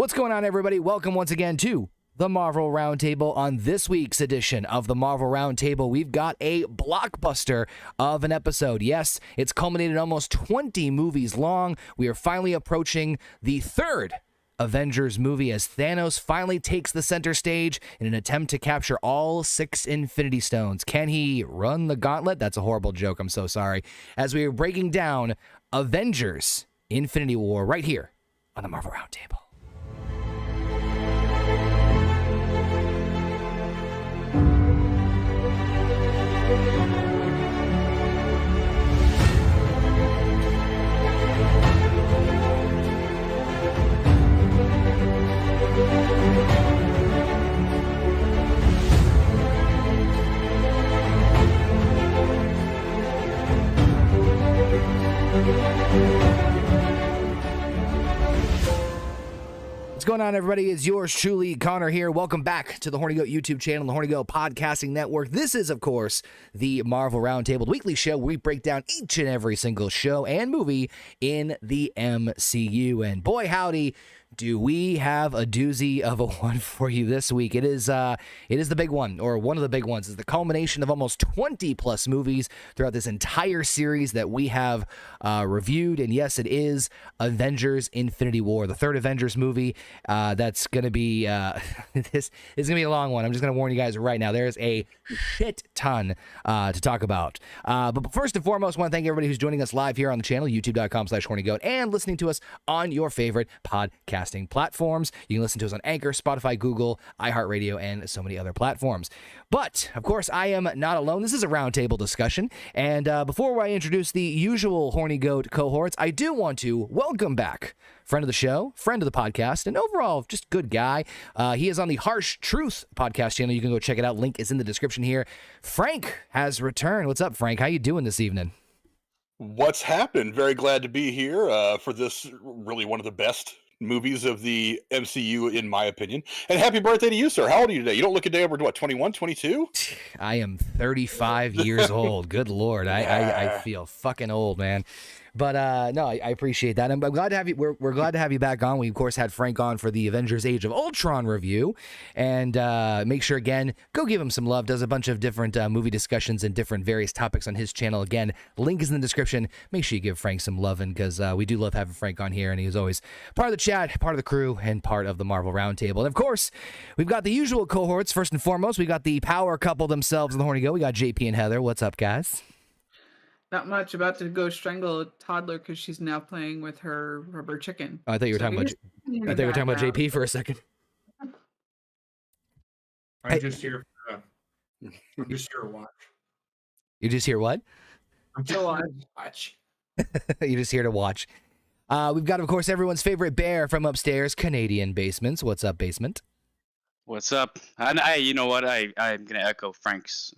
What's going on, everybody? Welcome once again to the Marvel Roundtable. On this week's edition of the Marvel Roundtable, we've got a blockbuster of an episode. Yes, it's culminated almost 20 movies long. We are finally approaching the third Avengers movie as Thanos finally takes the center stage in an attempt to capture all 6 Infinity Stones. Can he run the gauntlet? That's a horrible joke. I'm so sorry. As we are breaking down Avengers Infinity War right here on the Marvel Roundtable. What's going on, everybody? It's yours truly, Conor here. Welcome back to the Horny Goat YouTube channel, the Horny Goat Podcasting Network. This is, of course, the Marvel Roundtable, the weekly show where we break down each and every single show and movie in the MCU. And boy, howdy, do we have a doozy of a one for you this week. It is the big one, or one of the big ones. It's the culmination of almost 20 plus movies throughout this entire series that we have reviewed. And yes, it is Avengers Infinity War, the third Avengers movie. That's going to be, this is going to be a long one. I'm just going to warn you guys right now. There's a shit ton to talk about. But first and foremost, I want to thank everybody who's joining us live here on the channel, youtube.com/hornygoat, and listening to us on your favorite podcasting platforms. You can listen to us on Anchor, Spotify, Google, iHeartRadio, and so many other platforms. But, of course, I am not alone. This is a roundtable discussion. And before I introduce the usual Horny Goat cohorts, I do want to welcome back friend of the show, friend of the podcast, and overall just good guy. He is on the Harsh Truth podcast channel. You can go check it out. Link is in the description here. Frank has returned. What's up, Frank? How you doing this evening? What's happened? Very glad to be here for this really one of the best movies of the MCU, in my opinion. And happy birthday to you, sir. How old are you today? You don't look a day over, what, 21, 22? I am 35 years old. Good Lord. I feel fucking old, man. But no, I appreciate that. I'm glad to have you. We're glad to have you back on. We, of course, had Frank on for the Avengers Age of Ultron review. And make sure, again, go give him some love. Does a bunch of different movie discussions and different various topics on his channel. Again, link is in the description. Make sure you give Frank some love, because we do love having Frank on here. And he's always part of the chat, part of the crew, and part of the Marvel Roundtable. And, of course, we've got the usual cohorts. First and foremost, we got the power couple themselves in the Horny Goat. We got JP and Heather. What's up, guys? Not much. About to go strangle a toddler because she's now playing with her rubber chicken. Oh, I thought you were talking about. I thought you were talking about JP for a second. I'm just here for. I'm just here to watch. You just here what? I'm just here to watch. You're just here to watch. We've got, of course, everyone's favorite bear from upstairs, Canadian Basements. What's up, Basement? What's up? And you know what? I'm gonna echo Frank's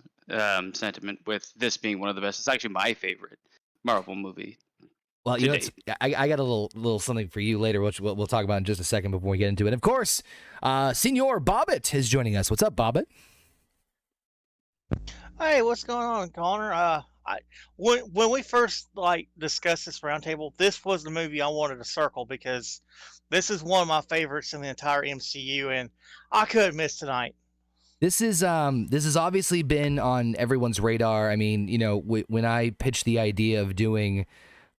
sentiment with this being one of the best. It's actually my favorite Marvel movie. Well, you know, I got a little something for you later, which we'll talk about in just a second before we get into it. Of course, Senor Bobbit is joining us. What's up, Bobbit? Hey, what's going on, Conor? When we first discussed this roundtable, this was the movie I wanted to circle because this is one of my favorites in the entire MCU, and I couldn't miss tonight. This has obviously been on everyone's radar. I mean, you know, when I pitched the idea of doing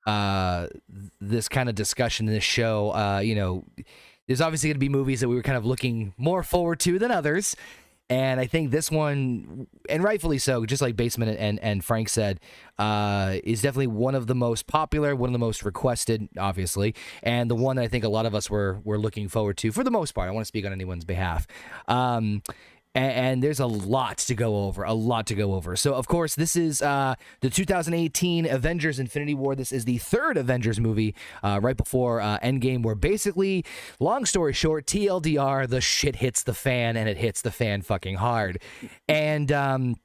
this kind of discussion in this show, you know, there's obviously going to be movies that we were kind of looking more forward to than others. And I think this one, and rightfully so, just like Basement and Frank said, is definitely one of the most popular, one of the most requested, obviously, and the one that I think a lot of us were looking forward to for the most part. I don't want to speak on anyone's behalf. And there's a lot to go over, So, of course, this is the 2018 Avengers Infinity War. This is the third Avengers movie right before Endgame, where basically, long story short, TLDR, the shit hits the fan, and it hits the fan fucking hard. And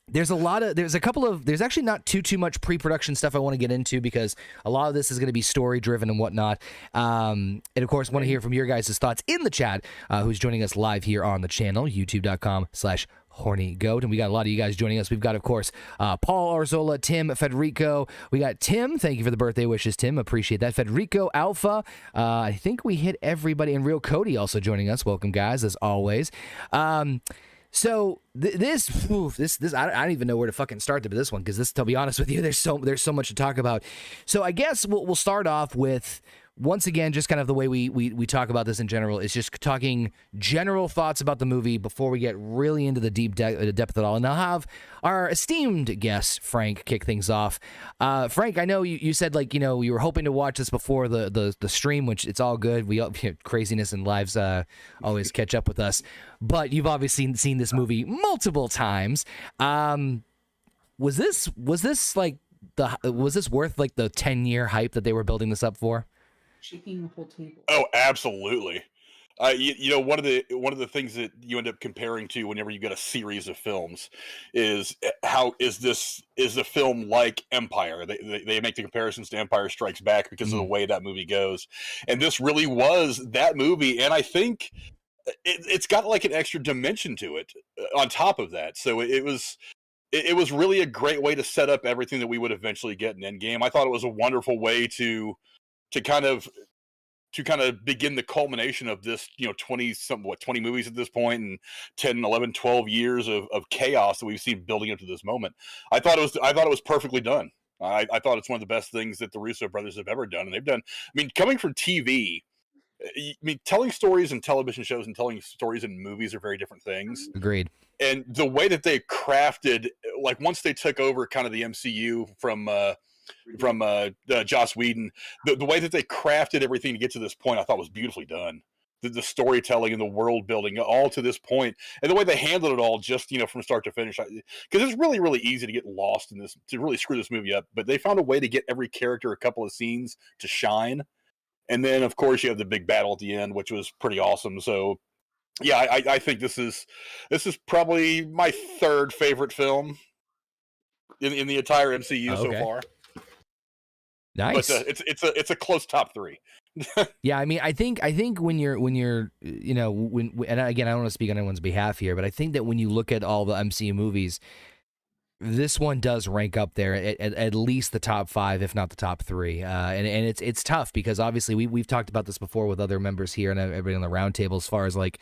there's actually not too much pre-production stuff I want to get into, because a lot of this is going to be story driven and whatnot. And of course, want to hear from your guys' thoughts in the chat, who's joining us live here on the channel, youtube.com/hornygoat. Horny Goat, and we got a lot of you guys joining us. We've got, of course, Paul Arzola, Tim, Federico. We got Tim. Thank you for the birthday wishes, Tim. Appreciate that. Federico, Alpha. I think we hit everybody. And Real Cody also joining us. Welcome, guys, as always. So this I don't even know where to fucking start to this one, because this, to be honest with you, there's so much to talk about. So I guess we'll start off with, once again, just kind of the way we talk about this in general is just talking general thoughts about the movie before we get really into the deep depth of it all. And I'll have our esteemed guest, Frank, kick things off. Frank, I know you said, like, you know, you were hoping to watch this before the stream, which it's all good. We all, craziness and lives always catch up with us. But you've obviously seen this movie multiple times. Was this worth like the 10-year hype that they were building this up for? Shaking the whole table. Oh, absolutely. You know, one of the things that you end up comparing to whenever you get a series of films is how is the film like Empire? They make the comparisons to Empire Strikes Back because of the way that movie goes, and this really was that movie. And I think it's got like an extra dimension to it on top of that. So it was really a great way to set up everything that we would eventually get in Endgame. I thought it was a wonderful way to kind of begin the culmination of this, 20 movies at this point, and 10, 11, 12 years of chaos that we've seen building up to this moment. I thought it was perfectly done. I thought it's one of the best things that the Russo brothers have ever done. And they've done, I mean, coming from TV, telling stories in television shows and telling stories in movies are very different things. Agreed. And the way that they crafted, like, once they took over kind of the MCU from Joss Whedon, the way that they crafted everything to get to this point, I thought was beautifully done. The storytelling and the world building all to this point, and the way they handled it all, just from start to finish, because it's really, really easy to get lost in this, to really screw this movie up. But they found a way to get every character a couple of scenes to shine, and then of course you have the big battle at the end, which was pretty awesome. So yeah, I think this is probably my third favorite film in the entire MCU so far. Nice. But it's a close top three. Yeah, I mean, I think when you're when and again, I don't want to speak on anyone's behalf here, but I think that when you look at all the MCU movies, this one does rank up there at least the top 5, if not the top 3. And it's tough because obviously we've talked about this before with other members here and everybody on the roundtable, as far as like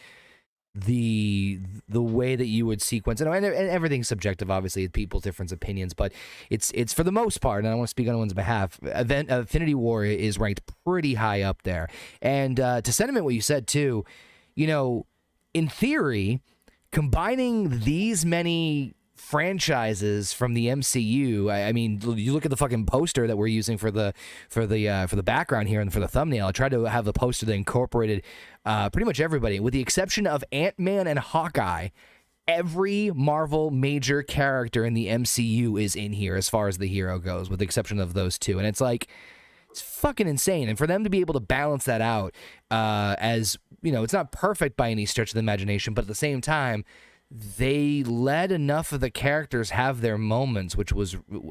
the way that you would sequence, and everything's subjective, obviously, people's different opinions, but it's for the most part, and I don't want to speak on anyone's behalf, Infinity War is ranked pretty high up there. And to sentiment what you said too, in theory, combining these many franchises from the MCU, I mean, you look at the fucking poster that we're using for the background here and for the thumbnail. I tried to have the poster that incorporated pretty much everybody, with the exception of Ant-Man and Hawkeye. Every Marvel major character in the MCU is in here as far as the hero goes, with the exception of those two. And it's like, it's fucking insane. And for them to be able to balance that out, as it's not perfect by any stretch of the imagination, but at the same time, they let enough of the characters have their moments, which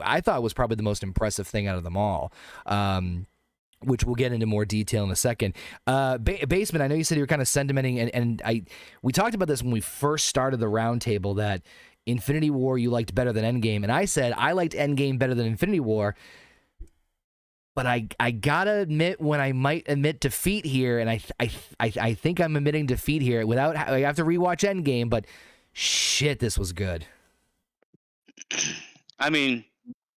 I thought was probably the most impressive thing out of them all, which we'll get into more detail in a second. Basement, I know you said you were kind of sentimenting, and we talked about this when we first started the roundtable, that Infinity War you liked better than Endgame, and I said I liked Endgame better than Infinity War. But I gotta admit, when I might admit defeat here, and I think I'm admitting defeat here, I have to rewatch Endgame, but shit, this was good. I mean,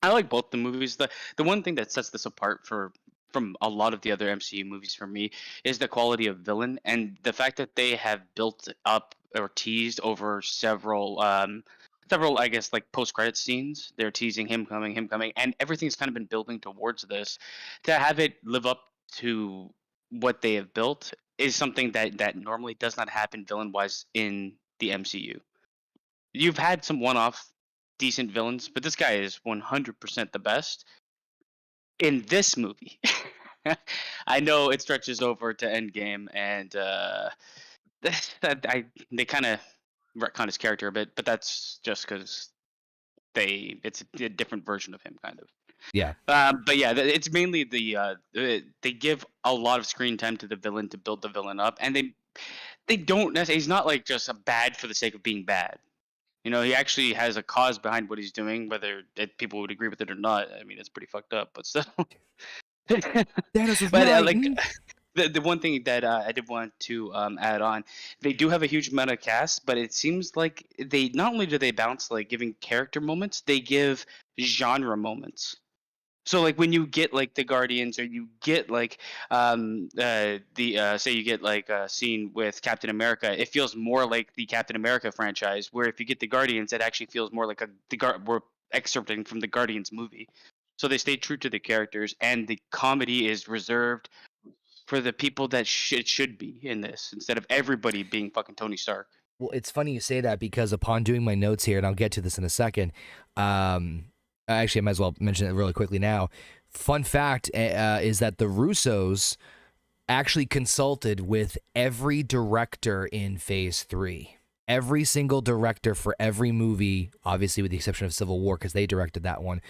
I like both the movies. The one thing that sets this apart from a lot of the other MCU movies for me is the quality of villain, and the fact that they have built up or teased over several, I guess, like post-credit scenes. They're teasing him coming, and everything's kind of been building towards this. To have it live up to what they have built is something that normally does not happen villain-wise in the MCU. You've had some one-off decent villains, but this guy is 100% the best in this movie. I know it stretches over to Endgame, and they kind of retcon his character a bit, but that's just because it's a different version of him, kind of. Yeah. But yeah, it's mainly they give a lot of screen time to the villain to build the villain up, and they don't necessarily. He's not like just a bad for the sake of being bad. You know, he actually has a cause behind what he's doing, whether people would agree with it or not. I mean, it's pretty fucked up, but still. Thanos was But right. like the one thing that I did want to add on, they do have a huge amount of cast, but it seems like they not only do they balance like giving character moments, they give genre moments. So like when you get like the Guardians, or you get like say you get like a scene with Captain America, it feels more like the Captain America franchise. Where if you get the Guardians, it actually feels more like we're excerpting from the Guardians movie. So they stay true to the characters, and the comedy is reserved for the people that should be in this, instead of everybody being fucking Tony Stark. Well, it's funny you say that, because upon doing my notes here, and I'll get to this in a second, actually, I might as well mention it really quickly now. Fun fact is that the Russos actually consulted with every director in Phase 3. Every single director for every movie, obviously with the exception of Civil War, because they directed that one.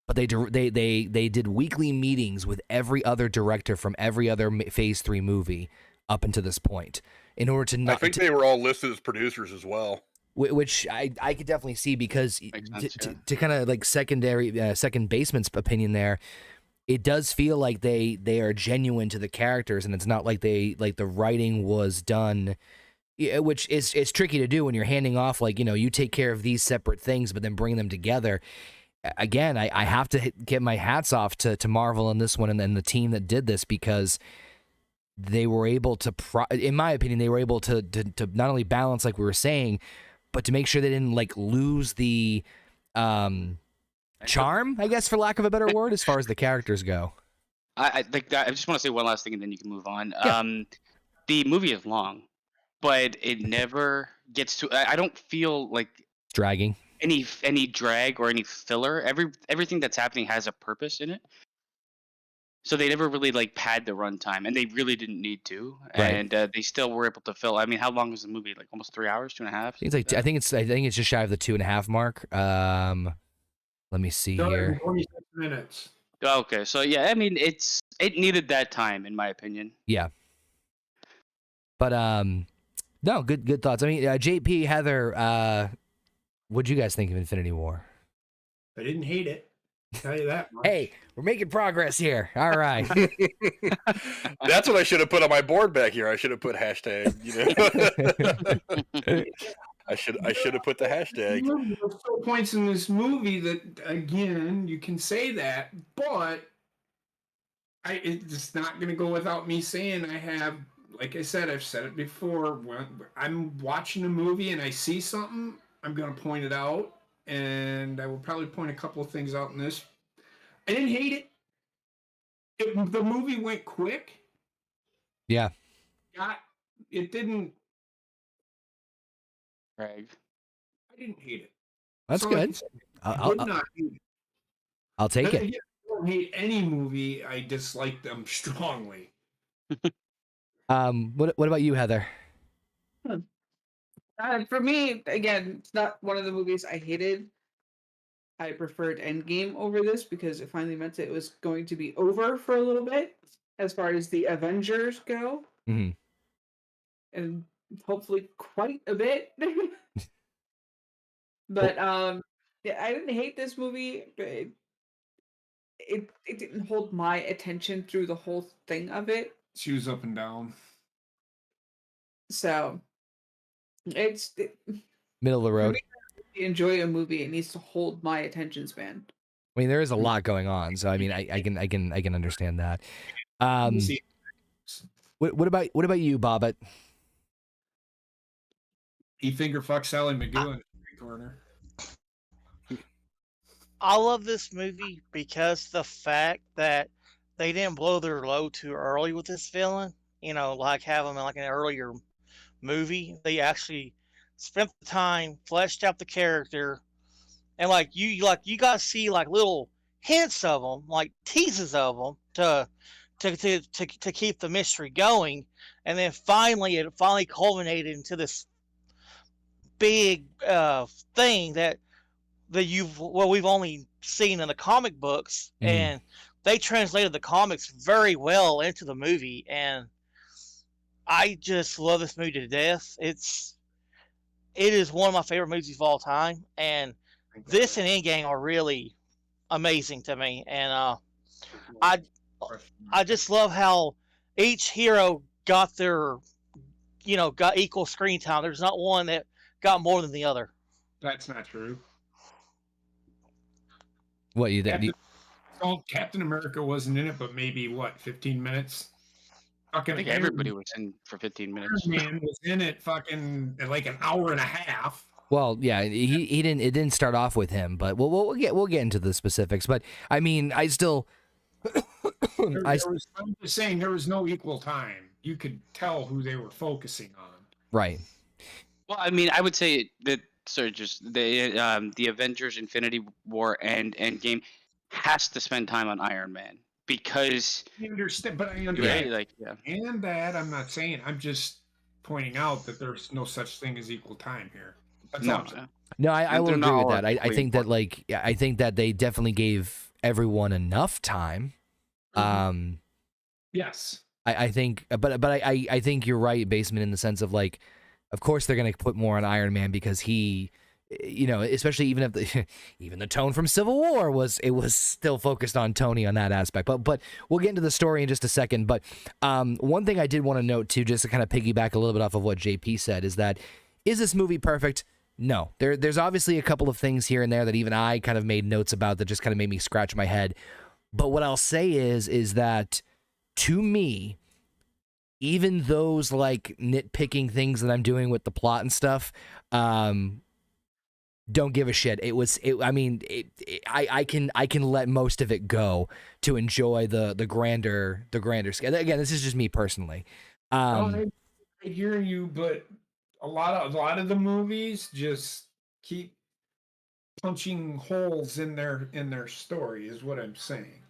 But they did weekly meetings with every other director from every other Phase 3 movie up until this point, in order to not. I think they were all listed as producers as well. Which I could definitely see, because sense, to kind of like second baseman's opinion there, it does feel like they are genuine to the characters, and it's not like the writing was done, which is tricky to do when you're handing off, like, you take care of these separate things, but then bring them together. Again, I have to get my hats off to Marvel on this one, and then the team that did this, because they were able to, in my opinion, they were able to not only balance, like we were saying, but to make sure they didn't like lose the charm, I guess, for lack of a better word, as far as the characters go. I just want to say one last thing, and then you can move on. Yeah. The movie is long, but it never gets to. I don't feel like Dragging. any drag or any filler. Everything that's happening has a purpose in it. So they never really like pad the runtime, and they really didn't need to. Right. And they still were able to fill. I mean, how long is the movie? Like almost 3 hours, 2.5. I think it's just shy of the 2.5 mark. Let me see here. 26 minutes. Okay, so yeah, I mean, it needed that time, in my opinion. Yeah. But no, good thoughts. I mean, JP, Heather, what'd you guys think of Infinity War? I didn't hate it. I'll tell you that much. Hey, we're making progress here. All right. That's what I should have put on my board back here. I should have put hashtag. I should have put the hashtag. There's still points in this movie that, again, you can say that, but it's not going to go without me saying I have, like I said, I've said it before, when I'm watching a movie and I see something, I'm going to point it out, and I will probably point a couple of things out in this. I didn't hate it. The movie went quick. Yeah. It didn't. Drag. I didn't hate it. That's So good. I did not hate it. I'll take it. I don't hate any movie. I dislike them strongly. What about you, Heather? For me, again, it's not one of the movies I hated. I preferred Endgame over this because it finally meant it was going to be over for a little bit as far as the Avengers go. Mhm. And hopefully quite a bit. But yeah, I didn't hate this movie, but it didn't hold my attention through the whole thing of it. She was up and down. So it's Middle of the road. enjoy a movie, it needs to hold my attention span. I mean, there is a lot going on, so I mean, I can understand that. What about you, Bobbit? He finger fucked Sally McGoo in the corner. I love this movie because the fact that they didn't blow their load too early with this villain, like have him in like an earlier movie. They actually spent the time, fleshed out the character, and you got to see like little hints of them, like teases of them to keep the mystery going, and then it finally culminated into this big thing that we've only seen in the comic books, and they translated the comics very well into the movie, and I just love this movie to death. It's it is one of my favorite movies of all time, and this and Endgame are really amazing to me. And I just love how each hero got their, got equal screen time. There's not one that got more than the other. That's not true. What you think? Captain America wasn't in it, but maybe 15 minutes. Fucking I think everybody was in for 15 minutes. Iron Man was in it fucking like an hour and a half. Well, yeah, he didn't. It didn't start off with him, but we'll get into the specifics. But I mean, I still. I'm just saying there was no equal time. You could tell who they were focusing on. Right. Well, I mean, I would say that just the Avengers, Infinity War, and Endgame has to spend time on Iron Man because I understand. Right, like, yeah. And that I'm not saying. I'm just pointing out that there's no such thing as equal time here. That's all I'm saying. No, I will agree with that. I equally think that I think that they definitely gave everyone enough time. Yes. I think, but I think you're right, Basement, in the sense of like, of course they're gonna put more on Iron Man because he, especially even if even the tone from Civil War was still focused on Tony on that aspect. But we'll get into the story in just a second. But one thing I did want to note too, just to kind of piggyback a little bit off of what JP said, is that is this movie perfect? No. There's obviously a couple of things here and there that even I kind of made notes about that just kind of made me scratch my head. But what I'll say is that to me, even those like nitpicking things that I'm doing with the plot and stuff, don't give a shit. I can let most of it go to enjoy the grander scale. Again, this is just me personally. I hear you, but a lot of the movies just keep punching holes in their story, is what I'm saying.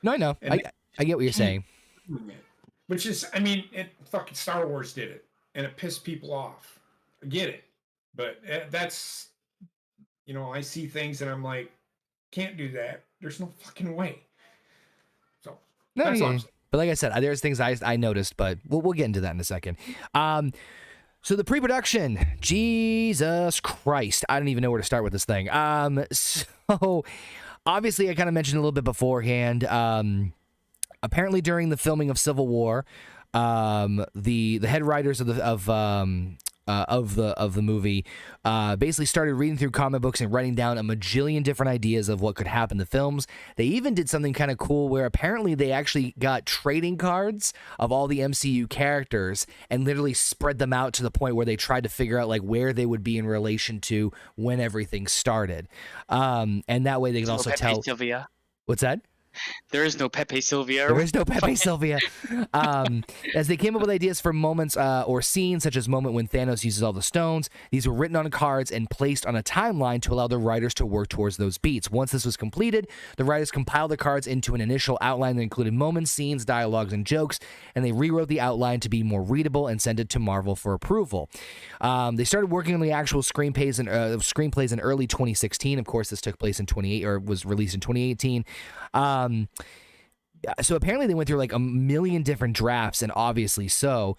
No, I know. I get what you're saying. Which is, I mean, fucking Star Wars did it, and it pissed people off. I get it, but that's, I see things and I'm like, can't do that. There's no fucking way. So no, that's yeah. But like I said, there's things I noticed, but we'll get into that in a second. So the pre-production, Jesus Christ, I don't even know where to start with this thing. So obviously I kind of mentioned a little bit beforehand. Apparently during the filming of Civil War, the head writers of the movie basically started reading through comic books and writing down a majillion different ideas of what could happen in the films. They even did something kind of cool where apparently they actually got trading cards of all the MCU characters and literally spread them out to the point where they tried to figure out like where they would be in relation to when everything started. And that way they can also tell. Sylvia. What's that? There is no Pepe Sylvia. There is no Pepe Sylvia. As they came up with ideas for moments or scenes, such as moment when Thanos uses all the stones, these were written on cards and placed on a timeline to allow the writers to work towards those beats. Once this was completed, the writers compiled the cards into an initial outline that included moments, scenes, dialogues, and jokes, and they rewrote the outline to be more readable and sent it to Marvel for approval. They started working on the actual screenplays in early 2016. Of course, this took place in was released in 2018. So apparently they went through like a million different drafts, and obviously so.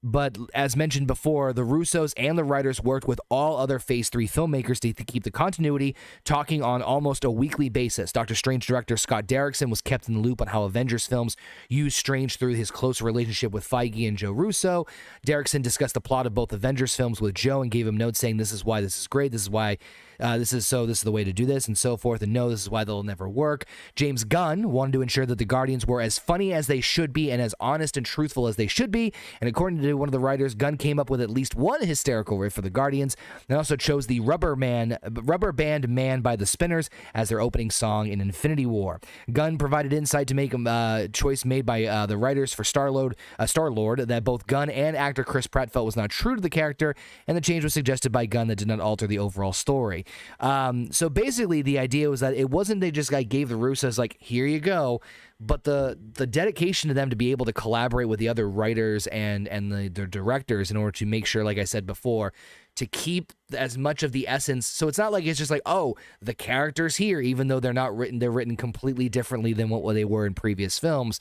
But as mentioned before, the Russos and the writers worked with all other Phase 3 filmmakers to keep the continuity, talking on almost a weekly basis. Doctor Strange director Scott Derrickson was kept in the loop on how Avengers films used Strange through his close relationship with Feige and Joe Russo. Derrickson discussed the plot of both Avengers films with Joe and gave him notes saying, this is why this is great, this is why this is the way to do this, and so forth, and no, this is why they'll never work. James Gunn wanted to ensure that the Guardians were as funny as they should be and as honest and truthful as they should be, and according to one of the writers, Gunn came up with at least one hysterical riff for the Guardians, and also chose the Rubber Band Man by the Spinners as their opening song in Infinity War. Gunn provided insight to make a choice made by the writers for Star-Lord that both Gunn and actor Chris Pratt felt was not true to the character, and the change was suggested by Gunn that did not alter the overall story. So basically the idea was that it wasn't they just gave the Russos like, here you go, but the dedication to them to be able to collaborate with the other writers and the directors in order to make sure, like I said before, to keep as much of the essence. So it's not like it's just like, oh, the characters here, even though they're written completely differently than what they were in previous films.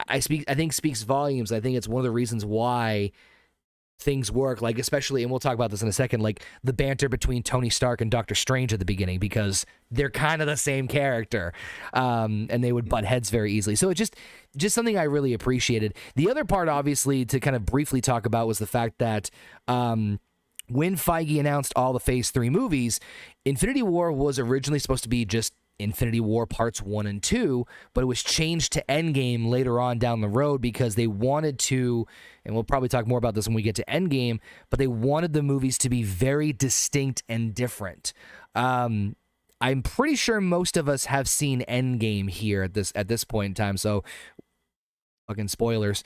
I think speaks volumes. I think it's one of the reasons why things work, like especially, and we'll talk about this in a second, like the banter between Tony Stark and Doctor Strange at the beginning, because they're kind of the same character, and they would butt heads very easily. So it just something I really appreciated. The other part, obviously, to kind of briefly talk about was the fact that when Feige announced all the Phase 3 movies, Infinity War was originally supposed to be just Infinity War Parts 1 and 2, but it was changed to Endgame later on down the road because they wanted to, and we'll probably talk more about this when we get to Endgame, but they wanted the movies to be very distinct and different. I'm pretty sure most of us have seen Endgame here at this point in time, so fucking spoilers.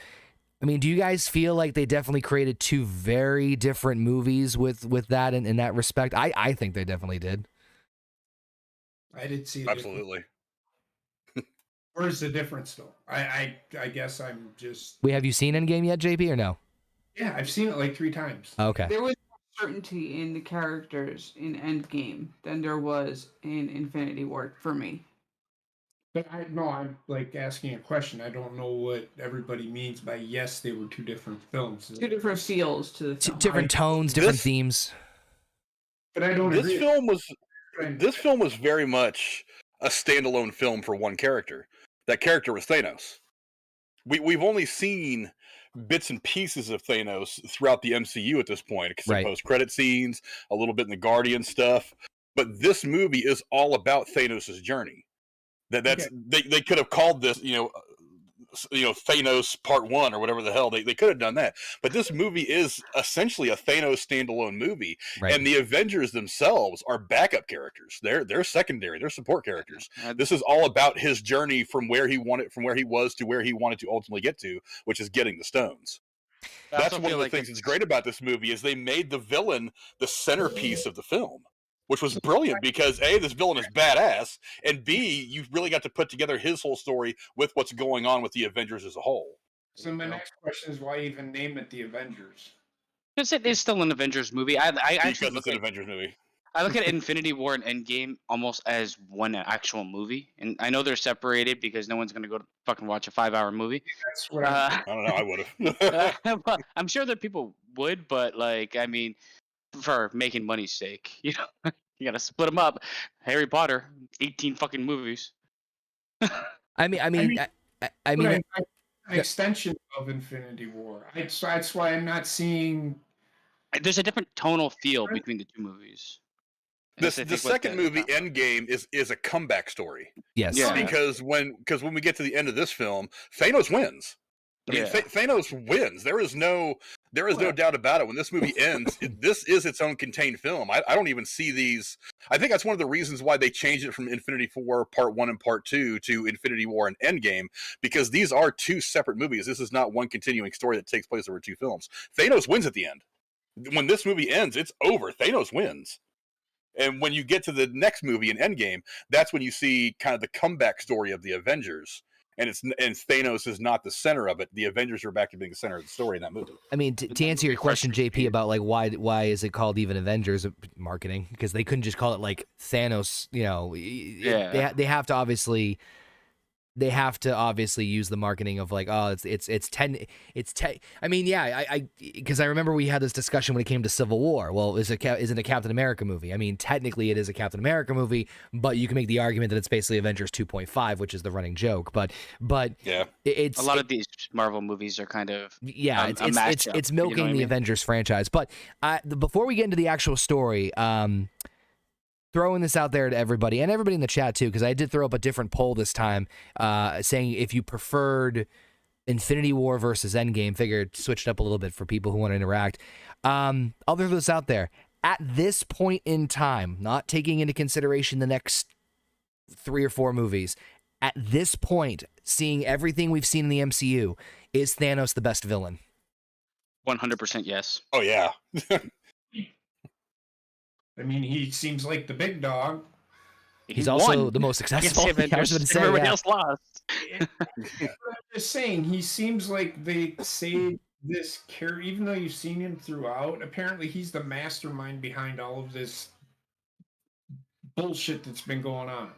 I mean, do you guys feel like they definitely created two very different movies with that in that respect? I think they definitely did. I did see it. Absolutely. Where's the difference, though? I guess I'm just. Wait, have you seen Endgame yet, JP, or no? Yeah, I've seen it like 3 times. Okay. There was more certainty in the characters in Endgame than there was in Infinity War for me. But I'm like asking a question. I don't know what everybody means by yes, they were 2 different films. 2 different feels to the film. Different tones, different themes. But I don't This agree. film was very much a standalone film for one character. That character was Thanos. We've only seen bits and pieces of Thanos throughout the MCU at this point, some Right. post-credit scenes, a little bit in the Guardian stuff. But this movie is all about Thanos' journey. That's okay. They could have called this, Thanos Part 1 or whatever the hell. They could have done that. But this movie is essentially a Thanos standalone movie. Right. And the Avengers themselves are backup characters. They're secondary. They're support characters. This is all about his journey from where he was to where he wanted to ultimately get to, which is getting the stones. That's one of the things that's great about this movie is they made the villain the centerpiece of the film, which was brilliant because A, this villain is badass, and B, you really got to put together his whole story with what's going on with the Avengers as a whole. So my next question is why even name it the Avengers? Because it is still an Avengers movie. Because it's an Avengers movie. I look at Infinity War and Endgame almost as one actual movie, and I know they're separated because no one's going to go to fucking watch a 5-hour movie. That's what I don't know. I would have. I'm sure that people would, but for making money's sake, you gotta split them up. Harry Potter, 18 fucking movies. I mean, an extension of Infinity War. That's why I'm not seeing. There's a different tonal feel between the 2 movies. The second movie, Endgame, is a comeback story. Yes. Yeah. Because when we get to the end of this film, Thanos wins. I mean, Thanos wins. There is no doubt about it. When this movie ends, this is its own contained film. I don't even see these. I think that's one of the reasons why they changed it from Infinity War Part 1 and Part 2 to Infinity War and Endgame, because these are 2 separate movies. This is not one continuing story that takes place over 2 films. Thanos wins at the end. When this movie ends, it's over. Thanos wins. And when you get to the next movie in Endgame, that's when you see kind of the comeback story of the Avengers. And Thanos is not the center of it. The Avengers are back to being the center of the story in that movie. I mean, to answer your question, JP, about like why is it called even Avengers marketing? Because they couldn't just call it like Thanos. They have to obviously use the marketing of like, oh, it's 10. I mean, yeah, because I remember we had this discussion when it came to Civil War. Well, is it a Captain America movie? I mean, technically it is a Captain America movie, but you can make the argument that it's basically Avengers 2.5, which is the running joke. But yeah, it's a lot of these Marvel movies are kind of it's milking the Avengers franchise. But before we get into the actual story, throwing this out there to everybody, and everybody in the chat too, because I did throw up a different poll this time, saying if you preferred Infinity War versus Endgame. Figured switch it up a little bit for people who want to interact. I'll throw this out there. At this point in time, not taking into consideration the next 3 or 4 movies, at this point, seeing everything we've seen in the MCU, is Thanos the best villain? 100% yes. Oh, yeah. I mean, he seems like the big dog. He's also the most successful. Everybody else lost. I'm just saying, he seems like they saved this character, even though you've seen him throughout. Apparently, he's the mastermind behind all of this bullshit that's been going on.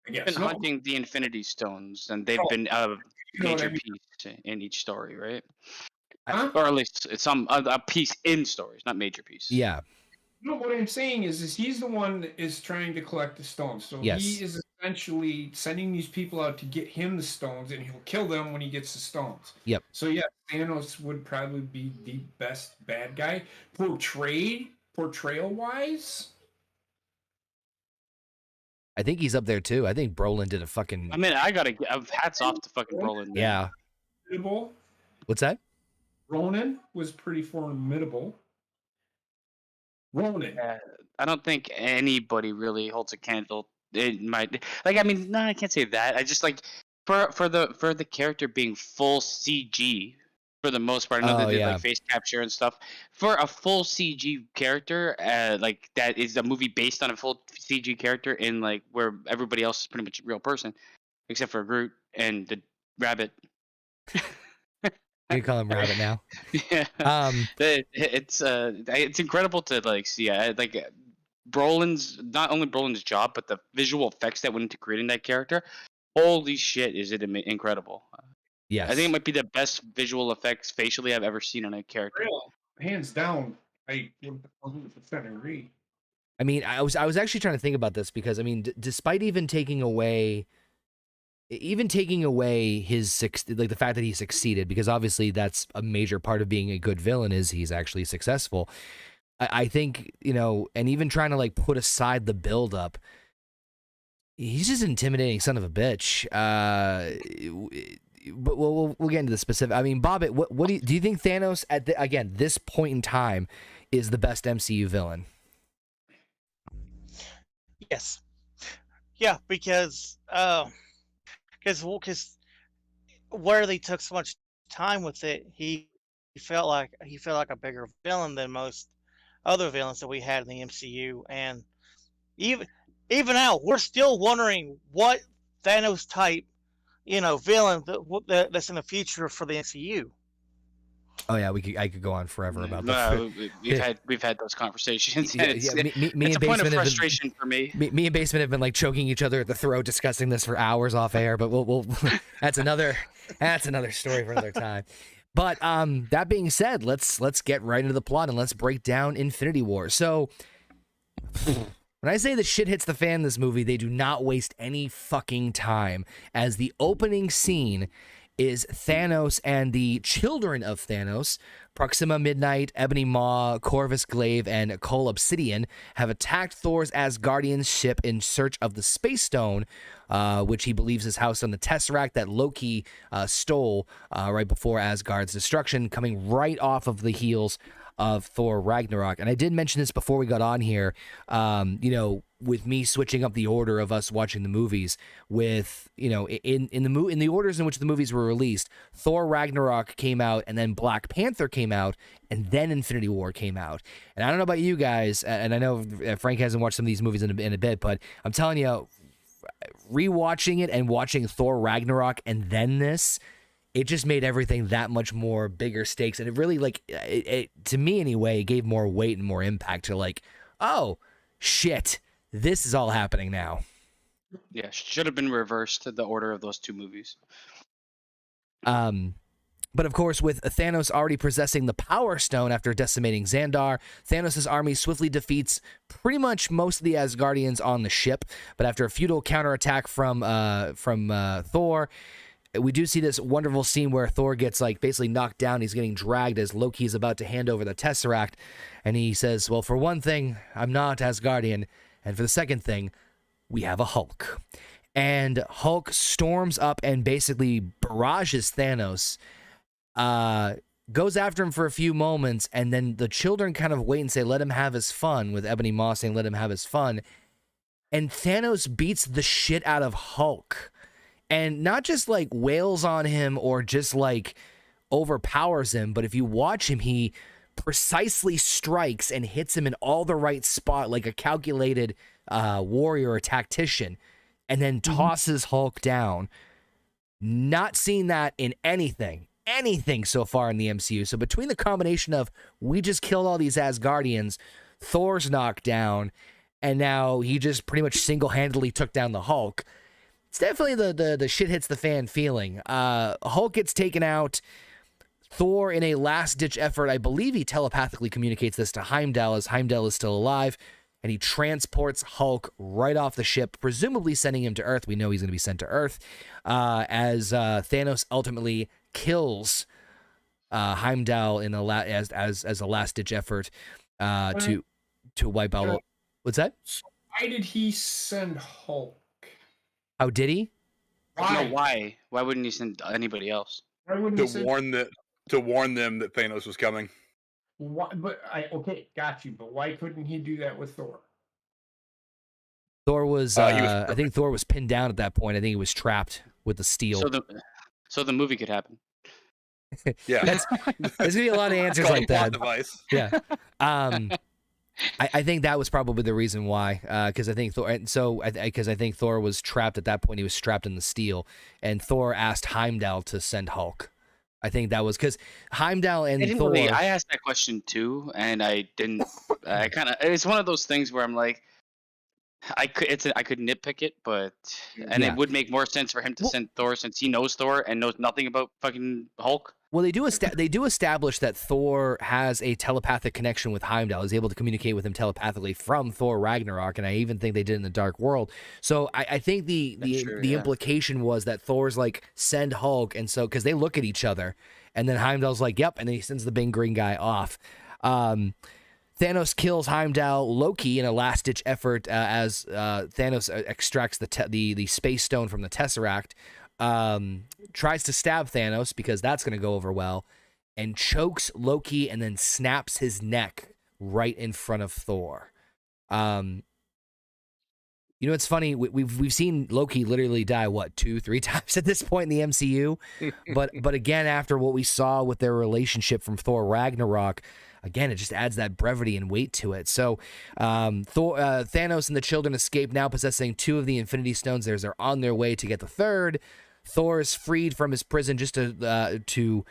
I guess. He's been hunting the Infinity Stones, and they've been a major piece in each story, right? Huh? or at least it's some a piece in stories, not major piece. Yeah. No, what I'm saying is he's the one that is trying to collect the stones. So Yes. he is essentially sending these people out to get him the stones, and he'll kill them when he gets the stones. Yep. So yeah, Thanos would probably be the best bad guy portrayal wise. I think he's up there too. I think Brolin did a fucking. I mean, I gotta hats off to fucking Brolin. Yeah. Formidable. What's that? Ronan was pretty formidable. Ronan. I don't think anybody really holds a candle. It might like. I mean, no, I can't say that. I just like for the character being full CG for the most part. I know they did like face capture and stuff. For a full CG character, like that is a movie based on a full CG character in like where everybody else is pretty much a real person, except for Groot and the rabbit. You call him Rabbit now. Yeah. It's incredible to like see. Like not only Brolin's job, but the visual effects that went into creating that character. Holy shit, is it incredible? Yes. I think it might be the best visual effects facially I've ever seen on a character. Hands down, I 100% agree. I mean, I was actually trying to think about this because I mean, despite even taking away his like the fact that he succeeded, because obviously that's a major part of being a good villain is he's actually successful. I think, you know, and even trying to like put aside the build up, he's just an intimidating son of a bitch. But we'll get into the specific. I mean, Bobbit, what do you think Thanos at this point in time is the best MCU villain? Yes. Yeah, because where they took so much time with it, he felt like a bigger villain than most other villains that we had in the MCU, and even now we're still wondering what Thanos type, villain that's in the future for the MCU. Oh yeah, I could go on forever about that. We've had those conversations. Yeah, It's me a point of frustration for me. Me and Basement have been like choking each other at the throat discussing this for hours off air, but we'll that's another story for another time. But that being said, let's get right into the plot and let's break down Infinity War. So when I say the shit hits the fan in this movie, they do not waste any fucking time, as the opening scene is Thanos and the children of Thanos, Proxima Midnight, Ebony Maw, Corvus Glaive, and Cole Obsidian, have attacked Thor's Asgardian ship in search of the Space Stone, which he believes is housed on the Tesseract that Loki stole right before Asgard's destruction, coming right off of the heels of Thor Ragnarok. And I did mention this before we got on here, with me switching up the order of us watching the movies, with, in the orders in which the movies were released, Thor Ragnarok came out, and then Black Panther came out, and then Infinity War came out. And I don't know about you guys, and I know Frank hasn't watched some of these movies in a bit, but I'm telling you, rewatching it and watching Thor Ragnarok and then this, it just made everything that much more bigger stakes, and it really, it to me anyway, it gave more weight and more impact to like, oh shit, this is all happening now. Yeah, should have been reversed to the order of those two movies. But of course, with Thanos already possessing the Power Stone after decimating Xandar, Thanos' army swiftly defeats pretty much most of the Asgardians on the ship. But after a futile counterattack from Thor, we do see this wonderful scene where Thor gets basically knocked down. He's getting dragged as Loki is about to hand over the Tesseract, and he says, "Well, for one thing, I'm not Asgardian, and for the second thing, we have a Hulk." And Hulk storms up and basically barrages Thanos, goes after him for a few moments, and then the children kind of wait and say, "Let him have his fun," with Ebony Maw saying, "Let him have his fun." And Thanos beats the shit out of Hulk. And not just wails on him or just overpowers him, but if you watch him, he precisely strikes and hits him in all the right spot, like a calculated warrior or tactician, and then tosses Hulk down. Not seen that in anything so far in the MCU. So between the combination of we just killed all these Asgardians, Thor's knocked down, and now he just pretty much single-handedly took down the Hulk, it's definitely the shit hits the fan feeling. Hulk gets taken out. Thor, in a last-ditch effort, I believe he telepathically communicates this to Heimdall, as Heimdall is still alive, and he transports Hulk right off the ship, presumably sending him to Earth. We know he's going to be sent to Earth, as Thanos ultimately kills Heimdall in as a last-ditch effort to wipe out. What's that? So why did he send Hulk? How did he? Why? No, why? Why wouldn't he send anybody else? Why wouldn't he To send? warn them that Thanos was coming. Why, okay, got you. But why couldn't he do that with Thor? Thor was, He was I think Thor was pinned down at that point. I think he was trapped with the steel. So the movie could happen. Yeah, There's gonna be a lot of answers Called like plot that. device. Yeah. I think that was probably the reason why, because I think Thor was trapped at that point. He was strapped in the steel, and Thor asked Heimdall to send Hulk. I think that was because Heimdall and Thor. I asked that question too, and I didn't. I kind of. It's one of those things where I'm like, I could nitpick it, but it would make more sense for him to send Thor since he knows Thor and knows nothing about fucking Hulk. Well, they do establish that Thor has a telepathic connection with Heimdall. He's able to communicate with him telepathically from Thor Ragnarok, and I even think they did in the Dark World. So I think the implication was that Thor's like, send Hulk, and so because they look at each other, and then Heimdall's like, yep, and then he sends the big green guy off. Thanos kills Heimdall. Loki, in a last-ditch effort, as Thanos extracts the Space Stone from the Tesseract, tries to stab Thanos because that's going to go over well, and chokes Loki and then snaps his neck right in front of Thor. You know, it's funny. We've seen Loki literally die 2-3 times at this point in the MCU, but again, after what we saw with their relationship from Thor Ragnarok, again, it just adds that brevity and weight to it. So Thanos and the children escape, now possessing 2 of the Infinity Stones. They're on their way to get the 3rd. Thor is freed from his prison just to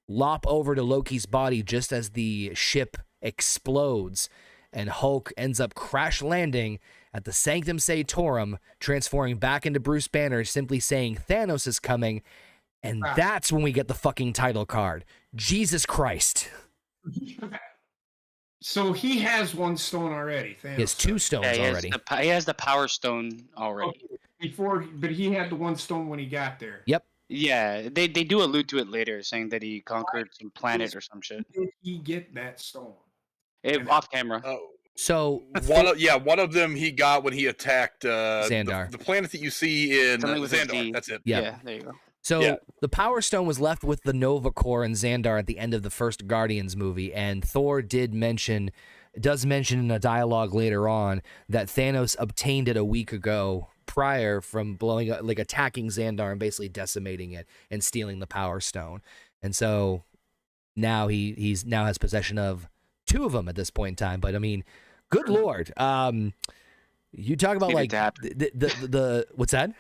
lop over to Loki's body just as the ship explodes, and Hulk ends up crash landing at the Sanctum Sanctorum, transforming back into Bruce Banner, simply saying Thanos is coming, and that's when we get the fucking title card. Jesus Christ. So he has 1 stone already. Thanos. He has 2 stones already. He has the Power Stone already. Okay. But he had the 1 stone when he got there. Yep. Yeah, they do allude to it later, saying that he conquered some planet or some shit. Did he get that stone? Off camera. So one of them he got when he attacked Xandar, the planet that you see in Xandar. That's it. Yeah, there you go. So the Power Stone was left with the Nova Corps and Xandar at the end of the first Guardians movie, and Thor does mention in a dialogue later on that Thanos obtained it a week ago prior from blowing up, like attacking Xandar and basically decimating it and stealing the Power Stone. And so now he's now has possession of 2 of them at this point in time. But I mean, good Lord. You talk about like the what's that?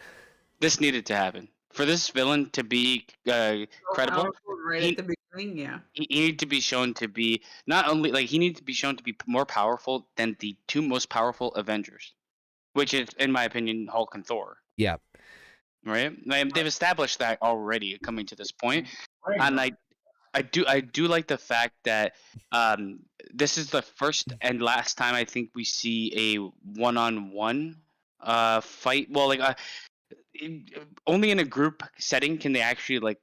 This needed to happen. For this villain to be credible, at the beginning, yeah. He needed to be shown to be not only he needed to be shown to be more powerful than the 2 most powerful Avengers, which is, in my opinion, Hulk and Thor. Yeah. Right. They've established that already coming to this point, and I do like the fact that this is the first and last time I think we see a one-on-one fight. Well, only in a group setting can they actually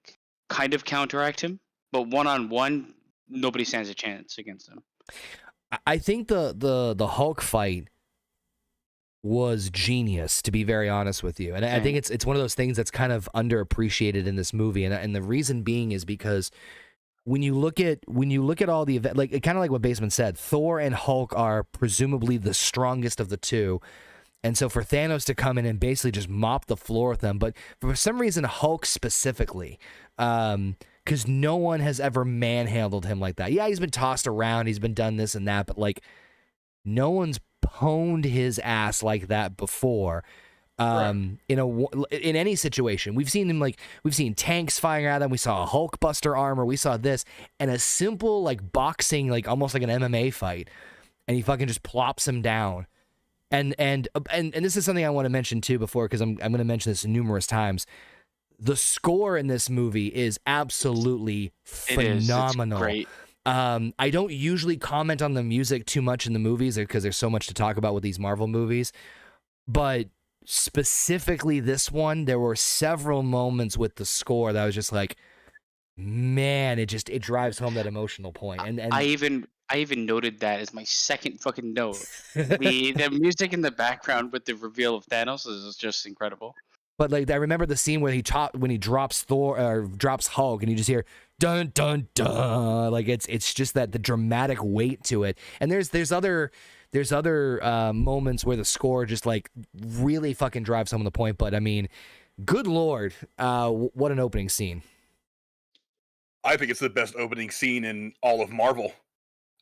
kind of counteract him, but one-on-one, nobody stands a chance against him. I think the Hulk fight was genius, to be very honest with you, and I think it's one of those things that's kind of underappreciated in this movie, and the reason being is because when you look at all the event, kind of like what Baseman said, Thor and Hulk are presumably the strongest of the 2. And so for Thanos to come in and basically just mop the floor with them, but for some reason Hulk specifically, because no one has ever manhandled him like that. Yeah, he's been tossed around, he's been done this and that, but no one's pwned his ass like that before. In any situation. We've seen him we've seen tanks firing at him, we saw a Hulk buster armor, we saw this, and a simple boxing, almost like an MMA fight, and he fucking just plops him down. And this is something I want to mention too before, because I'm going to mention this numerous times. The score in this movie is absolutely phenomenal. It's great. I don't usually comment on the music too much in the movies because there's so much to talk about with these Marvel movies, but specifically this one, there were several moments with the score that I was just like, man, it drives home that emotional point. And I even noted that as my second fucking note. The music in the background with the reveal of Thanos is just incredible. But like I remember the scene where when he drops Thor or drops Hulk, and you just hear dun dun dun. Like it's just that the dramatic weight to it. And there's other moments where the score just like really fucking drives home the point. But I mean, good lord, what an opening scene! I think it's the best opening scene in all of Marvel.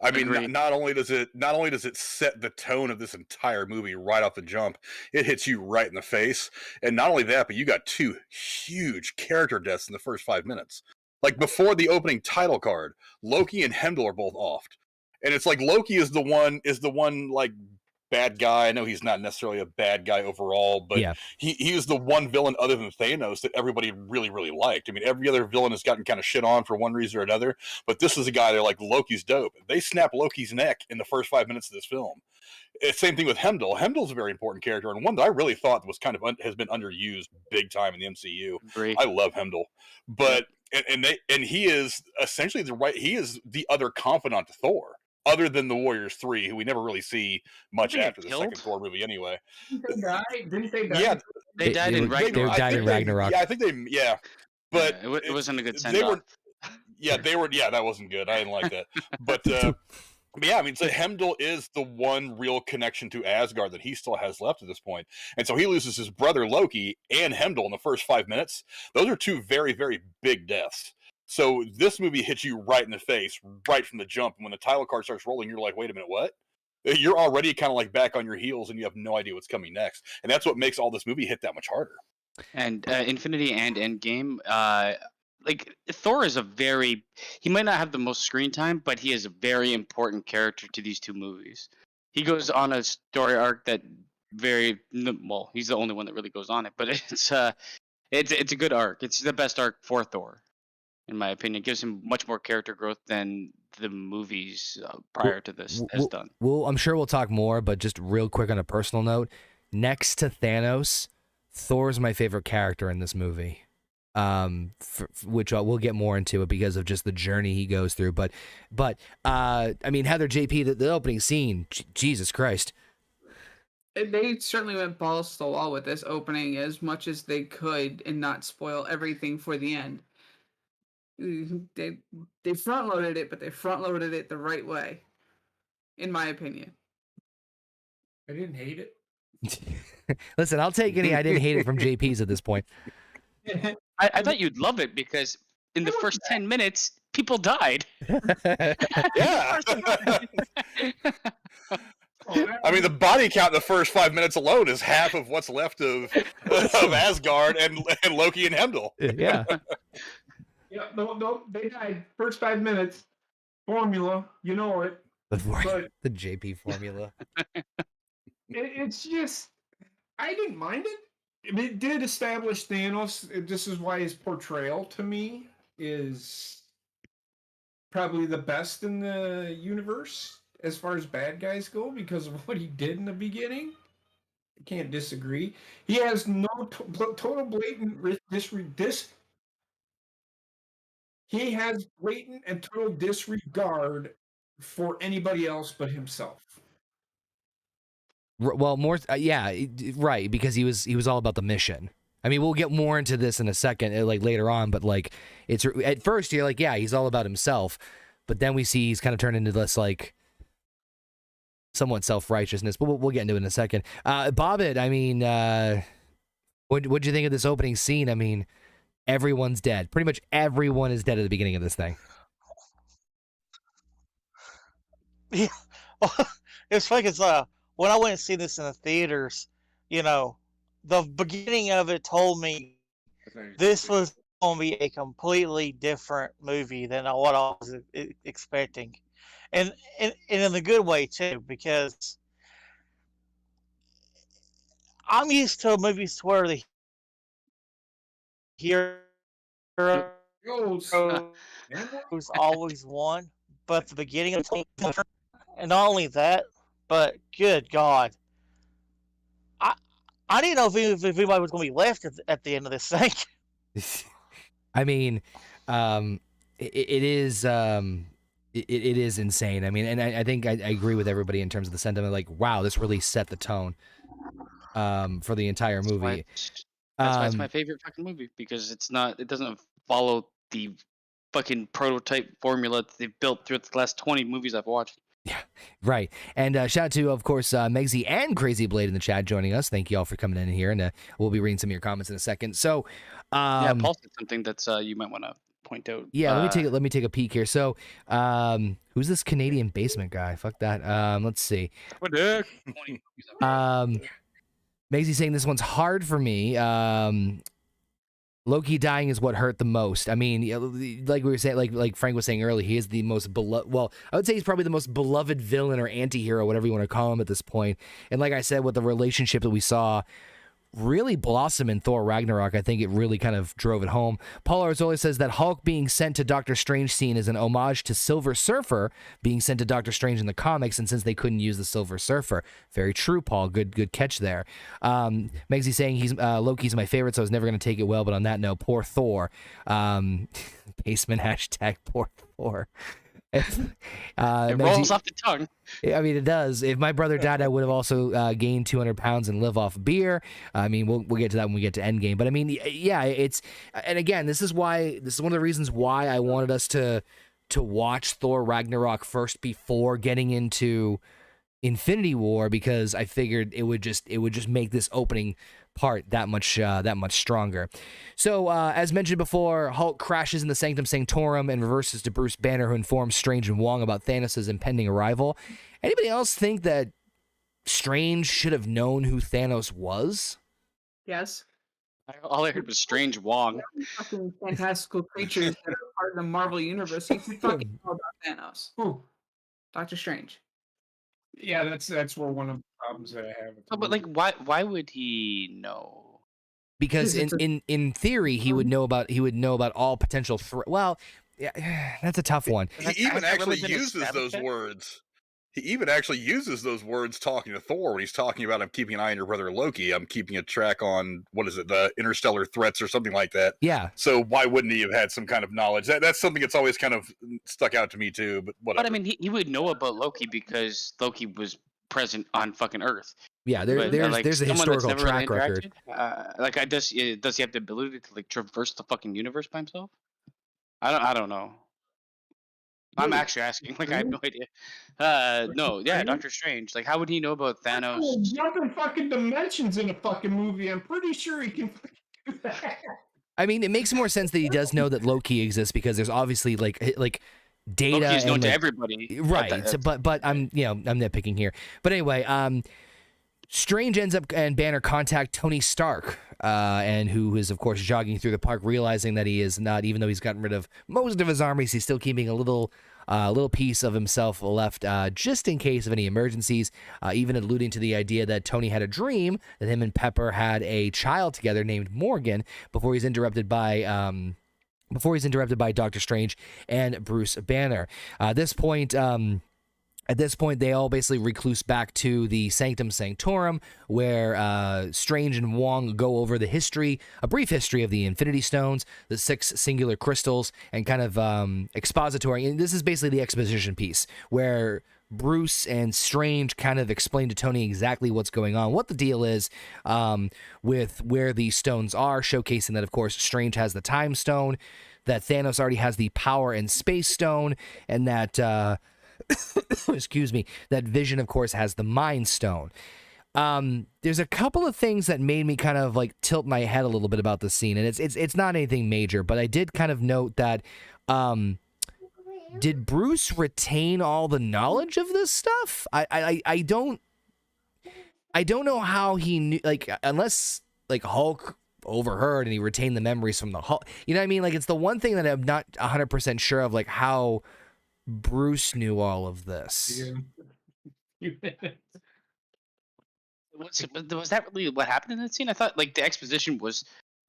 I mean, not only does it set the tone of this entire movie right off the jump, it hits you right in the face. And not only that, but you got two huge character deaths in the first 5 minutes. Like before the opening title card, Loki and Heimdall are both offed. And it's like Loki is the one like bad guy. I know he's not necessarily a bad guy overall, but yeah. he was the one villain other than Thanos that everybody really, really liked. I mean, every other villain has gotten kind of shit on for one reason or another, but this is a guy they're like, Loki's dope. They snap Loki's neck in the first 5 minutes of this film. Same thing with Heimdall. Heimdall's a very important character, and one that I really thought was kind of has been underused big time in the MCU. I love Heimdall, but and he is essentially he is the other confidant to Thor, other than the Warriors 3, who we never really see much after the second Thor movie anyway. Didn't they die? Yeah, they died in Ragnarok. They died in Ragnarok. I think they, but it wasn't a good send-off. They were, that wasn't good. I didn't like that. But yeah, I mean, so Heimdall is the one real connection to Asgard that he still has left at this point. And so he loses his brother Loki and Heimdall in the first 5 minutes. Those are two very, very big deaths. So this movie hits you right in the face, right from the jump. And when the title card starts rolling, you're like, wait a minute, what? You're already kind of like back on your heels and you have no idea what's coming next. And that's what makes all this movie hit that much harder. And Infinity and Endgame, like Thor is he might not have the most screen time, but he is a very important character to these two movies. He goes on a story arc that he's the only one that really goes on it, but it's a good arc. It's the best arc for Thor, in my opinion. It gives him much more character growth than the movies prior to this has done. Well, I'm sure we'll talk more, but just real quick on a personal note, next to Thanos, Thor's my favorite character in this movie. Which we'll get more into it because of just the journey he goes through. But I mean, Heather, JP, the opening scene, Jesus Christ. They certainly went balls to the wall with this opening as much as they could and not spoil everything for the end. They front loaded it, but they front loaded it the right way, in my opinion. I didn't hate it. Listen, I'll take any I didn't hate it from JP's at this point. I thought you'd love it because in the first 10 minutes, people died. Yeah. I mean, the body count in the first 5 minutes alone is half of what's left of Asgard and Loki and Heimdall. Yeah. Yeah, no, they died first 5 minutes. Formula, you know it. The JP formula. It's just, I didn't mind it. I mean, it did establish Thanos. This is why his portrayal to me is probably the best in the universe as far as bad guys go because of what he did in the beginning. I can't disagree. He has no total blatant He has blatant and total disregard for anybody else but himself. Well, more, yeah, right, because he was all about the mission. I mean, we'll get more into this in a second, like later on, but like it's at first you're like, yeah, he's all about himself, but then we see he's kind of turned into this like somewhat self-righteousness. But we'll get into it in a second. Bobbit, I mean, what'd you think of this opening scene? I mean, everyone's dead. Pretty much everyone is dead at the beginning of this thing. Yeah, it's funny because when I went and see this in the theaters, you know, the beginning of it told me this was going to be a completely different movie than what I was expecting, and in a good way too, because I'm used to movies where the Heroes Goes. always won, but at the beginning of the and not only that, but good God, I didn't know if anybody was going to be left at the end of this thing. I mean, it is it is insane. I mean, and I think I agree with everybody in terms of the sentiment. Like, wow, this really set the tone for the entire movie. That's why it's my favorite fucking movie, because it doesn't follow the fucking prototype formula that they've built through the last 20 movies I've watched. Yeah, right. And shout out to, of course, Megsy and Crazy Blade in the chat joining us. Thank you all for coming in here, and we'll be reading some of your comments in a second. So, yeah, Paul said something that's you might want to point out. Yeah, let me take a peek here. So, who's this Canadian basement guy? Fuck that. Let's see. Megsy saying this one's hard for me. Loki dying is what hurt the most. I mean, like we were saying, like Frank was saying earlier, he is the most beloved. Well, I would say he's probably the most beloved villain or anti-hero, whatever you want to call him at this point. And like I said, with the relationship that we saw really blossom in Thor Ragnarok, I think it really kind of drove it home. Paul Arzoli says that Hulk being sent to Doctor Strange scene is an homage to Silver Surfer being sent to Doctor Strange in the comics, and since they couldn't use the Silver Surfer. Very true, Paul. Good catch there. Megsy saying Loki's my favorite, so I was never going to take it well, but on that note, poor Thor. Basement hashtag poor Thor. It rolls off the tongue. I mean, it does. If my brother died, I would have also gained 200 pounds and live off beer. I mean, we'll get to that when we get to Endgame. But I mean, yeah, and again, this is one of the reasons why I wanted us to watch Thor Ragnarok first before getting into Infinity War, because I figured it would just make this opening part that much stronger. So as mentioned before, Hulk crashes in the Sanctum Sanctorum and reverses to Bruce Banner, who informs Strange and Wong about Thanos' impending arrival. Anybody else think that Strange should have known who Thanos was? Yes. All I heard was Strange Wong. Fucking fantastical creatures that are part of the Marvel universe. He should fucking know about Thanos. Who? Doctor Strange. Yeah, that's where one of the problems that I have. With the But like, why would he know? Because in theory, he would know about all potential threats. Well, yeah, that's a tough one. He even actually uses those words. He even actually uses those words talking to Thor when he's talking about, I'm keeping an eye on your brother Loki. I'm keeping a track on, what is it, the interstellar threats or something like that. Yeah. So why wouldn't he have had some kind of knowledge? That's something that's always kind of stuck out to me too, but whatever. But I mean, he would know about Loki because Loki was present on fucking Earth. Yeah, there's a historical track record. Does he have the ability to like traverse the fucking universe by himself? I don't know. I'm actually asking. Like, I have no idea. No, yeah, Doctor Strange. Like, how would he know about Thanos? Jumping fucking dimensions in a fucking movie. I'm pretty sure he can fucking do that. I mean, it makes more sense that he does know that Loki exists, because there's obviously like data. Loki's known and, to everybody, right? So, but I'm I'm nitpicking here. But anyway, Strange ends up and Banner contact Tony Stark, and who is, of course, jogging through the park, realizing that he is not, even though he's gotten rid of most of his armies, he's still keeping a little piece of himself left, just in case of any emergencies, even alluding to the idea that Tony had a dream that him and Pepper had a child together named Morgan before he's interrupted by Doctor Strange and Bruce Banner. At this point, they all basically recluse back to the Sanctum Sanctorum, where Strange and Wong go over a brief history of the Infinity Stones, the 6 singular crystals, and kind of expository. And this is basically the exposition piece, where Bruce and Strange kind of explain to Tony exactly what's going on, what the deal is with where these stones are, showcasing that, of course, Strange has the Time Stone, that Thanos already has the Power and Space Stone, and that... excuse me, that Vision, of course, has the Mind Stone. There's a couple of things that made me kind of like tilt my head a little bit about the scene, and it's not anything major, but I did kind of note that did Bruce retain all the knowledge of this stuff? I don't know how he knew, like, unless like Hulk overheard and he retained the memories from the Hulk. You know what I mean? Like, it's the one thing that I'm not 100% sure of, like how Bruce knew all of this. Was that really what happened in that scene? I thought like the exposition was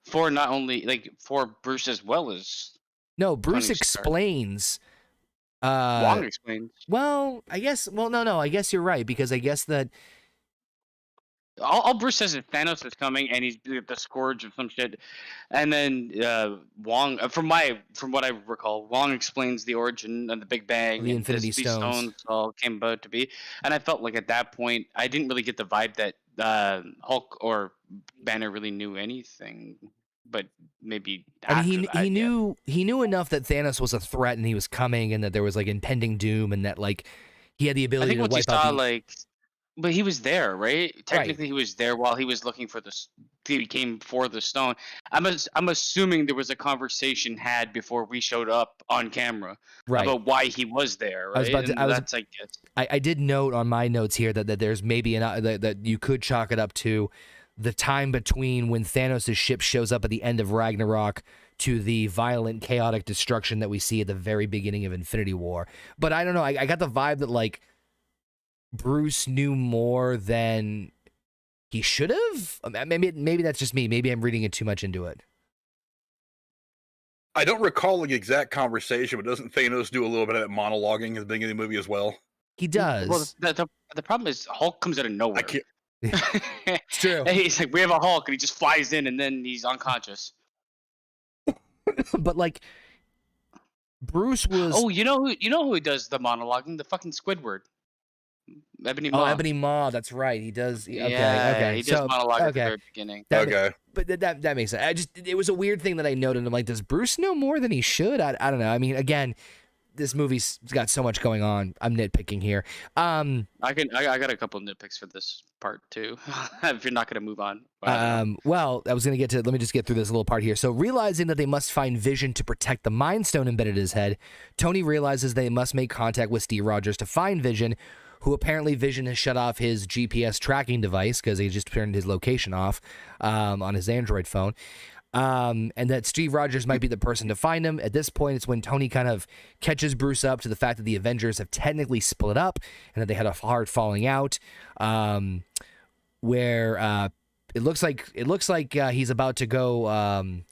for not only like for Bruce as well as No, Bruce Tony Stark. explains. Wong explains. Well, I guess. Well, no. I guess you're right because I guess that. All Bruce says is Thanos is coming and he's the scourge of some shit, and then Wong, from what I recall, Wong explains the origin of the Big Bang, The and Infinity these Stones. stones all came about to be, and I felt like at that point I didn't really get the vibe that Hulk or Banner really knew anything, but maybe I mean, after that, he knew enough that Thanos was a threat and he was coming, and that there was like impending doom, and that like he had the I ability think to once you wipe out saw the. like. But he was there, right? Technically, he was there while he was looking for the. He came for the stone. I'm assuming there was a conversation had before we showed up on camera Right. about why he was there, right? I was about to- And I was- that's, I guess. I did note on my notes here that there's maybe that you could chalk it up to the time between when Thanos' ship shows up at the end of Ragnarok to the violent, chaotic destruction that we see at the very beginning of Infinity War. But I don't know. I got the vibe that like Bruce knew more than he should have. Maybe that's just me. Maybe I'm reading it too much into it. I don't recall the exact conversation, but doesn't Thanos do a little bit of that monologuing at the beginning of the movie as well? He does. Well, the problem is Hulk comes out of nowhere. I can't. It's true. And he's like, "We have a Hulk," and he just flies in, and then he's unconscious. But like, Bruce was. Oh, you know who does the monologuing? The fucking Squidward. Ebony Maw. Oh, Ebony Maw. That's right. He does. Okay. Yeah, Okay. he does So, monologue at the okay. very beginning. Okay. But that makes sense. It was a weird thing that I noted. I'm like, does Bruce know more than he should? I don't know. I mean, again, this movie's got so much going on. I'm nitpicking here. I got a couple of nitpicks for this part too. If you're not gonna move on. Well, I was gonna get to. Let me just get through this little part here. So, realizing that they must find Vision to protect the Mind Stone embedded in his head, Tony realizes they must make contact with Steve Rogers to find Vision, who apparently Vision has shut off his GPS tracking device because he just turned his location off on his Android phone. And that Steve Rogers might be the person to find him. At this point, it's when Tony kind of catches Bruce up to the fact that the Avengers have technically split up and that they had a hard falling out, where it looks like he's about to go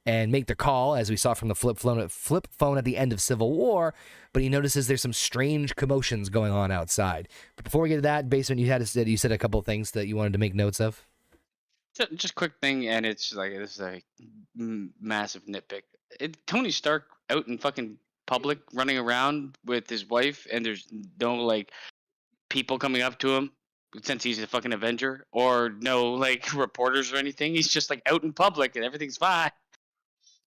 and make the call, as we saw from the flip phone at the end of Civil War. But he notices there's some strange commotions going on outside. But before we get to that, Basement, you said a couple of things that you wanted to make notes of. Just quick thing, and it's like this is a massive nitpick. Tony Stark out in fucking public, running around with his wife, and there's no like people coming up to him since he's a fucking Avenger, or no like reporters or anything. He's just like out in public, and everything's fine.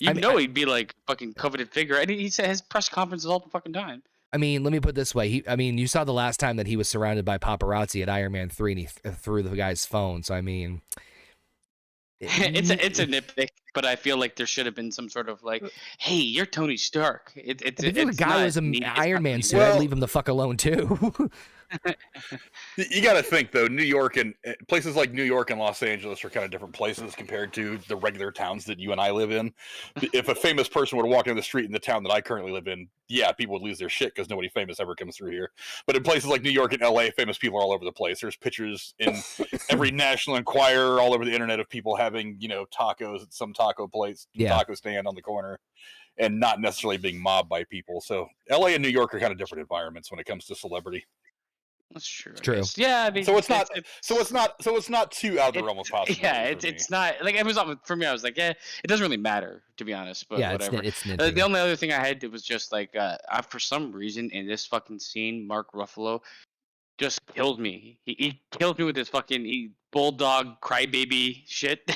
He'd be like fucking coveted figure, and he has press conferences all the fucking time. I mean, let me put it this way. You saw the last time that he was surrounded by paparazzi at Iron Man 3, and he threw the guy's phone. So I mean. It's a nitpick, but I feel like there should have been some sort of like, "Hey, you're Tony Stark." If the guy was an Iron Man suit, I'd leave him the fuck alone too. You got to think though, New York and places like New York and Los Angeles are kind of different places compared to the regular towns that you and I live in. If a famous person were to walk down the street in the town that I currently live in, yeah, people would lose their shit because nobody famous ever comes through here. But in places like New York and LA, famous people are all over the place. There's pictures in every National Enquirer all over the internet of people having, tacos at some taco place, taco stand on the corner, and not necessarily being mobbed by people. So LA and New York are kind of different environments when it comes to celebrity. That's true. It's true. Yeah, I mean, so it's not too out the realm of possibility. Yeah, it's not like it was for me. I was like, it doesn't really matter, to be honest. But yeah, whatever. It's the only other thing I had was just like, for some reason in this fucking scene, Mark Ruffalo just killed me. He killed me with his fucking bulldog crybaby shit.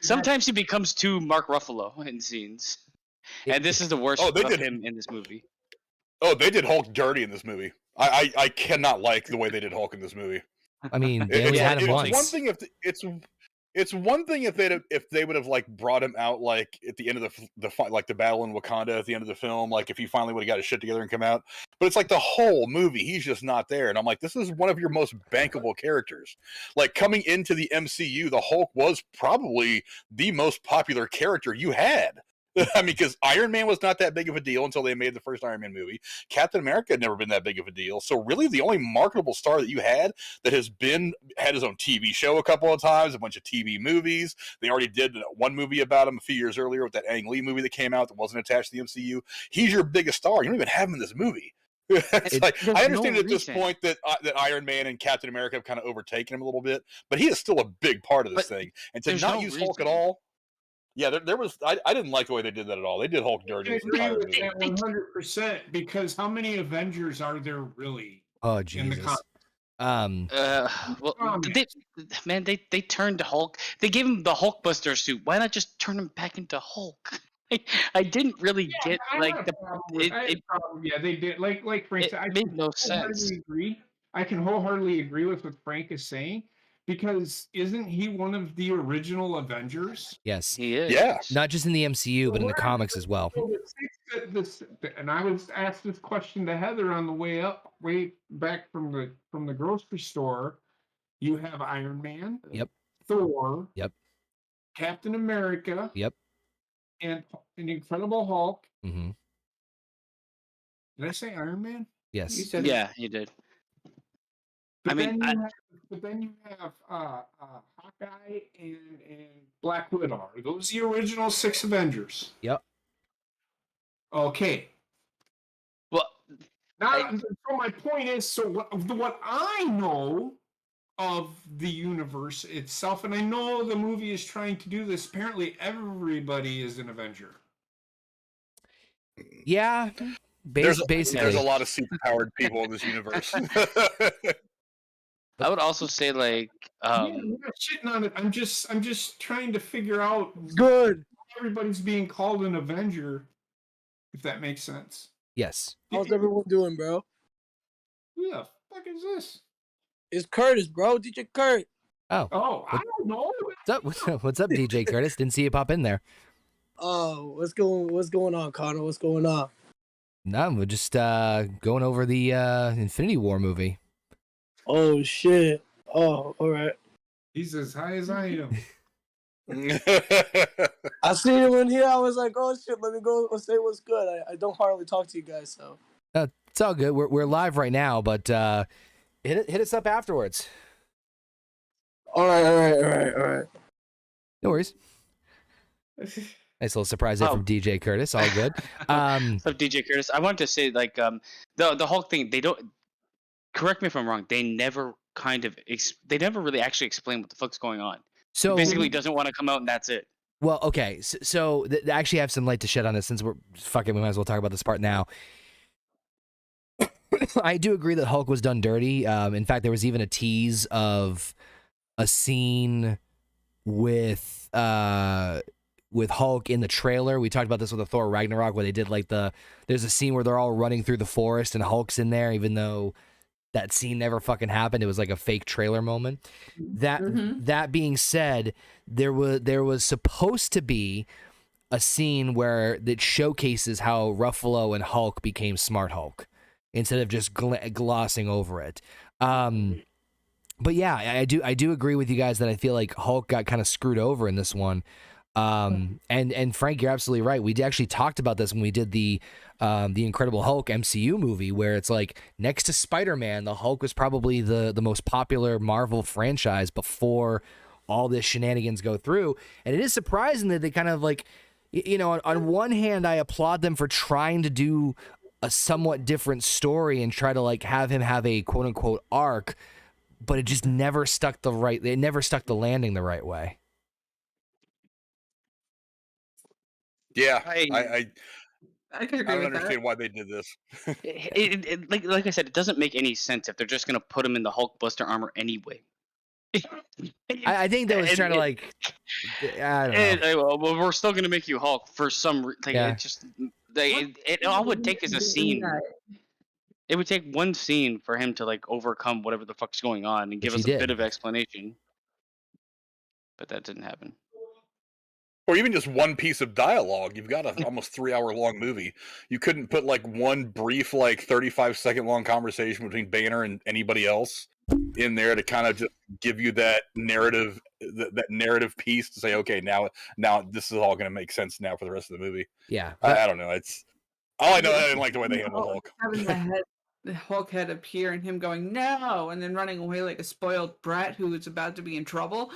Sometimes he becomes too Mark Ruffalo in scenes, and this is the worst of him in this movie. Oh, they did Hulk dirty in this movie. I cannot like the way they did Hulk in this movie. I mean, they only had him once. It's one thing if they would have like brought him out like at the end of the battle in Wakanda at the end of the film, like if he finally would have got his shit together and come out. But it's like the whole movie, he's just not there. And I'm like, this is one of your most bankable characters. Like coming into the MCU, the Hulk was probably the most popular character you had. I mean, because Iron Man was not that big of a deal until they made the first Iron Man movie. Captain America had never been that big of a deal. So really the only marketable star that you had that had his own TV show a couple of times, a bunch of TV movies. They already did one movie about him a few years earlier with that Ang Lee movie that came out that wasn't attached to the MCU. He's your biggest star. You don't even have him in this movie. I understand at this point that Iron Man and Captain America have kind of overtaken him a little bit, but he is still a big part of this thing. And to not use Hulk at all, yeah, there was. I didn't like the way they did that at all. They did Hulk dirty. I agree with that 100% because how many Avengers are there really? Oh Jesus. Well, they turned Hulk. They gave him the Hulkbuster suit. Why not just turn him back into Hulk? I didn't really get like the. Yeah, they did. Like for instance, it made no sense. I can wholeheartedly agree with what Frank is saying. Because isn't he one of the original Avengers? Yes, he is. Yeah, not just in the MCU, but in the comics as well. And I was asked this question to Heather on the way back from the grocery store. You have Iron Man. Yep. Thor. Yep. Captain America. Yep. And an Incredible Hulk. Mm-hmm. Did I say Iron Man? Yes. You said Yeah, you did. But then you have Hawkeye and Black Widow. Are those the original 6 Avengers? Yep. Okay. Well, so my point is, so what I know of the universe itself, and I know the movie is trying to do this. Apparently, everybody is an Avenger. Yeah. Basically, there's a lot of superpowered people in this universe. I would also say like I'm not shitting on it. I'm just trying to figure out good. Everybody's being called an Avenger, if that makes sense. Yes. How's everyone doing, bro? Who the fuck is this? It's Curtis, bro. DJ Kurt. Oh, I don't know. What's up, DJ Curtis? Didn't see you pop in there. Oh, what's going on, Conor? What's going on? No, we're just going over the Infinity War movie. Oh shit. Oh, all right. He's as high as I am. I seen him in here. I was like, oh shit, let me go and say what's good. I don't hardly talk to you guys, so. It's all good. We're live right now, but hit us up afterwards. All right. No worries. Nice little surprise there from DJ Curtis. All good. What's up, DJ Curtis? I wanted to say like the Hulk thing. They don't. Correct me if I'm wrong. They never they never really actually explain what the fuck's going on. So basically, doesn't want to come out, and that's it. Well, okay. So I actually have some light to shed on this since we're fucking. We might as well talk about this part now. I do agree that Hulk was done dirty. In fact, there was even a tease of a scene with Hulk in the trailer. We talked about this with the Thor Ragnarok, where they did like there's a scene where they're all running through the forest and Hulk's in there, even though that scene never fucking happened. It was like a fake trailer moment. That being said, there was supposed to be a scene where that showcases how Ruffalo and Hulk became Smart Hulk instead of just glossing over it. But yeah, I do agree with you guys that I feel like Hulk got kind of screwed over in this one. And Frank, you're absolutely right. We actually talked about this when we did the Incredible Hulk MCU movie, where it's like next to Spider-Man, the Hulk was probably the most popular Marvel franchise before all this shenanigans go through. And it is surprising that they kind of like, you know, on one hand, I applaud them for trying to do a somewhat different story and try to like have him have a quote unquote arc, but it just never stuck it never stuck the landing the right way. Yeah, I can agree don't with understand that. why they did this. Like I said, it doesn't make any sense if they're just gonna put him in the Hulk Buster armor anyway. I think they was trying to like, I don't know. Well, we're still gonna make you Hulk for some like Yeah. it just it all would take is a scene. It would take one scene for him to like overcome whatever the fuck's going on and give us a bit of explanation. But that didn't happen. Or even just one piece of dialogue. You've got an almost 3-hour long movie. You couldn't put like one brief, like 35-second long conversation between Banner and anybody else. in there to kind of just give you that narrative, that narrative piece to say, okay, now this is all going to make sense now for the rest of the movie. Yeah, I don't know. It's all I know. I didn't like the way they handled Oh, Hulk. having the Hulk head appear and him going no, and then running away like a spoiled brat who is about to be in trouble.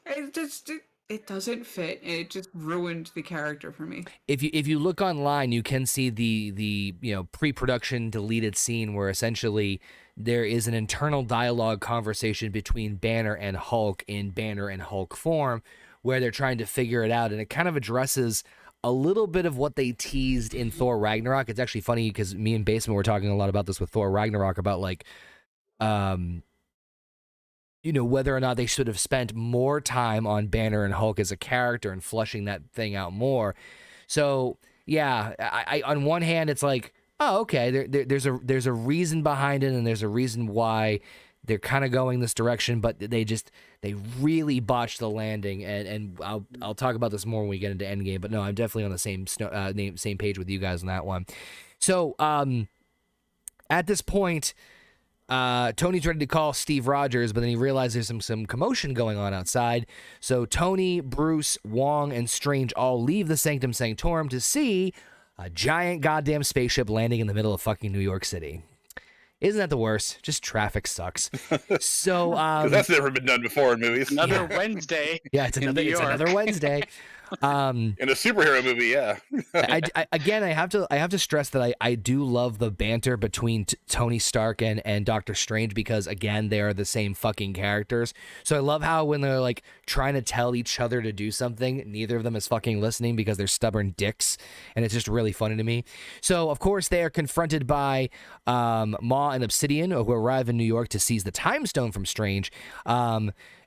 It doesn't fit. It just ruined the character for me. if you look online, you can see the pre-production deleted scene where essentially there is an internal dialogue conversation between Banner and Hulk in Banner and Hulk form, where they're trying to figure it out, and it kind of addresses a little bit of what they teased in Thor Ragnarok. It's actually funny because me and Basement were talking a lot about this with Thor Ragnarok about like, whether or not they should have spent more time on Banner and Hulk as a character and fleshing that thing out more. So yeah, I on one hand it's like, oh okay, there's a reason behind it, and there's a reason why they're kind of going this direction, but they really botched the landing, and I'll talk about this more when we get into Endgame. But no, I'm definitely on the same page with you guys on that one. So at this point, Tony's ready to call Steve Rogers, but then he realizes there's some commotion going on outside. So Tony, Bruce, Wong, and Strange all leave the Sanctum Sanctorum to see a giant goddamn spaceship landing in the middle of fucking New York City. Isn't that the worst? Just traffic sucks. So that's never been done before in movies. Another Wednesday. Yeah, it's another Wednesday. In a superhero movie, yeah. I have to stress that I do love the banter between Tony Stark and Doctor Strange, because again, they are the same fucking characters. So I love how when they're like trying to tell each other to do something, neither of them is fucking listening because they're stubborn dicks, and it's just really funny to me. So of course they are confronted by Maw and Obsidian, who arrive in New York to seize the Time Stone from Strange.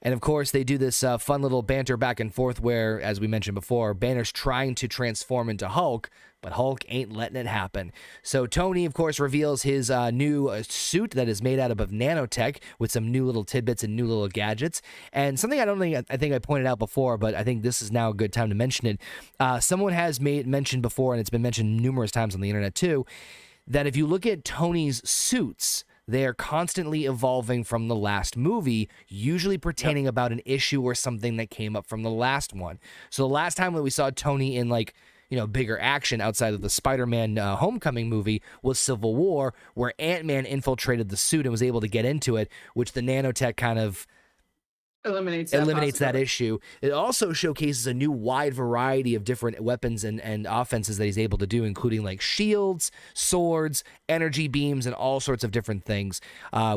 And of course, they do this fun little banter back and forth where, as we mentioned before, Banner's trying to transform into Hulk, but Hulk ain't letting it happen. So Tony, of course, reveals his new suit that is made out of nanotech with some new little tidbits and new little gadgets. And something I think I pointed out before, but I think this is now a good time to mention it. Someone has mentioned before, and it's been mentioned numerous times on the internet too, that if you look at Tony's suits, they are constantly evolving from the last movie, usually pertaining about an issue or something that came up from the last one. So the last time that we saw Tony in bigger action outside of the Spider-Man Homecoming movie was Civil War, where Ant-Man infiltrated the suit and was able to get into it, which the nanotech kind of eliminates that issue. It also showcases a new wide variety of different weapons and offenses that he's able to do, including like shields, swords, energy beams, and all sorts of different things,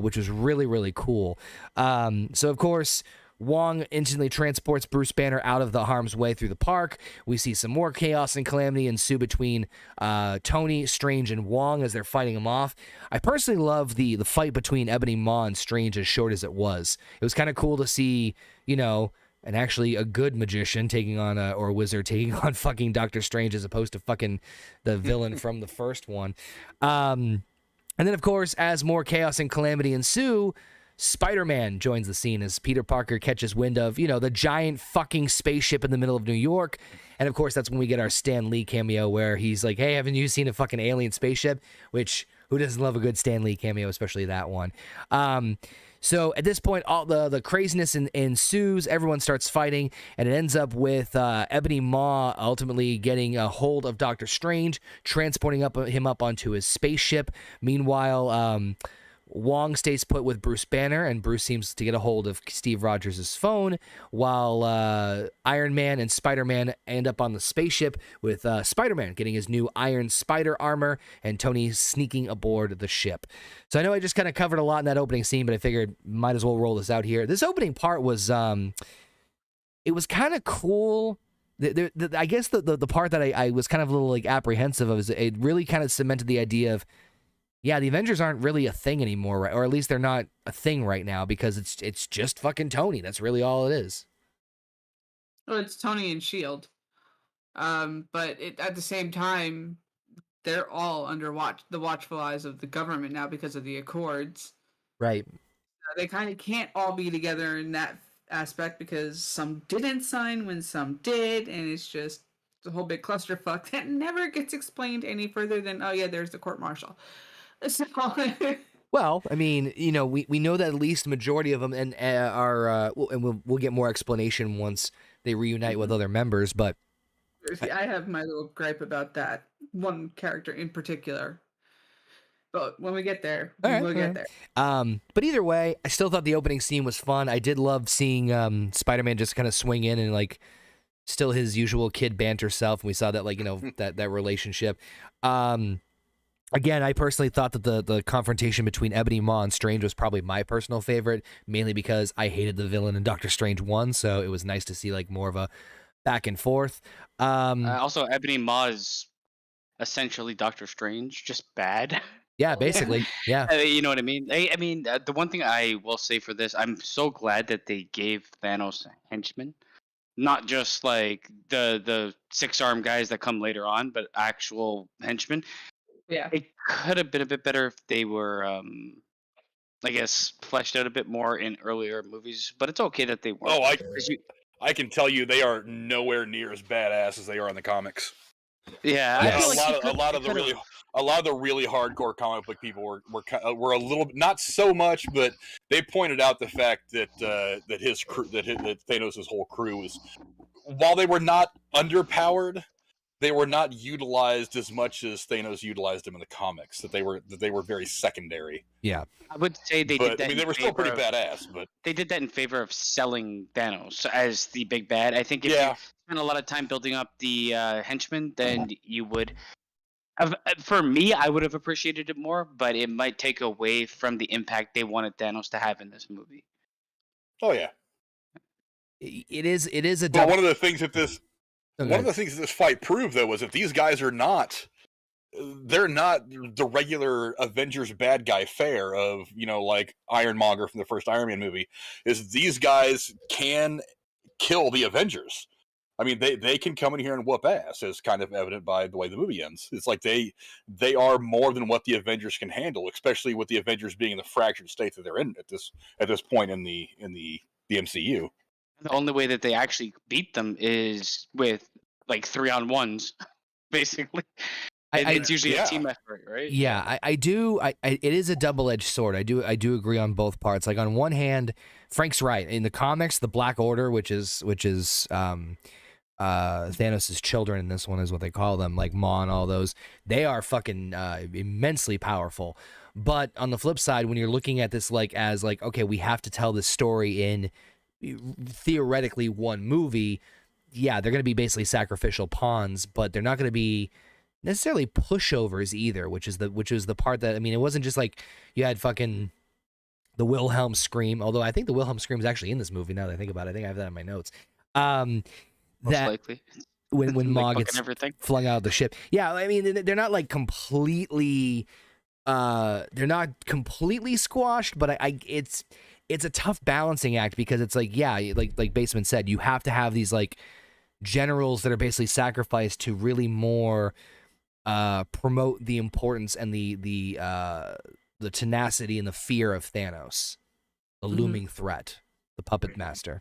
which was really, really cool. So of course, Wong instantly transports Bruce Banner out of the harm's way through the park. We see some more chaos and calamity ensue between Tony, Strange, and Wong as they're fighting him off. I personally love the fight between Ebony Maw and Strange, as short as it was. It was kind of cool to see, and actually a good magician taking on or wizard taking on fucking Doctor Strange as opposed to fucking the villain from the first one. And then, of course, as more chaos and calamity ensue, Spider-Man joins the scene as Peter Parker catches wind of, the giant fucking spaceship in the middle of New York. And of course, that's when we get our Stan Lee cameo where he's like, hey, haven't you seen a fucking alien spaceship? Which, who doesn't love a good Stan Lee cameo, especially that one? So at this point, all the craziness ensues. Everyone starts fighting, and it ends up with Ebony Maw ultimately getting a hold of Doctor Strange, transporting him up onto his spaceship. Meanwhile, Wong stays put with Bruce Banner, and Bruce seems to get a hold of Steve Rogers' phone, while Iron Man and Spider-Man end up on the spaceship, with Spider-Man getting his new Iron Spider armor, and Tony sneaking aboard the ship. So I know I just kind of covered a lot in that opening scene, but I figured might as well roll this out here. This opening part was, it was kind of cool. I guess the part that I was kind of a little apprehensive of is it really kind of cemented the idea of, yeah, the Avengers aren't really a thing anymore, right? Or at least they're not a thing right now, because it's just fucking Tony. That's really all it is. Well, it's Tony and S.H.I.E.L.D. But at the same time, they're all under the watchful eyes of the government now because of the Accords. Right. They kind of can't all be together in that aspect because some didn't sign when some did, and it's just a whole big clusterfuck that never gets explained any further than, oh yeah, there's the court-martial. So Well, I mean, we know that at least majority of them and are, and we'll get more explanation once they reunite with other members. But I have my little gripe about that one character in particular. But when we get there, we'll get there. But either way, I still thought the opening scene was fun. I did love seeing Spider-Man just kind of swing in and like still his usual kid banter self. And we saw that that relationship. Again, I personally thought that the confrontation between Ebony Maw and Strange was probably my personal favorite, mainly because I hated the villain in Doctor Strange 1, so it was nice to see like more of a back and forth. Also, Ebony Maw is essentially Doctor Strange, just bad. Yeah, basically. Yeah. You know what I mean? I mean, the one thing I will say for this, I'm so glad that they gave Thanos henchmen, not just like the 6-arm guys that come later on, but actual henchmen. Yeah. It could have been a bit better if they were, I guess, fleshed out a bit more in earlier movies. But it's okay that they were. Oh, I can tell you they are nowhere near as badass as they are in the comics. Yeah, I feel like a lot of the really hardcore comic book people were a little, not so much, but they pointed out the fact that that his crew, that Thanos' whole crew was, while they were not underpowered, they were not utilized as much as Thanos utilized them in the comics. That they were very secondary. Yeah, I would say they did that. I mean, they were still pretty badass, but they did that in favor of selling Thanos as the big bad. I think if you spent a lot of time building up the henchmen, then you would. For me, I would have appreciated it more, but it might take away from the impact they wanted Thanos to have in this movie. Oh yeah, it is a. But one of the things that this fight proved, though, was that these guys are not. They're not the regular Avengers bad guy fare of, like Ironmonger from the first Iron Man movie. Is these guys can kill the Avengers. I mean, they can come in here and whoop ass, as kind of evident by the way the movie ends. It's like they are more than what the Avengers can handle, especially with the Avengers being in the fractured state that they're in at this point in the MCU. The only way that they actually beat them is with like 3-on-1s, basically. It's usually a team effort, right? Yeah, I do. It is a double-edged sword. I do agree on both parts. Like on one hand, Frank's right. In the comics, the Black Order, which is Thanos' children, in this one is what they call them, like Maw and all those, they are fucking immensely powerful. But on the flip side, when you're looking at this as okay, we have to tell this story in theoretically one movie, yeah, they're going to be basically sacrificial pawns, but they're not going to be necessarily pushovers either, which is the part that, I mean, it wasn't just like you had fucking the Wilhelm scream, although I think the Wilhelm scream is actually in this movie now that I think about it. I think I have that in my notes. Most likely. When Maw like gets flung out of the ship. Yeah, I mean, they're not like completely squashed, but it's a tough balancing act because it's like, yeah, like Baseman said, you have to have these like generals that are basically sacrificed to really more promote the importance and the tenacity and the fear of Thanos, the looming threat, the puppet master.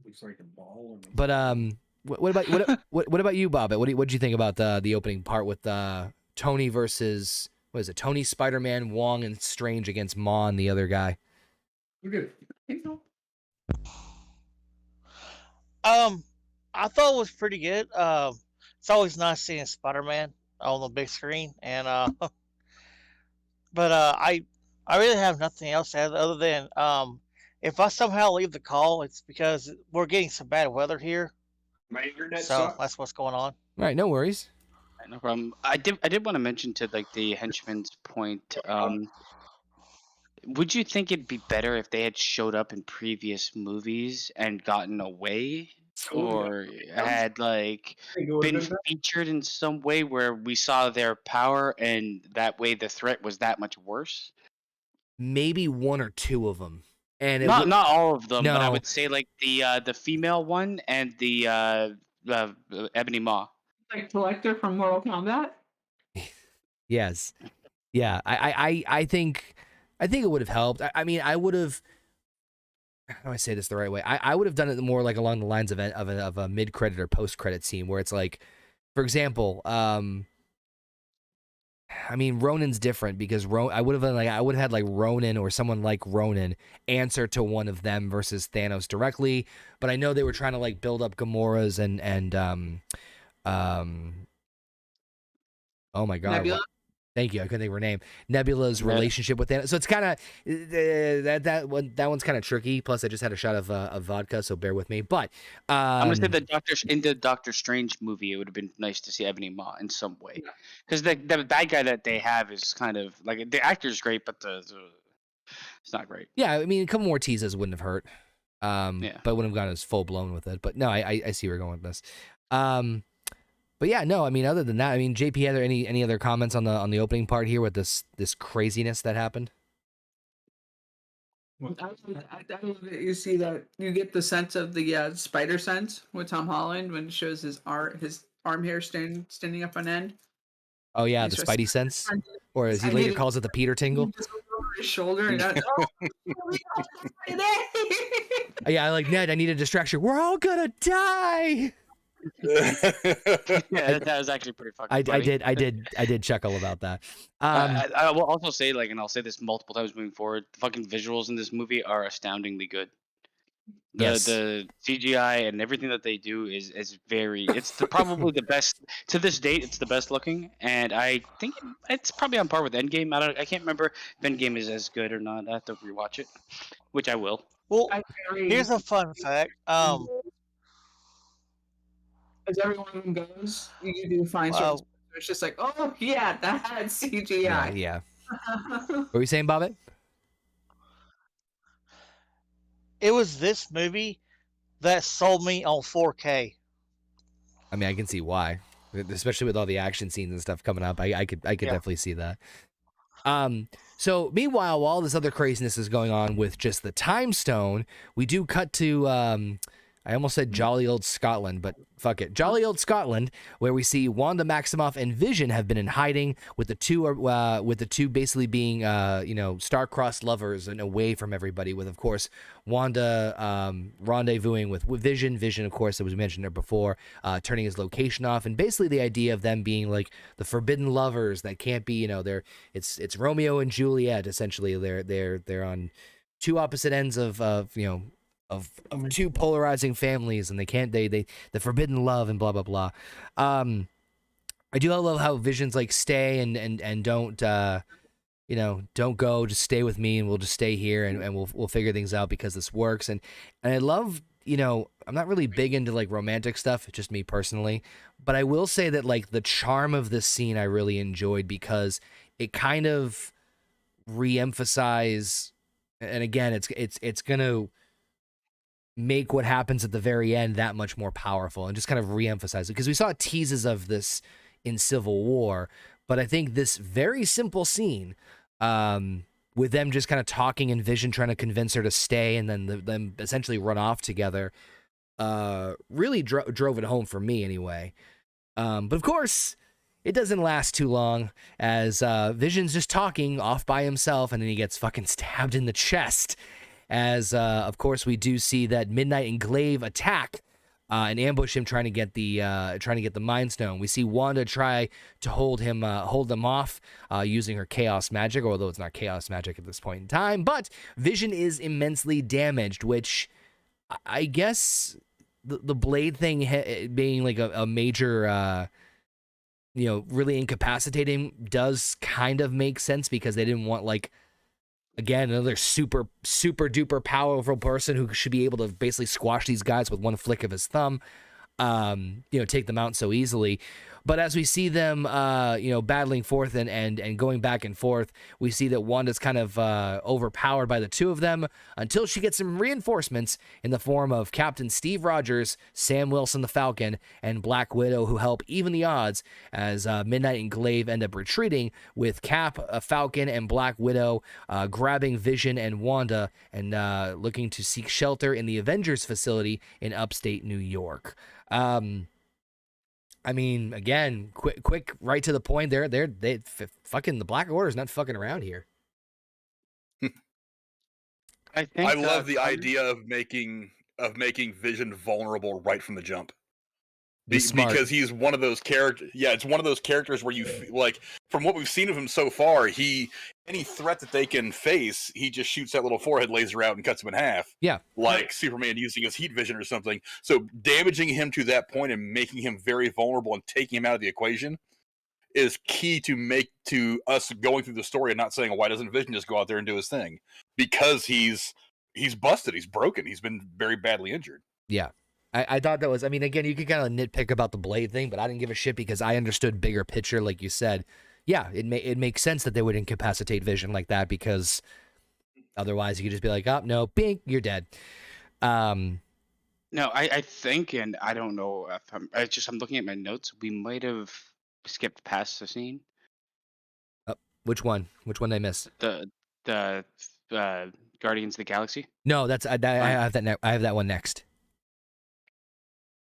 Looks like a ball. But what about you, Bob? What did you think about the opening part with Tony versus, what is it? Tony, Spider-Man, Wong, and Strange against Maw and the other guy. We're good. I thought it was pretty good. It's always nice seeing Spider-Man on the big screen, and but I really have nothing else to add other than if I somehow leave the call, it's because we're getting some bad weather here. My internet so sucks. that's what's going on. All right, no worries. No problem. I did want to mention to like the henchman's point. Would you think it'd be better if they had showed up in previous movies and gotten away, or had like been featured in some way where we saw their power and that way the threat was that much worse? Maybe one or two of them, and not all of them. No. But I would say like the female one and the Ebony Maw. Like Collector from Mortal Kombat. Yes, yeah. I think it would have helped. I mean, I would have. How do I say this the right way? I would have done it more like along the lines of a mid-credit or post-credit scene where it's like, for example, I mean, Ronan's different because I would have had like Ronan or someone like Ronan answer to one of them versus Thanos directly. But I know they were trying to like build up Gamora's and oh my god, Nebula. thank you. I couldn't think of her name. Nebula's relationship with Thanos. So it's kind of that one's kind of tricky. Plus, I just had a shot of vodka, so bear with me. But I'm gonna say in the Doctor Strange movie, it would have been nice to see Ebony Maw in some way, because the bad guy that they have is kind of like the actor's great, but it's not great. Yeah, I mean, a couple more teases wouldn't have hurt. Yeah. But wouldn't have gone as full blown with it. But no, I see where you're going with this. But yeah, no, I mean, other than that, I mean, JP, are there any other comments on the opening part here with this craziness that happened? I love that you see that you get the sense of the spider sense with Tom Holland when it shows his arm hair standing up on end. Oh yeah, the Spidey sense, or as he later calls it, the Peter tingle. Over his shoulder and Yeah, I like Ned. I need a distraction. We're all gonna die. Yeah, that was actually pretty fucking funny. I did chuckle about that. I will also say, like, and I'll say this multiple times moving forward, the fucking visuals in this movie are astoundingly good. The CGI and everything that they do is very. It's probably the best to this date. It's the best looking, and I think it's probably on par with Endgame. I can't remember if Endgame is as good or not. I have to rewatch it, which I will. Well, here's a fun fact. As everyone goes, you do find certain it's just like, oh yeah, that's CGI. Yeah. What were you saying, Bobbit? It was this movie that sold me on 4K. I mean, I can see why, especially with all the action scenes and stuff coming up. I could definitely see that. So meanwhile, while all this other craziness is going on with just the Time Stone, we do cut to I almost said jolly old Scotland, but fuck it. Jolly old Scotland, where we see Wanda Maximoff and Vision have been in hiding, with the two basically being star-crossed lovers and away from everybody, with of course Wanda rendezvousing with Vision. Vision, of course, as we mentioned there before, turning his location off, and basically the idea of them being like the forbidden lovers that can't be, it's Romeo and Juliet essentially. They're on two opposite ends of two polarizing families, and they the forbidden love and blah blah blah. I do love how Vision's like stay and don't don't go, just stay with me and we'll just stay here and we'll figure things out because this works. And I love, I'm not really big into like romantic stuff, just me personally, but I will say that like the charm of this scene I really enjoyed because it kind of re-emphasize, and again it's gonna make what happens at the very end that much more powerful and just kind of re-emphasize it, because we saw teases of this in Civil War, but I think this very simple scene with them just kind of talking and Vision trying to convince her to stay and then them essentially run off together really drove it home for me anyway. But of course it doesn't last too long, as Vision's just talking off by himself and then he gets fucking stabbed in the chest. As, of course, we do see that Midnight and Glaive attack and ambush him, trying to get the Mind Stone. We see Wanda try to hold them off using her chaos magic, although it's not chaos magic at this point in time. But Vision is immensely damaged, which I guess the blade thing being like a major, really incapacitating does kind of make sense, because they didn't want like, again, another super duper powerful person who should be able to basically squash these guys with one flick of his thumb, take them out so easily. But as we see them, battling forth and going back and forth, we see that Wanda's kind of overpowered by the two of them until she gets some reinforcements in the form of Captain Steve Rogers, Sam Wilson the Falcon, and Black Widow, who help even the odds as Midnight and Glaive end up retreating, with Cap, Falcon, and Black Widow grabbing Vision and Wanda and looking to seek shelter in the Avengers facility in upstate New York. I mean, again, quick, right to the point. They fucking the Black Order is not fucking around here. I love the idea of making Vision vulnerable right from the jump. He's smart. Because he's one of those characters. Yeah, it's one of those characters where you like, from what we've seen of him so far, any threat that they can face, he just shoots that little forehead laser out and cuts him in half. Yeah, like Superman using his heat vision or something. So damaging him to that point and making him very vulnerable and taking him out of the equation is key to us going through the story and not saying, why doesn't Vision just go out there and do his thing? Because he's busted, he's broken, he's been very badly injured. Yeah. I thought that was, I mean, again, you could kind of nitpick about the blade thing, but I didn't give a shit because I understood bigger picture, like you said. Yeah, it makes sense that they would incapacitate Vision like that because otherwise you could just be like, oh, no, bing, you're dead. No, I think, and I don't know if I'm looking at my notes, we might have skipped past the scene. Which one? Which one did I miss? The Guardians of the Galaxy? No, that's I have that. I have that one next.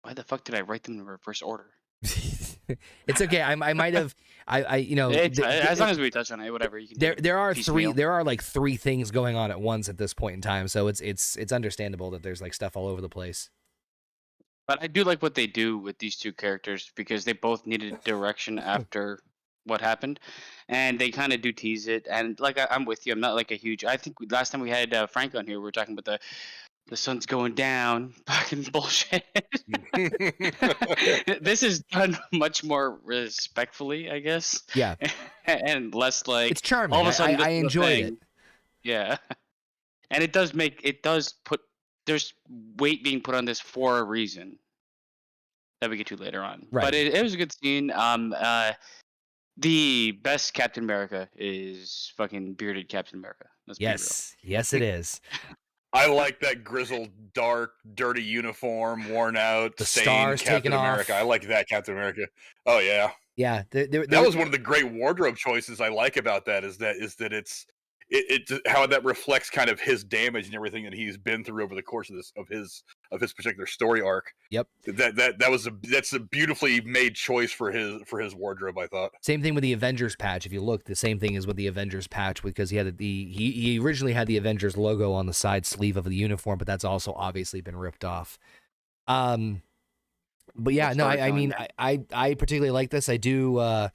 Why the fuck did I write them in reverse order? It's okay. I might have. You know. As long as we touch on it, whatever. You can there are three. There are like three things going on at once at this point in time, so it's understandable that there's like stuff all over the place. But I do like what they do with these two characters because they both needed direction after what happened, and they kind of do tease it. And like I'm with you. I'm not like a huge. I think last time we had Frank on here, we were talking about the sun's going down, fucking bullshit. This is done much more respectfully, I guess. Yeah, and less like it's charming. All of a sudden, I enjoy it. Yeah, and it does put there's weight being put on this for a reason that we get to later on. Right. But it was a good scene. The best Captain America is fucking bearded Captain America. Let's be real. Yes, it is. I like that grizzled, dark, dirty uniform, worn out, the stained stars Captain taken America. off. I like that Captain America. Oh yeah, yeah. That was one of the great wardrobe choices I like about that. Is that it's how that reflects kind of his damage and everything that he's been through over the course of his particular story arc. Yep. That's a beautifully made choice for his wardrobe, I thought. Same thing with the Avengers patch. If you look, the same thing is with the Avengers patch because he originally had the Avengers logo on the side sleeve of the uniform, but that's also obviously been ripped off. But yeah, no, I mean, I particularly like this. I do. I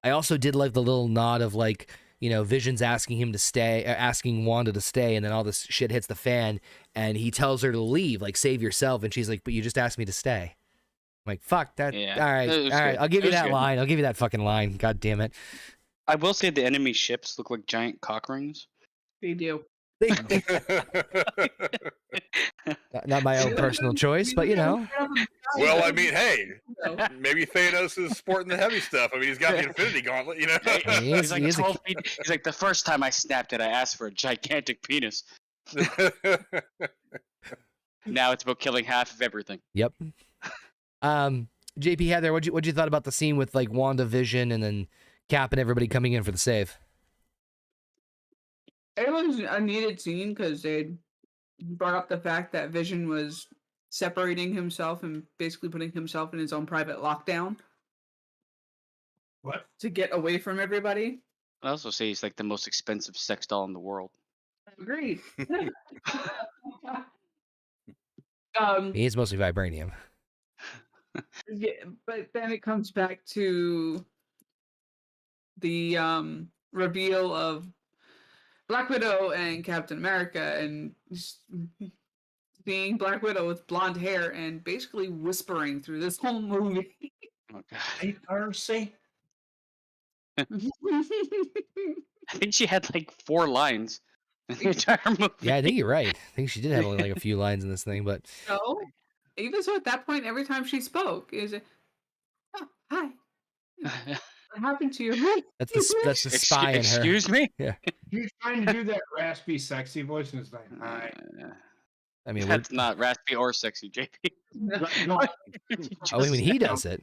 also did like the little nod of like, you know, Vision's asking him to stay, asking Wanda to stay, and then all this shit hits the fan, and he tells her to leave, like, save yourself, and she's like, but you just asked me to stay. I'm like, fuck that. Yeah. All right, I'll give you that line. I'll give you that fucking line. God damn it. I will say the enemy ships look like giant cock rings. They do. Not my own personal choice, but you know. Well, I mean, hey, maybe Thanos is sporting the heavy stuff. I mean, he's got the Infinity Gauntlet, you know. He's like 12 feet. He's like, the first time I snapped it, I asked for a gigantic penis. Now it's about killing half of everything. Yep. JP Heather, what'd you thought about the scene with like Wanda, Vision, and then Cap and everybody coming in for the save? It was a needed scene because they brought up the fact that Vision was separating himself and basically putting himself in his own private lockdown. What? To get away from everybody. I also say he's like the most expensive sex doll in the world. Agreed. He is mostly vibranium. Yeah, but then it comes back to the reveal of Black Widow and Captain America, and seeing Black Widow with blonde hair and basically whispering through this whole movie. Oh god. ARC. I think she had like 4 lines in the entire movie. Yeah, I think you're right. I think she did have only like a few lines in this thing, but No, even so, at that point, every time she spoke, is oh, hi. What happened to you? that's the spy in her. Excuse me? Yeah. He's trying to do that raspy, sexy voice, and it's like, hi. I mean, That's not raspy or sexy, JP. I mean, he does it.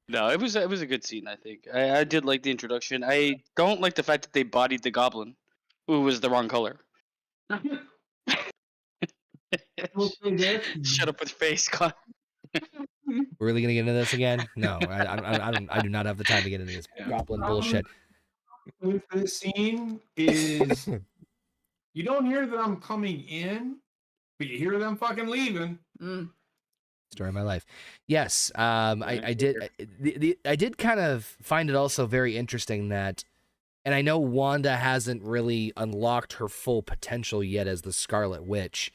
No, it was a good scene. I think I did like the introduction. I don't like the fact that they bodied the goblin, who was the wrong color. Shut up with face, Conor. We're really gonna get into this again? No, I do not have the time to get into this goblin bullshit. With this scene is you don't hear them coming in, but you hear them fucking leaving. Mm. Story of my life. Yes, I did. I did kind of find it also very interesting that, and I know Wanda hasn't really unlocked her full potential yet as the Scarlet Witch,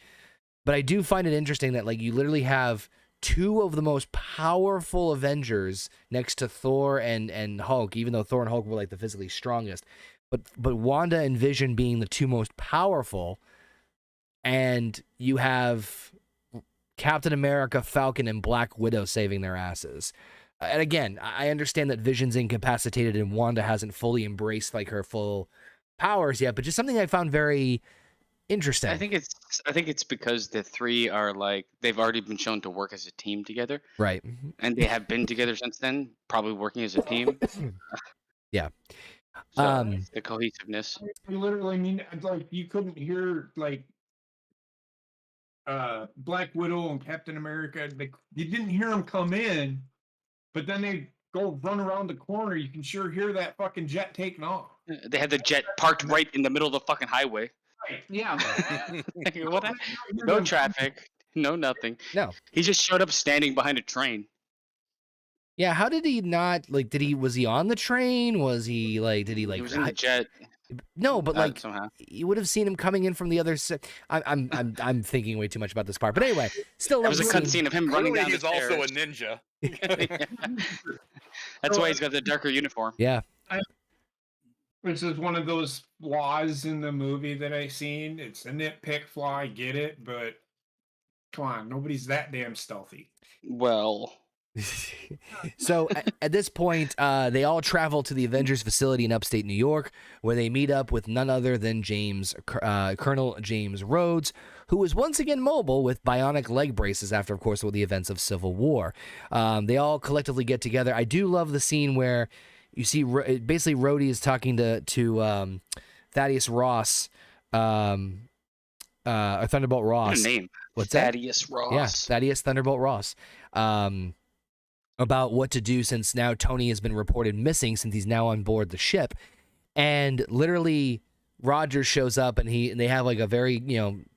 but I do find it interesting that like you literally have two of the most powerful Avengers next to Thor and Hulk, even though Thor and Hulk were like the physically strongest, but Wanda and Vision being the two most powerful, and you have Captain America, Falcon, and Black Widow saving their asses. And again, I understand that Vision's incapacitated and Wanda hasn't fully embraced like her full powers yet, but just something I found very interesting. I think it's because the three are like they've already been shown to work as a team together, Right. and they have been together since then, probably working as a team. Yeah. So the cohesiveness. I literally mean, like, you couldn't hear like Black Widow and Captain America. You didn't hear them come in, but then they go run around the corner. You can sure hear that fucking jet taking off. They had the jet parked right in the middle of the fucking highway. Right. Yeah. What? No traffic, no nothing. No. He just showed up standing behind a train. Yeah, how did he not like? Was he on the train? Was he like? Did he like? He was in the jet. No, but like somehow. you would have seen him coming in from the other side. I'm thinking way too much about this part, but anyway, still There love was a the cutscene of him running Clearly, down the he's stairs. also a ninja. That's why he's got the darker uniform. Yeah, This is one of those flaws in the movie that I seen. It's a nitpick flaw, I get it, but come on, nobody's that damn stealthy. Well, So at this point, they all travel to the Avengers facility in upstate New York, where they meet up with none other than Colonel James Rhodes, who is once again mobile with bionic leg braces after, of course, the events of Civil War. They all collectively get together. I do love the scene where you see basically Rhodey is talking to Thaddeus Ross, or Thunderbolt Ross. what a name. What's that? Thaddeus Ross. Yeah, Thaddeus Thunderbolt Ross. About what to do since now Tony has been reported missing since he's now on board the ship. And literally Rogers shows up and they have like a very,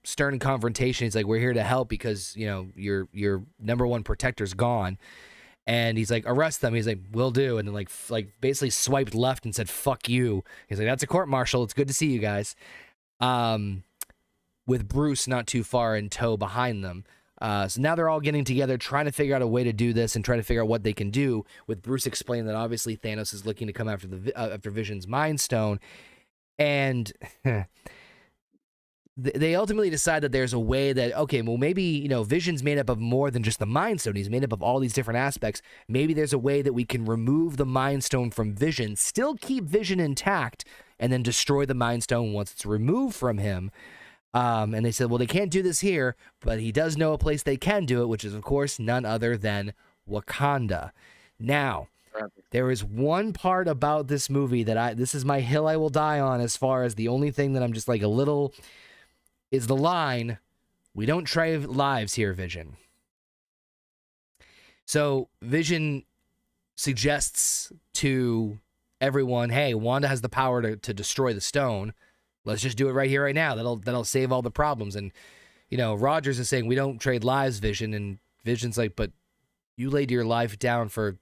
stern confrontation. He's like, we're here to help because, your number one protector's gone. And he's like, arrest them. He's like, will do. And then like basically swiped left and said, fuck you. He's like, that's a court martial. It's good to see you guys. With Bruce not too far in tow behind them. So now they're all getting together, trying to figure out a way to do this and trying to figure out what they can do, with Bruce explaining that obviously Thanos is looking to come after after Vision's Mind Stone. And they ultimately decide that there's a way that, okay, well, maybe, Vision's made up of more than just the Mind Stone. He's made up of all these different aspects. Maybe there's a way that we can remove the Mind Stone from Vision, still keep Vision intact, and then destroy the Mind Stone once it's removed from him. And they said, well, they can't do this here, but he does know a place they can do it, which is, of course, none other than Wakanda. Now, there is one part about this movie that this is my hill I will die on, as far as the only thing that I'm just like a little, is the line, we don't trade lives here, Vision. So Vision suggests to everyone, hey, Wanda has the power to destroy the stone. Let's just do it right here, right now. That'll save all the problems. And, Rogers is saying, we don't trade lives, Vision. And Vision's like, but you laid your life down for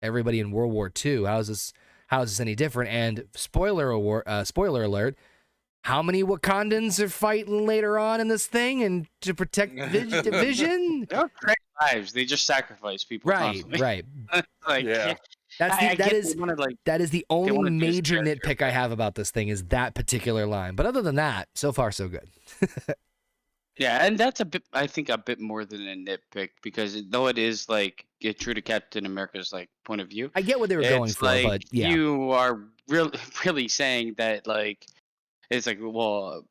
everybody in World War II. How is this any different? And spoiler alert, how many Wakandans are fighting later on in this thing and to protect Vision? They don't trade lives. They just sacrifice people. Right, constantly. right. Like, Yeah. That is the only wanna do major this nitpick I have about this thing, is that particular line. But other than that, so far so good. Yeah, and that's I think a bit more than a nitpick, because though it is like get true to Captain America's like point of view, I get what they were going for, like, but yeah, you are really saying that, like, it's like, well,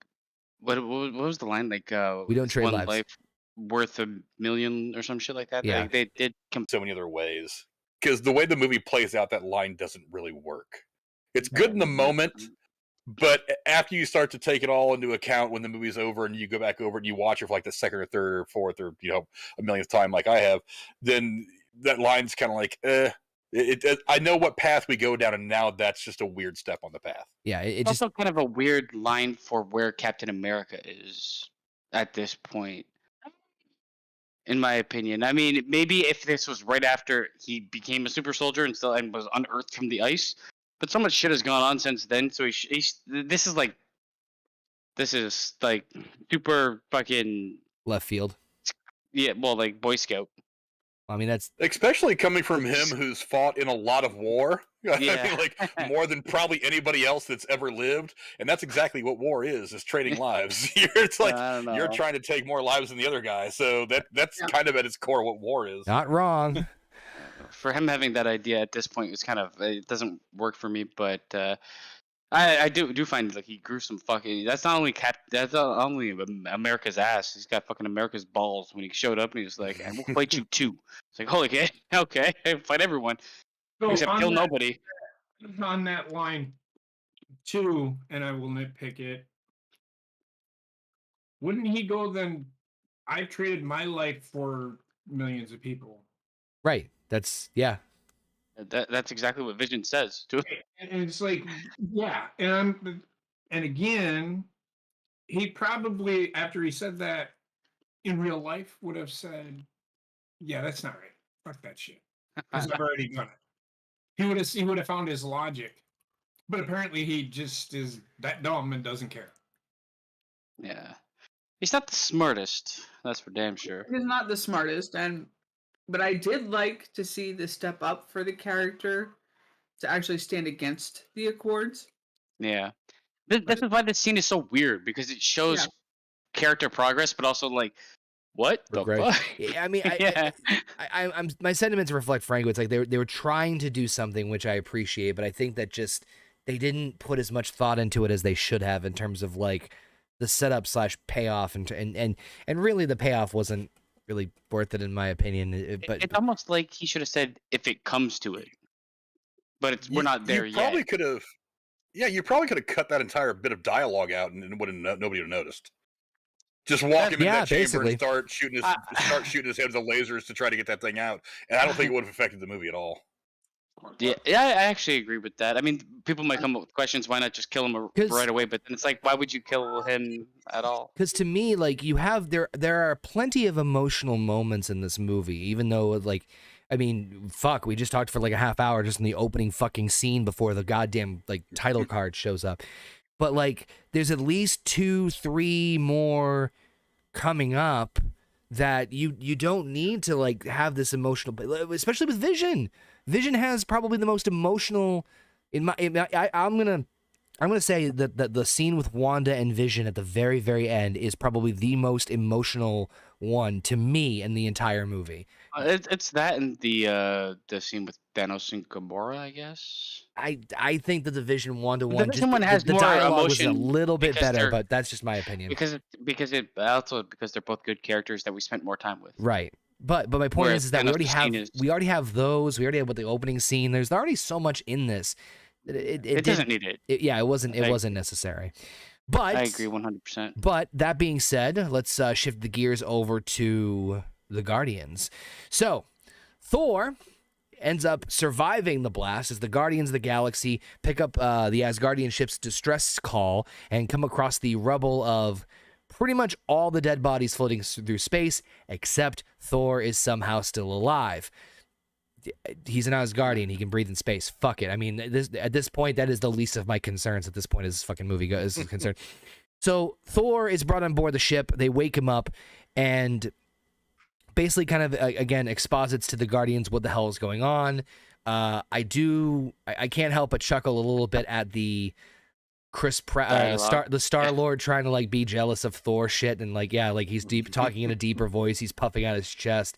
what was the line, like, we don't trade one lives. life worth $1 million or some shit like that. Yeah. Like, they did So many other ways. Because the way the movie plays out, that line doesn't really work. It's good in the moment, but after you start to take it all into account when the movie's over and you go back over it and you watch it for like the second or third or fourth or a millionth time like I have, then that line's kind of like, I know what path we go down, and now that's just a weird step on the path. Yeah, it It's just also kind of a weird line for where Captain America is at this point. in my opinion. I mean, maybe if this was right after he became a super soldier and was unearthed from the ice, but so much shit has gone on since then. So this is like super fucking Left field. yeah. Well, like Boy Scout. I mean, that's Especially coming from him who's fought in a lot of war. I Yeah. mean, like more than probably anybody else that's ever lived. And that's exactly what war is trading lives. It's like I don't know. you're trying to take more lives than the other guy. So that's kind of at its core what war is. not wrong. For him having that idea at this point was kind of it doesn't work for me, but I do find like he grew some fucking. That's not only America's ass. He's got fucking America's balls. When he showed up and he was like, "And we'll fight you too." It's like, holy okay, fight everyone So except on kill that- nobody. On that line, too, and I will nitpick it. Wouldn't he go then? I've traded my life for millions of people. Right. That's yeah. That's exactly what Vision says too. And it's like, yeah, and again, he probably after he said that in real life would have said, "Yeah, that's not right. Fuck that shit." Because I've already done it. He would have found his logic, but apparently he just is that dumb and doesn't care. Yeah, he's not the smartest. That's for damn sure. He's not the smartest, but I did like to see the step up for the character to actually stand against the Accords. Yeah, this is why this scene is so weird because it shows character progress, but also like, what the Regret. fuck? Yeah, I mean, Yeah. I'm my sentiments reflect Franco. It's like they were trying to do something which I appreciate, but I think that just they didn't put as much thought into it as they should have in terms of like the setup / payoff, and really the payoff wasn't really worth it in my opinion. But It's almost like he should have said if it comes to it, but we're not there you yet. probably could have. Yeah, you probably could have cut that entire bit of dialogue out, and nobody would have noticed. Just walk him in that chamber basically. and start shooting his head with the lasers to try to get that thing out, and I don't think it would have affected the movie at all. Yeah, I actually agree with that. I mean, people might come up with questions. Why not just kill him 'Cause- right away? But then it's like, why would you kill him at all? Because to me, like you have there are plenty of emotional moments in this movie, even though like, I mean, fuck, we just talked for like a half hour just in the opening fucking scene before the goddamn like title card shows up. But like, there's at least 2-3 more coming up that you don't need to like have this emotional, especially with Vision. Vision has probably the most emotional. I'm gonna say that the scene with Wanda and Vision at the very, very end is probably the most emotional one to me in the entire movie. It's that and the scene with Thanos and Gamora, I guess. I think that the Vision Wanda The one, Vision one has the more dialogue was a emotion little bit because better, they're- but that's just my opinion. Because they're both good characters that we spent more time with. Right. But my point Whereas is that we already Thanos' have scene is- we already have those. We already have with the opening scene. There's already so much in this. It doesn't need it. It wasn't necessary. But I agree 100%. But that being said, let's shift the gears over to the Guardians. So, Thor ends up surviving the blast as the Guardians of the Galaxy pick up the Asgardian ship's distress call and come across the rubble of pretty much all the dead bodies floating through space, except Thor is somehow still alive. He's an Asgardian. He can breathe in space. Fuck it. I mean, at this point, that is the least of my concerns at this point as this fucking movie is concerned. So Thor is brought on board the ship. They wake him up and basically kind of, again, exposits to the Guardians what the hell is going on. I can't help but chuckle a little bit at the Chris Pratt, the Star-Lord trying to like be jealous of Thor shit and like, yeah, like he's talking in a deeper voice. He's puffing out his chest.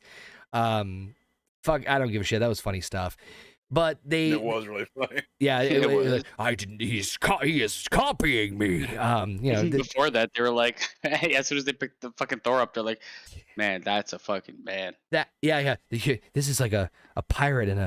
Fuck, I don't give a shit. That was funny stuff. But It was really funny. yeah, It was. I didn't. He is copying me. Before that, they were like, hey, as soon as they picked the fucking Thor up, they're like, man, that's a fucking man. Yeah. This is like a pirate and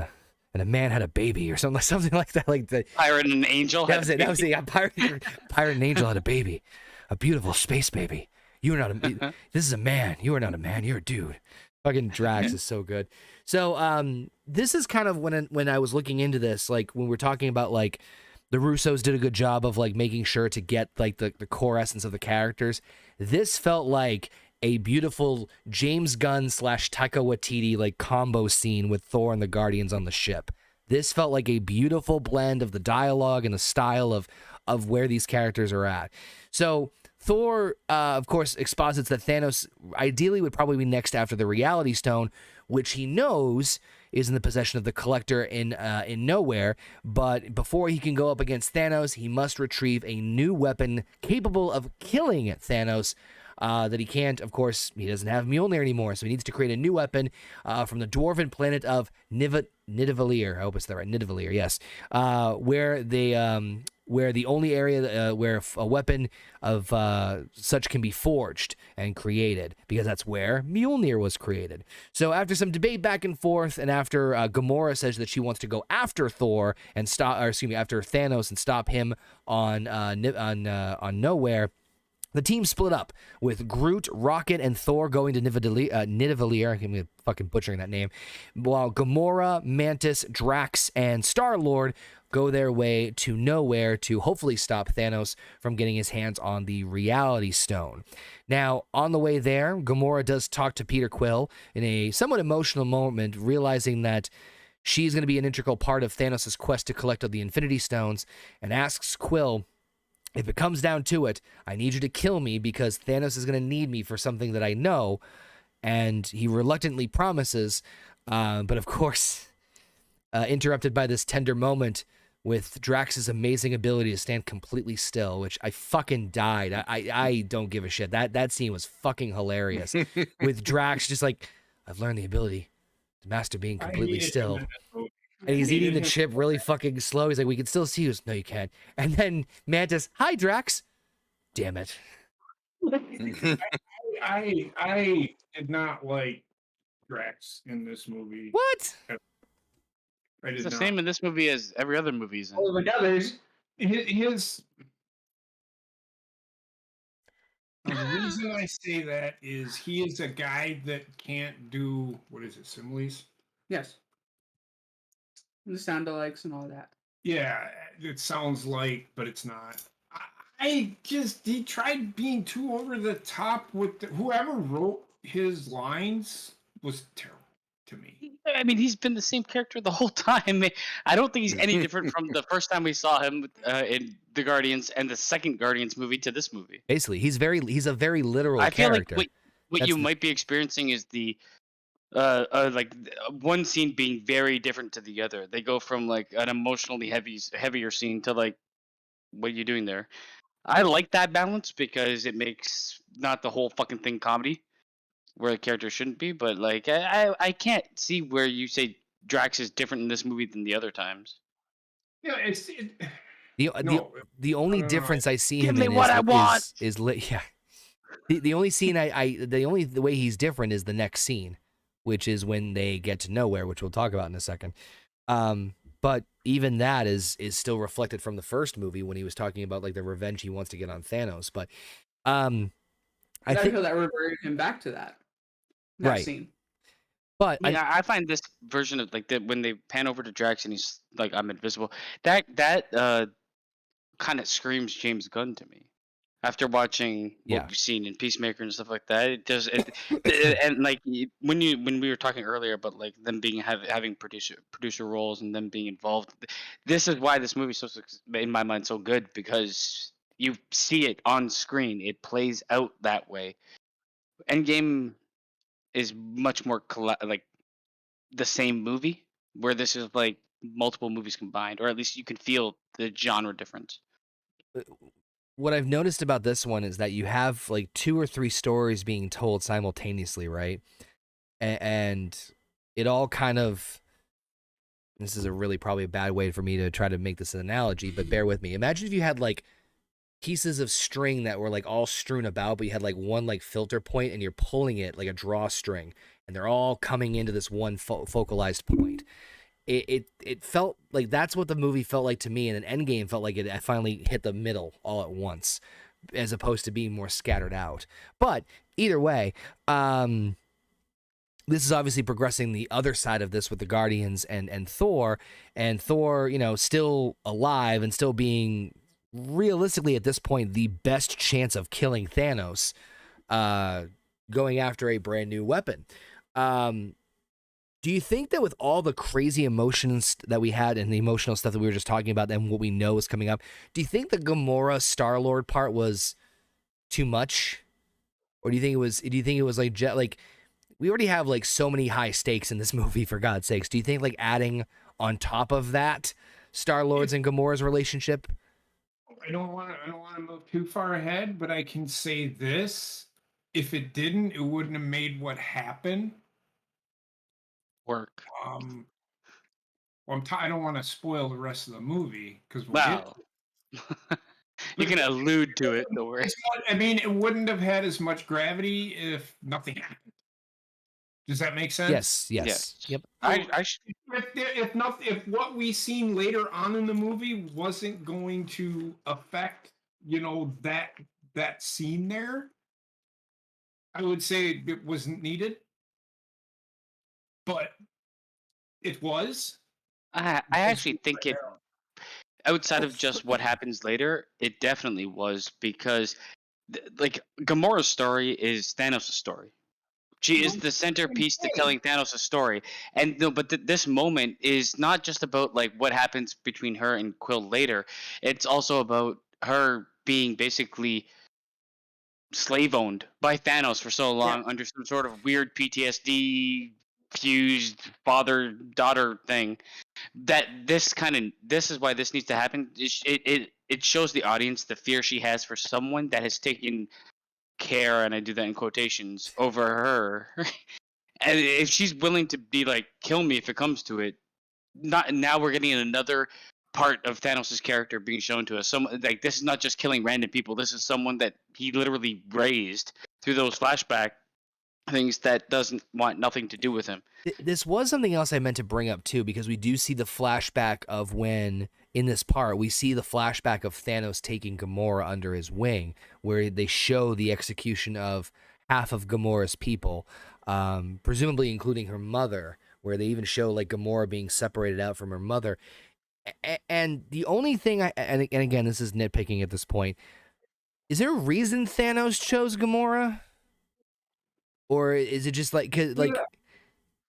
a man had a baby or something like that. Like the Pirate and an angel. that was it. That was it. Pirate and angel had a baby, a beautiful space baby. You are not a. This is a man. You are not a man. You're a dude. Fucking Drax is so good. So this is kind of when I was looking into this, like when we're talking about like the Russos did a good job of like making sure to get like the core essence of the characters. This felt like a beautiful James Gunn / Taika Waititi like combo scene with Thor and the Guardians on the ship. This felt like a beautiful blend of the dialogue and the style of where these characters are at. So Thor, of course, exposits that Thanos ideally would probably be next after the Reality Stone, which he knows is in the possession of the Collector in Nowhere. But before he can go up against Thanos, he must retrieve a new weapon capable of killing Thanos. That he can't, of course, he doesn't have Mjolnir anymore, so he needs to create a new weapon from the dwarven planet of Nidavellir. I hope it's the right Nidavellir, yes. Where the only area where a weapon of such can be forged and created, because that's where Mjolnir was created. So after some debate back and forth, and after Gamora says that she wants to go after Thor and after Thanos and stop him on Nowhere, the team split up, with Groot, Rocket, and Thor going to Nidavellir. I'm fucking butchering that name. While Gamora, Mantis, Drax, and Star-Lord go their way to Nowhere to hopefully stop Thanos from getting his hands on the Reality Stone. Now, on the way there, Gamora does talk to Peter Quill in a somewhat emotional moment, realizing that she's going to be an integral part of Thanos' quest to collect all the Infinity Stones, and asks Quill, if it comes down to it, I need you to kill me because Thanos is going to need me for something that I know. And he reluctantly promises, but of course, interrupted by this tender moment with Drax's amazing ability to stand completely still, which I fucking died. I don't give a shit. That scene was fucking hilarious. With Drax just like, I've learned the ability to master being completely still. And he's eating the chip really fucking slow. He's like, we can still see you. No, you can't. And then Mantis, hi, Drax. Damn it. I did not like Drax in this movie. What? I did It's the not. same in this movie as every other movie he's in. All of the others. His the reason I say that is he is a guy that can't do, what is it, similes? Yes. The sound alikes and all that. Yeah, it sounds like, but it's not. He tried being too over the top with whoever wrote his lines was terrible to me. I mean, he's been the same character the whole time. I don't think he's any different from the first time we saw him in the Guardians and the second Guardians movie to this movie. Basically, he's a very literal I feel character. like what you might be experiencing is the one scene being very different to the other. They go from like an emotionally heavier scene to like, what are you doing there? I like that balance because it makes not the whole fucking thing comedy where the character shouldn't be, but like I can't see where you say Drax is different in this movie than the other times. Yeah, The only difference I see him Give me in what I want! is yeah. The only scene the way he's different is the next scene, which is when they get to Nowhere, which we'll talk about in a second. But even that is still reflected from the first movie when he was talking about like the revenge he wants to get on Thanos. But I think feel that reverted him back to that right scene. But I find this version of like when they pan over to Drax and he's like, I'm invisible. That kind of screams James Gunn to me. After watching what we've seen in Peacemaker and stuff like that, it does. And like when we were talking earlier about like them having producer roles and them being involved, this is why this movie is in my mind so good, because you see it on screen. It plays out that way. Endgame is much more like the same movie, where this is like multiple movies combined, or at least you can feel the genre difference. What I've noticed about this one is that you have like 2 or 3 stories being told simultaneously, right? And it all kind of, this is probably a bad way for me to try to make this an analogy, but bear with me. Imagine if you had like pieces of string that were like all strewn about, but you had like one like filter point and you're pulling it like a drawstring, and they're all coming into this one focalized point. It felt like that's what the movie felt like to me, and then Endgame felt like it finally hit the middle all at once, as opposed to being more scattered out. But either way, this is obviously progressing the other side of this with the Guardians and Thor, you know, still alive and still being realistically at this point the best chance of killing Thanos, going after a brand new weapon. Do you think that with all the crazy emotions that we had and the emotional stuff that we were just talking about and what we know is coming up, do you think the Gamora Star-Lord part was too much? Or do you think it was like we already have like so many high stakes in this movie, for God's sakes. Do you think like adding on top of that Star-Lord's and Gamora's relationship? I don't want to move too far ahead, but I can say this: if it didn't, it wouldn't have made what happened work. I don't want to spoil the rest of the movie because Wow. You can allude to it, don't worry. I mean, it wouldn't have had as much gravity if nothing happened. Does that make sense? Yes. Yep. If what we seen later on in the movie wasn't going to affect, that scene there, I would say it wasn't needed. But it was. I actually think it, outside of just what happens later, it definitely was, because like Gamora's story is Thanos' story. She is the centerpiece to telling Thanos' story. And no, but this moment is not just about like what happens between her and Quill later. It's also about her being basically slave owned by Thanos for so long under some sort of weird PTSD fused father-daughter thing. That this is why this needs to happen. It shows the audience the fear she has for someone that has taken care, and I do that in quotations, over her. And if she's willing to be like, kill me if it comes to it, now we're getting another part of Thanos' character being shown to us. Like, this is not just killing random people. This is someone that he literally raised through those flashback things that doesn't want nothing to do with him. This was something else I meant to bring up too, because we do see the flashback of when, in this part, we see the flashback of Thanos taking Gamora under his wing, where they show the execution of half of Gamora's people, presumably including her mother, where they even show like Gamora being separated out from her mother. And the only thing and again, this is nitpicking at this point, is there a reason Thanos chose Gamora? Or is it just like, cause like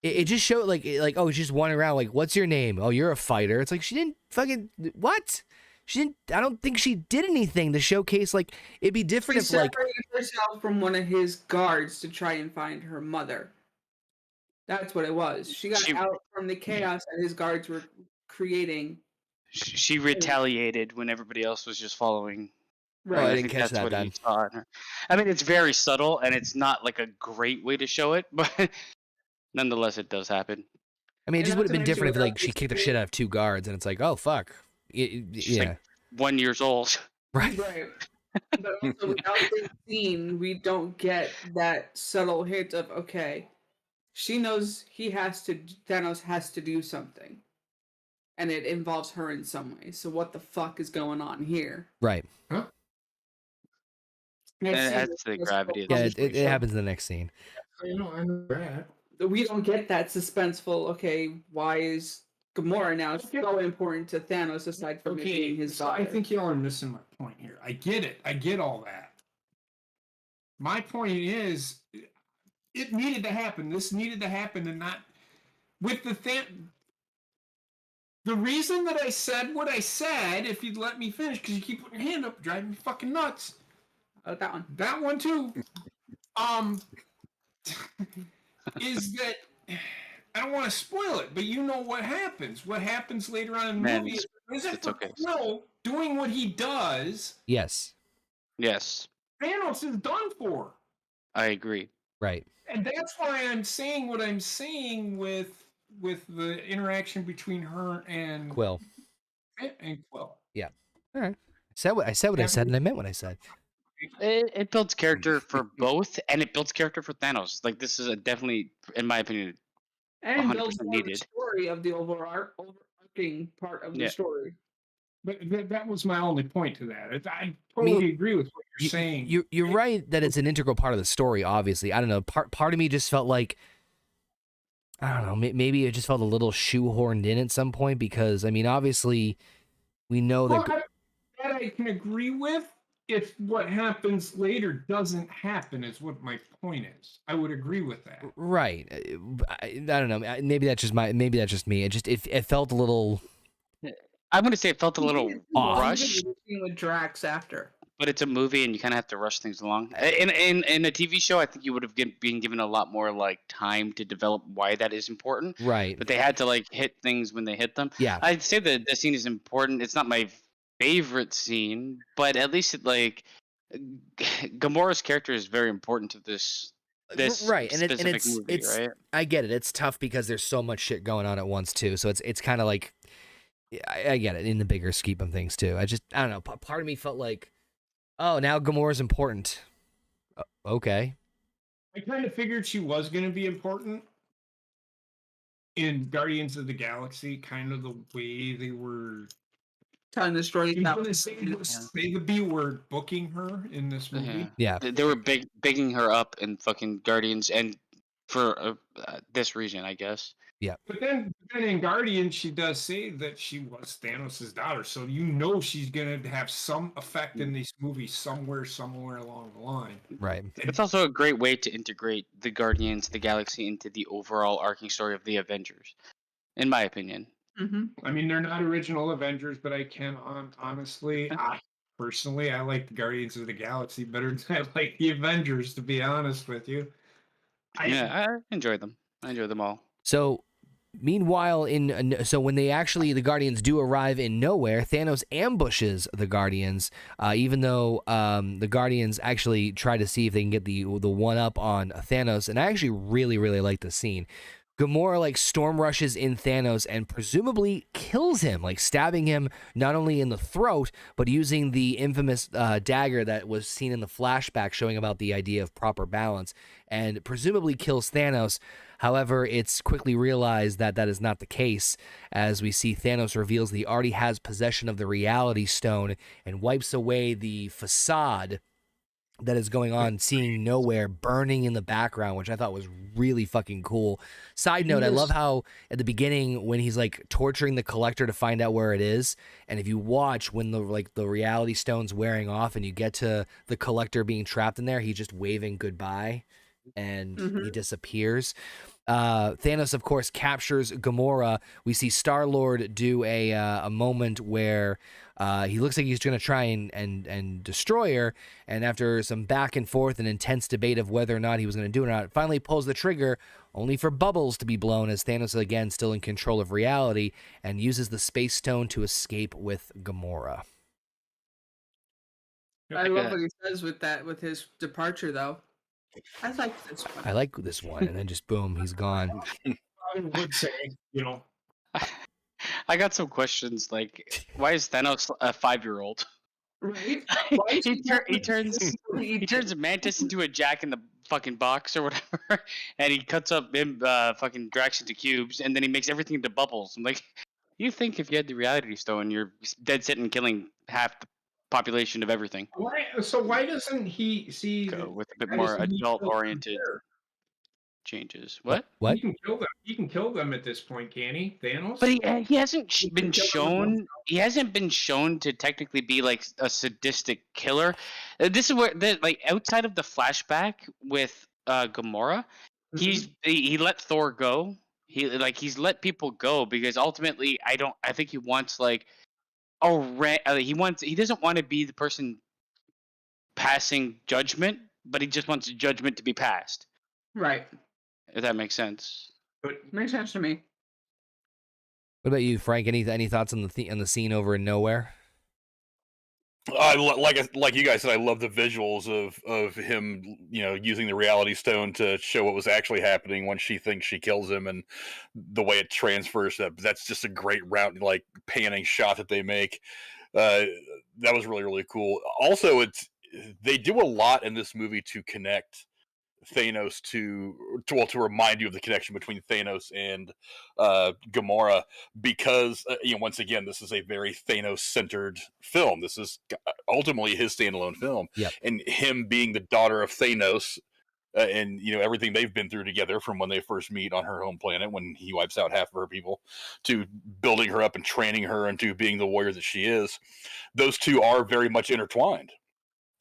it just showed like oh, she's just wandering around like, what's your name? Oh, you're a fighter. It's like she didn't fucking what? She didn't. I don't think she did anything to showcase. Like, it'd be different She if like separated herself from one of his guards to try and find her mother. That's what it was. She got out from the chaos that his guards were creating. She retaliated when everybody else was just following. Right. Oh, I didn't catch that then. I mean, it's very subtle, and it's not like a great way to show it, but nonetheless, it does happen. I mean, it just would have been different if like she kicked the shit out of two guards, and it's like, oh fuck, She's like 1 year old. Right. But also, without this scene, we don't get that subtle hint of, okay, she knows Thanos has to do something, and it involves her in some way. So what the fuck is going on here? Right. Huh? That's the gravity of it happens in the next scene. I know that. We don't get that suspenseful, okay, why is Gamora now so important to Thanos aside from being his daughter? I think y'all are missing my point here. I get it. I get all that. My point is, it needed to happen. This needed to happen, and not with the reason that I said what I said, if you'd let me finish, because you keep putting your hand up, driving me fucking nuts. That one too. Is that I don't want to spoil it, but you know what happens. What happens later on in the movie is it for Quill doing what he does. Yes. Thanos is done for. I agree. Right. And that's why I'm saying what I'm saying with the interaction between her and Quill. Yeah. All right. I said what I said, and I meant what I said. It builds character for both, and it builds character for Thanos. Like, this is definitely, in my opinion, and 100% builds needed. The story of the overarching part of the story. But that was my only point to that. I totally agree with what you're saying. You're right that it's an integral part of the story. Obviously, I don't know. Part of me just felt like, I don't know. Maybe it just felt a little shoehorned in at some point, because I mean, obviously, we know that I can agree with. if what happens later doesn't happen, is what my point is. I would agree with that. Right. I don't know. Maybe that's just me. It felt a little I'm gonna say it felt a little off. rushed, With Drax after. but it's a movie and you kind of have to rush things along. In a TV show, I think you would have been given a lot more like time to develop why that is important. Right. But they had to like hit things when they hit them. Yeah. I'd say that the scene is important. It's not my favorite scene, but at least it like Gamora's character is very important to this Right, and specific it's movie, right? I get it. It's tough because there's so much shit going on at once too. So it's kind of like I get it in the bigger scheme of things too. I don't know. Part of me felt like, oh, now Gamora's important. Okay. I kind of figured she was going to be important in Guardians of the Galaxy, kind of the way they were telling the story. Say the B word, booking her in this movie. Yeah. They were bigging her up in fucking Guardians, and for this reason, I guess. Yeah. But then in Guardians, she does say that she was Thanos' daughter, so you know she's gonna have some effect in this movie somewhere along the line. Right. It's also a great way to integrate the Guardians of the Galaxy into the overall arcing story of the Avengers, in my opinion. Mm-hmm. I mean, they're not original Avengers, but I can honestly, personally, I like the Guardians of the Galaxy better than I like the Avengers, to be honest with you. I enjoy them. I enjoy them all. So, meanwhile, when the Guardians do arrive in nowhere, Thanos ambushes the Guardians. Even though the Guardians actually try to see if they can get the one up on Thanos, and I actually really like this scene. Gamora like storm rushes in Thanos and presumably kills him, like stabbing him not only in the throat, but using the infamous dagger that was seen in the flashback showing about the idea of proper balance, and presumably kills Thanos. However, it's quickly realized that that is not the case, as we see Thanos reveals that he already has possession of the Reality Stone and wipes away the facade that is going on, seeing nowhere, burning in the background, which I thought was really fucking cool. Side note, I love how at the beginning when he's like torturing the Collector to find out where it is, and if you watch when the Reality Stone's wearing off and you get to the Collector being trapped in there, he's just waving goodbye and he disappears. Thanos, of course, captures Gamora. We see Star-Lord do a moment where he looks like he's going to try and destroy her, and after some back and forth and intense debate of whether or not he was going to do it or not, finally pulls the trigger, only for bubbles to be blown as Thanos is again still in control of reality and uses the Space Stone to escape with Gamora. I love what he says with his departure, though. I like this one. I like this one, and then just boom, he's gone. I would say, I got some questions like, why is Thanos a 5-year-old? Right? he turns Mantis into a Jack in the fucking box or whatever, and he cuts up him fucking Drax into cubes, and then he makes everything into bubbles. I'm like, you think if you had the Reality Stone, you're dead sitting killing half the population of everything? Why doesn't he see go with a bit more adult-oriented changes? What? He can kill them. He can kill them at this point, can he, Thanos? But he hasn't been shown. He hasn't been shown to technically be like a sadistic killer. This is where like outside of the flashback with Gamora, he let Thor go. He's let people go because ultimately I think he wants like he doesn't want to be the person passing judgment, but he just wants judgment to be passed. Right. If that makes sense. Makes sense to me. What about you, Frank? Any thoughts on the scene over in Nowhere? Like you guys said, I love the visuals of him, using the Reality Stone to show what was actually happening when she thinks she kills him, and the way it transfers. That's just a great round, like panning shot that they make. That was really cool. Also, they do a lot in this movie to connect Thanos to remind you of the connection between Thanos and Gamora, because once again, this is a very Thanos-centered film. This is ultimately his standalone film. Yep. And him being the daughter of Thanos, and everything they've been through together, from when they first meet on her home planet when he wipes out half of her people, to building her up and training her into being the warrior that she is. Those two are very much intertwined.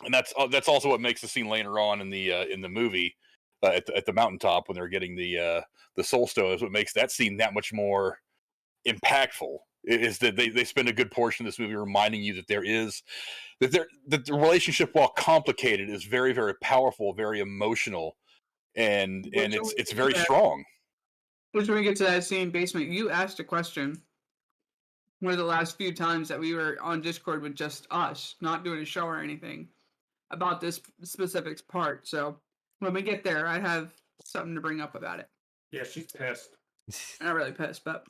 and that's also what makes the scene later on in the movie at the mountaintop when they're getting the Soul Stone is what makes that scene that much more impactful. Is that they spend a good portion of this movie reminding you that that the relationship, while complicated, is very, very powerful, very emotional, and it's very strong. Which when we get to that same basement, you asked a question one of the last few times that we were on Discord with just us, not doing a show or anything, about this specific part. So when we get there, I have something to bring up about it. Yeah, she's pissed. I'm not really pissed, but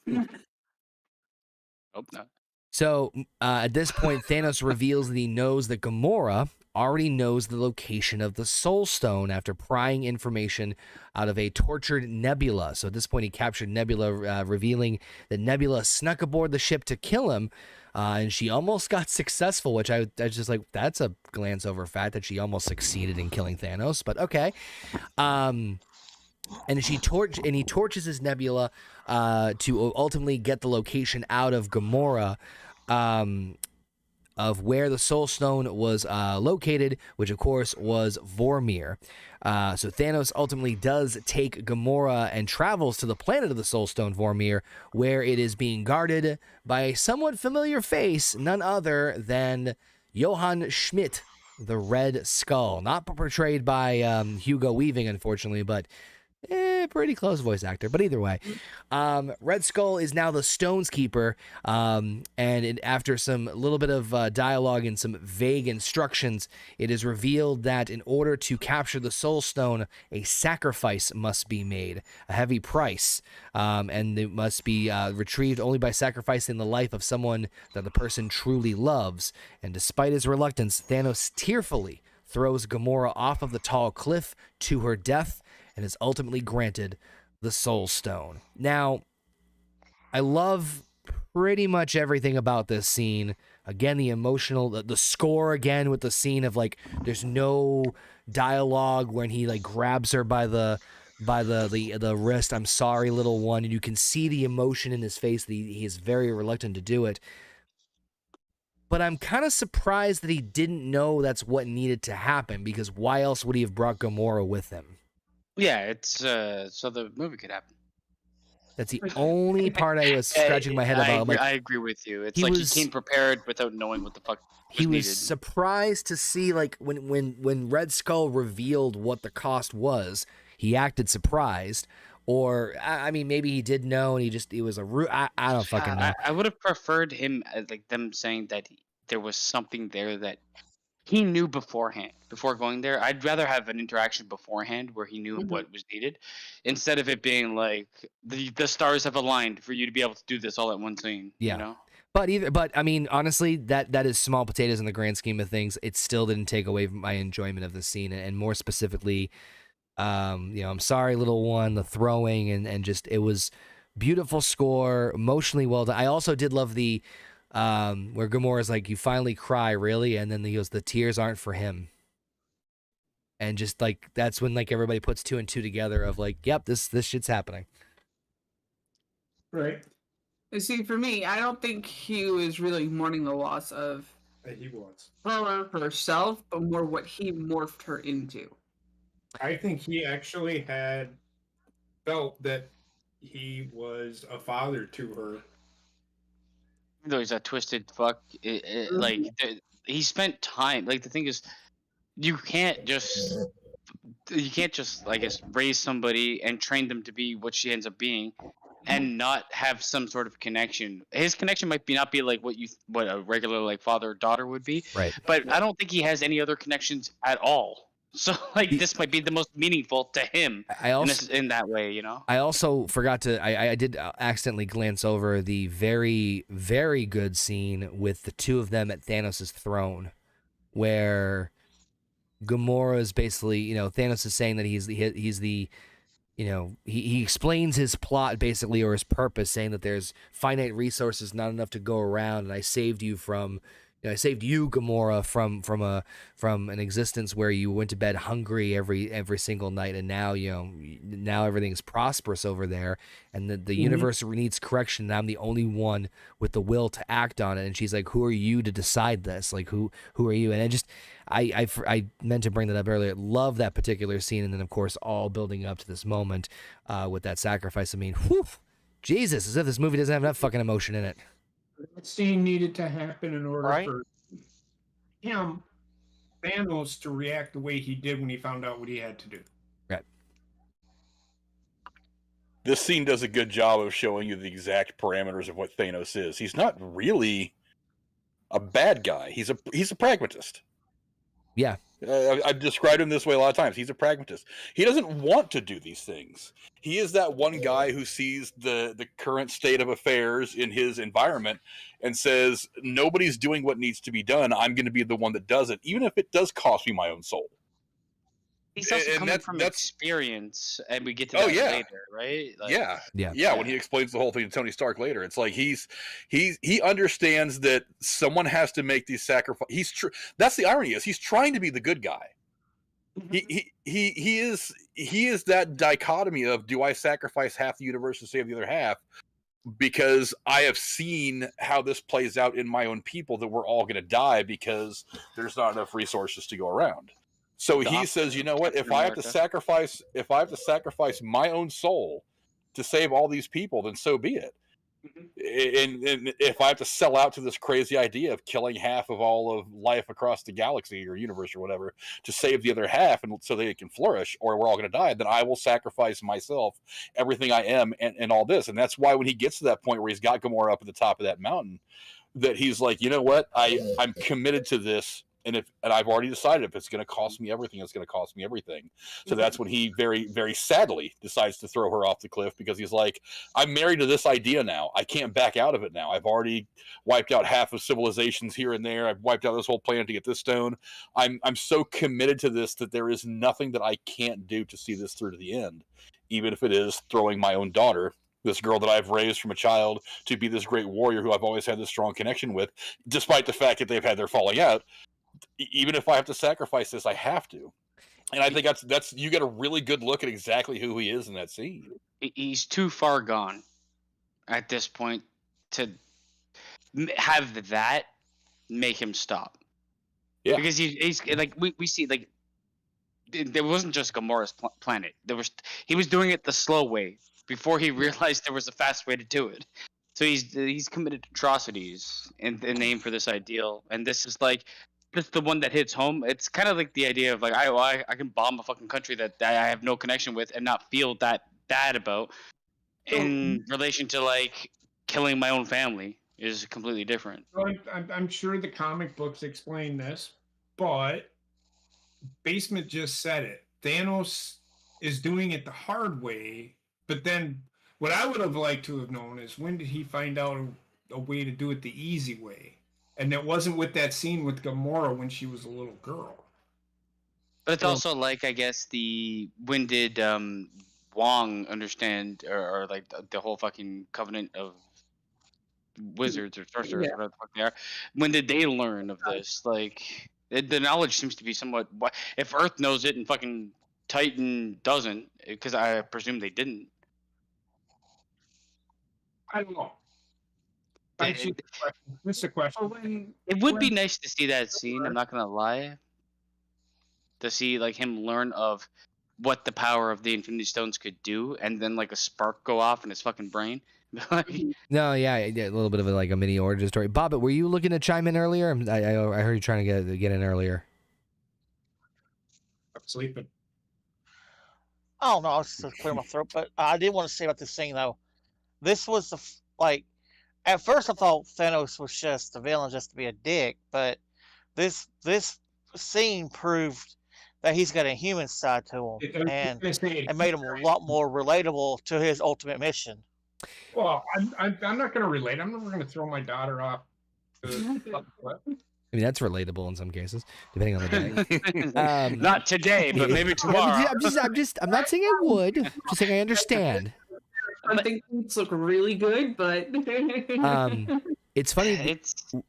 Hope not. So at this point, Thanos reveals that he knows that Gamora already knows the location of the Soul Stone after prying information out of a tortured Nebula. So at this point, he captured Nebula, revealing that Nebula snuck aboard the ship to kill him, and she almost got successful, which I was just like, that's a glance over fact that she almost succeeded in killing Thanos, but okay. And he torches his Nebula to ultimately get the location out of Gamora, of where the Soul Stone was located, which of course was Vormir. So Thanos ultimately does take Gamora and travels to the planet of the Soul Stone, Vormir, where it is being guarded by a somewhat familiar face, none other than Johann Schmidt, the Red Skull. Not portrayed by Hugo Weaving, unfortunately, but pretty close voice actor, but either way, Red Skull is now the Stone's Keeper, and after some little bit of dialogue and some vague instructions, it is revealed that in order to capture the Soul Stone, a sacrifice must be made, a heavy price, and it must be retrieved only by sacrificing the life of someone that the person truly loves. And despite his reluctance, Thanos tearfully throws Gamora off of the tall cliff to her death, and is ultimately granted the Soul Stone. Now, I love pretty much everything about this scene. Again, the emotional, the score again with the scene of like, there's no dialogue when he like grabs her by the wrist. I'm sorry, little one. And you can see the emotion in his face that he is very reluctant to do it. But I'm kind of surprised that he didn't know that's what needed to happen, because why else would he have brought Gamora with him? Yeah, it's so the movie could happen. That's the only part I was scratching my head about. I agree with you. It's he like was- he came prepared without knowing what the fuck He was needed. surprised to see, like, when Red Skull revealed what the cost was, he acted surprised. Or, I mean, maybe he did know and it was a I don't fucking know. I would have preferred him, like them saying that there was something there that he knew beforehand, before going there. I'd rather have an interaction beforehand where he knew what was needed, instead of it being like the stars have aligned for you to be able to do this all at one scene. Yeah. You know? But I mean, honestly, that is small potatoes in the grand scheme of things. It still didn't take away from my enjoyment of the scene, and more specifically, I'm sorry, little one, the throwing, and just, it was beautiful score, emotionally well done. I also did love the where Gamora's like, you finally cry, really? And then he goes, the tears aren't for him. And just like, that's when like everybody puts two and two together of like, yep, this shit's happening. Right. And see, for me, I don't think he was really mourning the loss of He was. her herself, but more what he morphed her into. I think he actually had felt that he was a father to her. Even though he's a twisted fuck, like he spent time. Like the thing is, you can't just I guess raise somebody and train them to be what she ends up being, and not have some sort of connection. His connection might not be like what a regular like father or daughter would be, Right. but I don't think he has any other connections at all. So like this might be the most meaningful to him. I also in that way, you know. I also forgot to I did accidentally glance over the very, very good scene with the two of them at Thanos' throne, where Gamora is basically, Thanos is saying that he's the he explains his plot basically, or his purpose, saying that there's finite resources, not enough to go around, and I saved you from I saved you, Gamora, from an existence where you went to bed hungry every single night, and now now everything's prosperous over there, and the universe needs correction. And I'm the only one with the will to act on it. And she's like, "Who are you to decide this? Like, who are you?" And it just, I meant to bring that up earlier. Love that particular scene, and then of course all building up to this moment with that sacrifice. I mean, whew, Jesus, as if this movie doesn't have enough fucking emotion in it. That scene needed to happen in order for him, Thanos, to react the way he did when he found out what he had to do. Right. This scene does a good job of showing you the exact parameters of what Thanos is. He's not really a bad guy. He's a pragmatist. Yeah. I've described him this way a lot of times. He's a pragmatist. He doesn't want to do these things. He is that one guy who sees the current state of affairs in his environment and says, nobody's doing what needs to be done. I'm going to be the one that does it, even if it does cost me my own soul. He's also coming from experience, and we get to that later, right? Like, yeah. When he explains the whole thing to Tony Stark later, it's like he understands that someone has to make these sacrifices. That's the irony, is he's trying to be the good guy. He is that dichotomy of, do I sacrifice half the universe to save the other half? Because I have seen how this plays out in my own people, that we're all going to die because there's not enough resources to go around. So he says, you know what? If I have to sacrifice my own soul to save all these people, then so be it. And if I have to sell out to this crazy idea of killing half of all of life across the galaxy or universe or whatever to save the other half, and so they can flourish, or we're all going to die, then I will sacrifice myself, everything I am, and all this. And that's why when he gets to that point where he's got Gamora up at the top of that mountain, that he's like, you know what? I'm committed to this. And I've already decided, if it's going to cost me everything, it's going to cost me everything. So that's when he very, very sadly decides to throw her off the cliff, because he's like, I'm married to this idea now. I can't back out of it now. I've already wiped out half of civilizations here and there. I've wiped out this whole planet to get this stone. I'm so committed to this that there is nothing that I can't do to see this through to the end, even if it is throwing my own daughter, this girl that I've raised from a child, to be this great warrior who I've always had this strong connection with, despite the fact that they've had their falling out. Even if I have to sacrifice this, I have to. And I think that's you get a really good look at exactly who he is in that scene. He's too far gone at this point to have that make him stop. Yeah, because he's like, we see, like, there wasn't just Gamora's planet. He was doing it the slow way before he realized there was a fast way to do it. So he's committed atrocities in the name for this ideal, and this is like, that's the one that hits home. It's kind of like the idea of like, I can bomb a fucking country that I have no connection with and not feel that bad about, in relation to like killing my own family is completely different. I'm sure the comic books explain this, but Basement just said it. Thanos is doing it the hard way, but then what I would have liked to have known is, when did he find out a way to do it the easy way? And it wasn't with that scene with Gamora when she was a little girl. But it's also like, I guess, when did Wong understand, or like the whole fucking covenant of wizards or sorcerers, whatever the fuck they are, when did they learn of this? Like, the knowledge seems to be somewhat, if Earth knows it and fucking Titan doesn't, because I presume they didn't. I don't know. This is a question. It would be nice to see that scene, I'm not gonna lie. To see like him learn of what the power of the Infinity Stones could do, and then like a spark go off in his fucking brain. No, yeah, a little bit of a mini origin story. Bobbit, were you looking to chime in earlier? I heard you trying to get in earlier. I'm sleeping. I don't know. I was just clear my throat, but I did want to say about this scene though. This was at first I thought Thanos was just the villain, just to be a dick, but this scene proved that he's got a human side to him, and it made him a lot more relatable to his ultimate mission. Well, I'm not going to relate. I'm never going to throw my daughter off. I mean, that's relatable in some cases, depending on the day. Not today, but maybe tomorrow. I'm not saying I would. I'm just saying I understand. I think things look really good, but It's funny.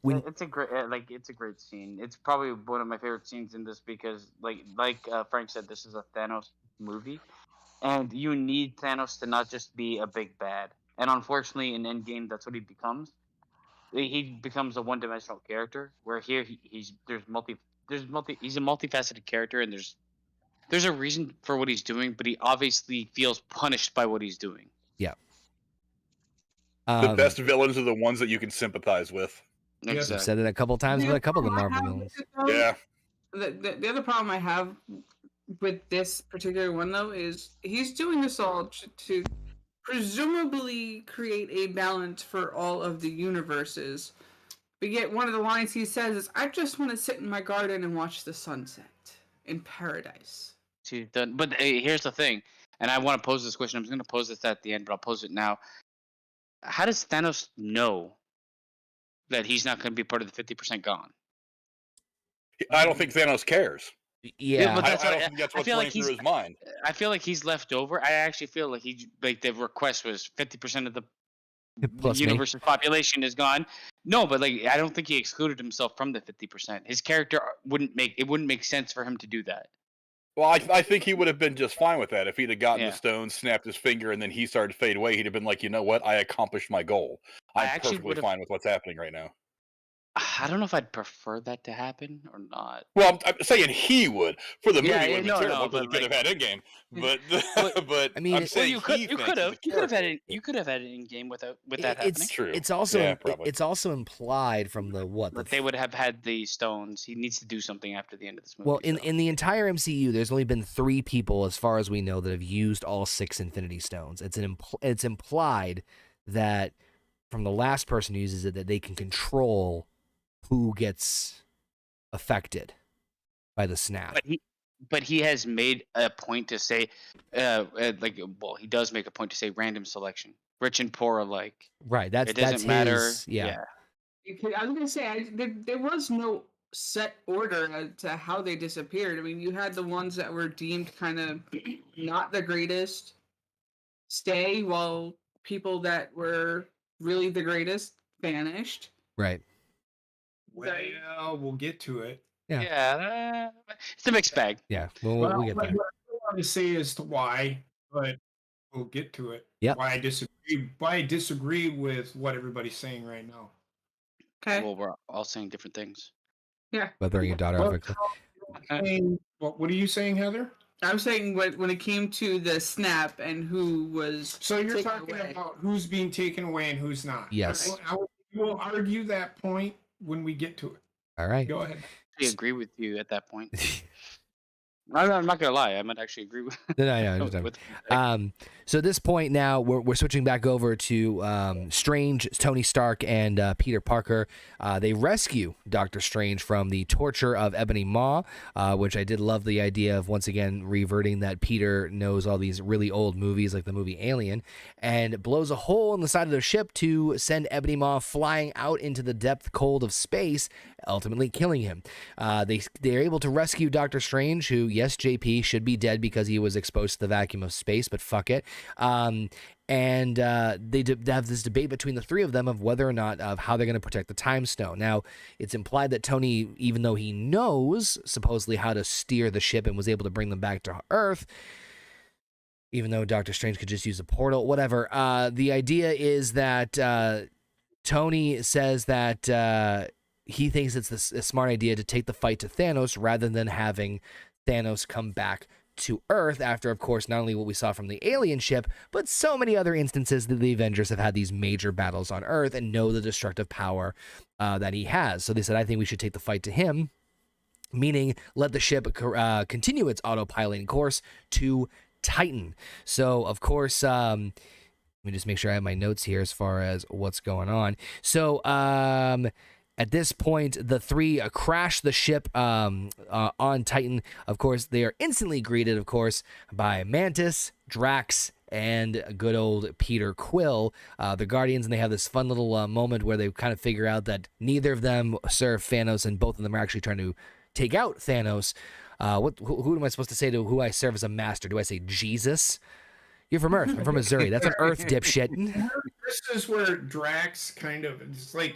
when it's a great it's a great scene. It's probably one of my favorite scenes in this because like Frank said, this is a Thanos movie, and you need Thanos to not just be a big bad. And unfortunately, in Endgame, that's what he becomes. He becomes a one-dimensional character. Where here he's he's a multifaceted character, and there's a reason for what he's doing, but he obviously feels punished by what he's doing. yeah. The best villains are the ones that you can sympathize with. I've Exactly. said it a couple times with a couple of the Marvel villains. Yeah. The other problem I have with this particular one though is he's doing this all to presumably create a balance for all of the universes. But yet one of the lines he says is, "I just want to sit in my garden and watch the sunset in paradise." But here's the thing, and I want to pose this question. I'm going to pose this at the end, but I'll pose it now. How does Thanos know that he's not going to be part of the 50% gone? I don't think Thanos cares. Yeah, but I that's don't what- think that's I what's feel like running through he's- his mind. I feel like he's left over. I actually feel like the request was 50% of the Plus me. universe's population is gone. No, but I don't think he excluded himself from the 50%. His character wouldn't make sense for him to do that. Well, I think he would have been just fine with that if he'd have gotten Yeah. the stone, snapped his finger, and then he started to fade away. He'd have been like, you know what? I accomplished my goal. I I'm actually perfectly would've- fine with what's happening right now. I don't know if I'd prefer that to happen or not. Well, I'm saying he would. For the movie, Yeah, it would be no, terrible no, because but, he could have had Endgame. But, but I mean, I'm well, saying you he could thinks as a have. You could have had character. it. You could have had it in game with that happening. it's True. it's also Yeah, probably. it's also implied from the But they would have had the stones. He needs to do something after the end of this movie. well in so. in the entire MCU. There's only been 3 people, as far as we know, that have used all 6 Infinity Stones. It's implied that from the last person who uses it that they can control who gets affected by the snap. But he has made a point to say, he does make a point to say random selection, rich and poor alike. Right. That's It doesn't that's matter. his, yeah. I was gonna say there was no set order as to how they disappeared. I mean, you had the ones that were deemed kind of not the greatest stay, while people that were really the greatest vanished. Right. Well, we'll get to it. Yeah. It's a mixed bag. Yeah. We'll get there. What I want to say as to why, but we'll get to it. Yep. Why I disagree with what everybody's saying right now. Okay. Well, we're all saying different things. Yeah. About throwing your daughter off a cliff. What are you saying, Heather? I'm saying when it came to the snap and who was So you're taken talking away. about who's being taken away and who's not. Yes. We'll argue that point when we get to it. All right. Go ahead. I agree with you at that point. I'm not gonna lie. I might actually agree with. No. So at this point now, we're switching back over to Strange, Tony Stark, and Peter Parker. They rescue Doctor Strange from the torture of Ebony Maw, which I did love the idea of, once again, reverting that Peter knows all these really old movies, like the movie Alien, and blows a hole in the side of the ship to send Ebony Maw flying out into the depth cold of space, ultimately killing him. They're able to rescue Doctor Strange, who, yes, JP should be dead because he was exposed to the vacuum of space, but fuck it. And they have this debate between the 3 of them of whether or not of how they're going to protect the Time Stone. Now, it's implied that Tony, even though he knows supposedly how to steer the ship and was able to bring them back to Earth, even though Doctor Strange could just use a portal, whatever. The idea is that Tony says that he thinks it's a smart idea to take the fight to Thanos rather than having Thanos come back to Earth after, of course, not only what we saw from the alien ship, but so many other instances that the Avengers have had these major battles on Earth and know the destructive power that he has. So they said, I think we should take the fight to him, meaning let the ship continue its autopiloting course to Titan. So, of course, let me just make sure I have my notes here as far as what's going on. So, at this point, the 3 crash the ship on Titan. Of course, they are instantly greeted, of course, by Mantis, Drax, and good old Peter Quill, the Guardians, and they have this fun little moment where they kind of figure out that neither of them serve Thanos, and both of them are actually trying to take out Thanos. Who am I supposed to say to who I serve as a master? Do I say Jesus? You're from Earth. I'm from Missouri. That's an Earth, dipshit. This is where Drax kind of, it's like,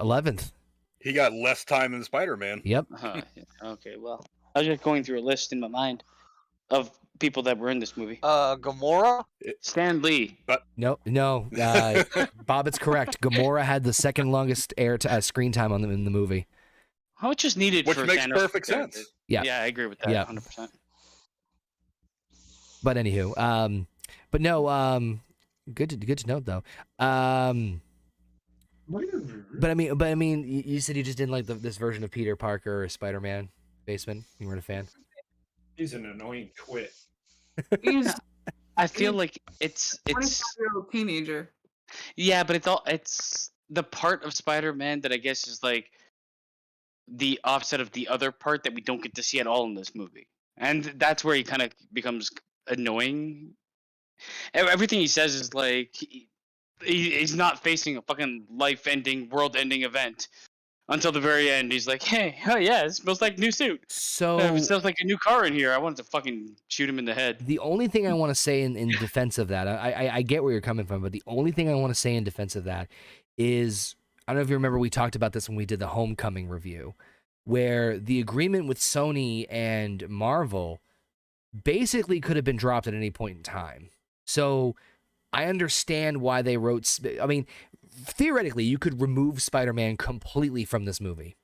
11th. He got less time than Spider-Man. Yep. Yeah. Okay, well, I was just going through a list in my mind of people that were in this movie. Gamora. Stan Lee. No. Bob, it's correct. Gamora had the second longest screen time in the movie. How much is needed Which for makes Thanos perfect to get sense. it? Yeah. Yeah, I agree with that. Yeah. 100%. But anywho, but no, good to note though. But I mean, you said you just didn't like this version of Peter Parker or Spider-Man. Baseman, you weren't a fan. He's an annoying twit. He's I feel like it's 25-year-old teenager. yeah, but it's the part of Spider-Man that I guess is like the offset of the other part that we don't get to see at all in this movie, and that's where he kind of becomes annoying. Everything he says is like he's not facing a fucking life-ending, world-ending event until the very end. He's like, "Hey, oh yeah, it smells like a new suit. So It smells like a new car in here. I wanted to fucking shoot him in the head." the only thing I want to say in defense of that, I get where you're coming from, but the only thing I want to say in defense of that is, I don't know if you remember, we talked about this when we did the Homecoming review, where the agreement with Sony and Marvel basically could have been dropped at any point in time. So I understand why they wrote. I mean, theoretically, you could remove Spider-Man completely from this movie,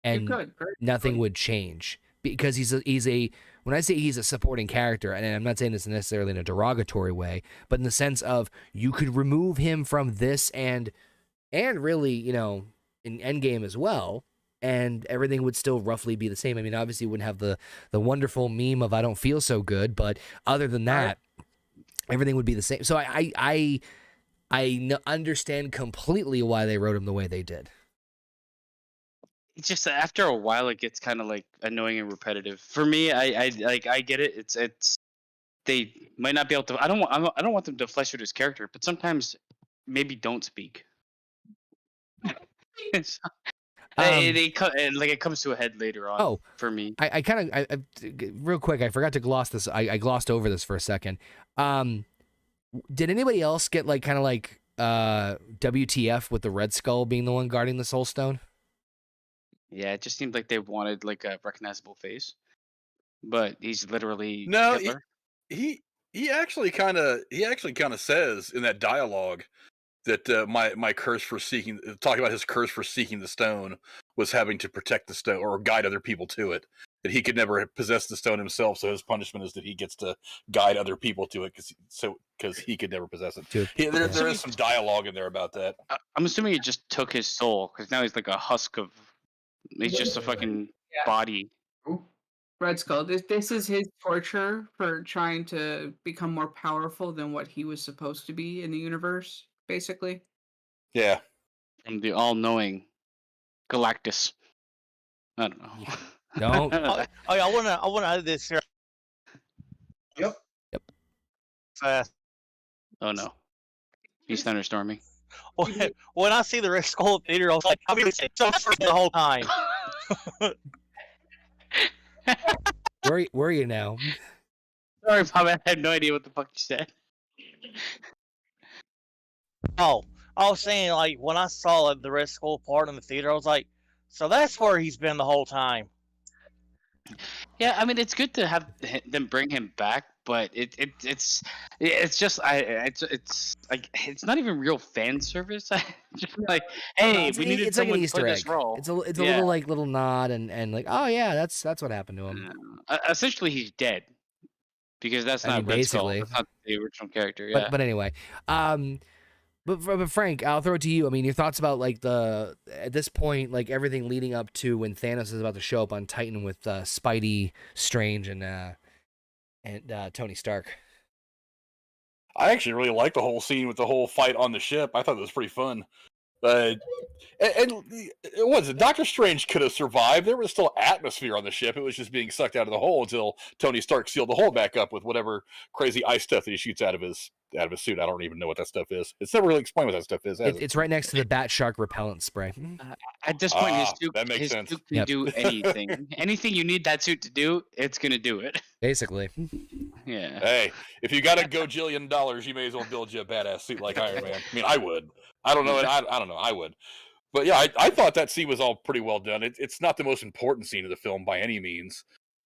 and You could, right? nothing would change because he's a. When I say he's a supporting character, and I'm not saying this necessarily in a derogatory way, but in the sense of you could remove him from this and really, you know, in Endgame as well, and everything would still roughly be the same. I mean, obviously, you wouldn't have the wonderful meme of "I don't feel so good," but other than that, everything would be the same. So I understand completely why they wrote him the way they did. It's just that after a while, it gets kind of like annoying and repetitive. For me, I get it. It's they might not be able to. I don't want them to flesh out his character, but sometimes maybe don't speak. It comes to a head later on. Oh, for me, I kind of real quick. I forgot to gloss this. I glossed over this for a second. Did anybody else get like kind of like WTF with the Red Skull being the one guarding the Soul Stone? yeah, it just seemed like they wanted like a recognizable face, but he's literally No, Hitler. he actually kind of says in that dialogue that my curse for seeking, talking about his curse for seeking the stone, was having to protect the stone or guide other people to it. That he could never possess the stone himself, so his punishment is that he gets to guide other people to it because he could never possess it. There is some dialogue in there about that. I'm assuming he just took his soul because now he's like a husk of. He's just a fucking body. Red Skull. This is his torture for trying to become more powerful than what he was supposed to be in the universe, basically. Yeah. From the all-knowing Galactus. I don't know. Don't. I want to add this here. Yep. Oh no. He's thunderstorming. When I see the Red Skull theater, I was like, I'm going to say so the whole time. Where are you now? Sorry, Bob. I had no idea what the fuck you said. Oh, I was saying, like, when I saw the Red Skull part in the theater, I was like, so that's where he's been the whole time. Yeah, I mean, it's good to have them bring him back, but it's just it's like it's not even real fan service. Just like, hey, we needed it's like an someone to Easter play egg. this role. It's a little like little nod and like, oh yeah, that's what happened to him. Essentially, he's dead because that's I not mean, Red Skull. basically. That's not the original character. Yeah. But anyway, but Frank, I'll throw it to you. I mean, your thoughts about like at this point, like everything leading up to when Thanos is about to show up on Titan with Spidey, Strange, and Tony Stark. I actually really liked the whole scene with the whole fight on the ship. I thought it was pretty fun. And it wasn't. Doctor Strange could have survived. There was still atmosphere on the ship. It was just being sucked out of the hole until Tony Stark sealed the hole back up with whatever crazy ice stuff that he shoots out of his suit. I don't even know what that stuff is. It's never really explained what that stuff is. It's right next to the Bat Shark repellent spray. At this point, his sense. suit can do anything. Anything you need that suit to do, it's gonna do it. Basically. Yeah. Hey, if you got a gajillion dollars, you may as well build you a badass suit like Iron Man. I mean, I would. I don't know. I don't know. I would. But yeah, I thought that scene was all pretty well done. It's not the most important scene of the film by any means.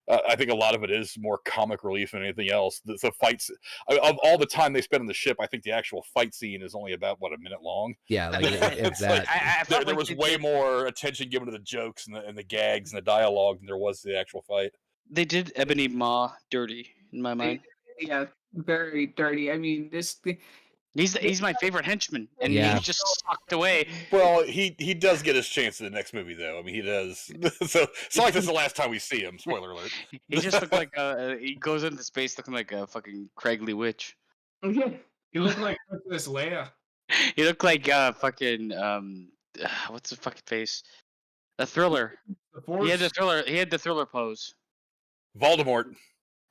I think a lot of it is more comic relief than anything else. The fights of all the time they spend on the ship, I think the actual fight scene is only about a minute long. Yeah, like if that. There was way more attention given to the jokes and the gags and the dialogue than there was to the actual fight. They did Ebony Maw dirty in my mind. Yeah, very dirty. I mean, He's my favorite henchman, and Yeah. he's just sucked away. Well, he does get his chance in the next movie, though. I mean, he does. So it's not like this is the last time we see him. Spoiler alert. He just looked like he goes into space looking like a fucking Craigley witch. yeah. You look like Princess Leia. He looked like fucking what's the fucking face? A Thriller. The Force. He had the Thriller. He had the Thriller pose. Voldemort.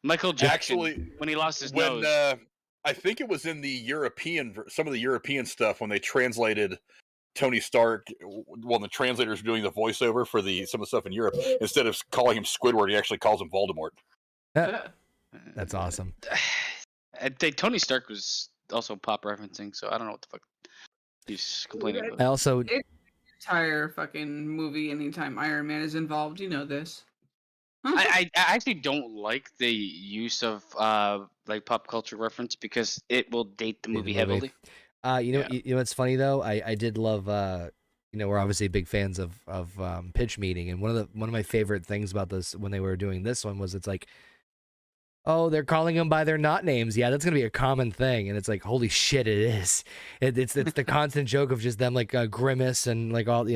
Michael Jackson. Actually, when he lost his when nose. I think it was in the some of the European stuff when they translated Tony Stark. Well, the translators were doing the voiceover for some of the stuff in Europe. Instead of calling him Squidward, he actually calls him Voldemort. That's awesome. I think Tony Stark was also pop referencing, so I don't know what the fuck he's complaining I about. also Entire fucking movie. Anytime Iron Man is involved, you know this. I actually don't like the use of like pop culture reference because it will date the movie heavily. You know what's funny though? I did love we're obviously big fans of Pitch Meeting, and one of my favorite things about this when they were doing this one was it's like, oh, they're calling them by their not names. Yeah, that's gonna be a common thing, and it's like, holy shit, it is. It's the constant joke of just them like Grimace and like all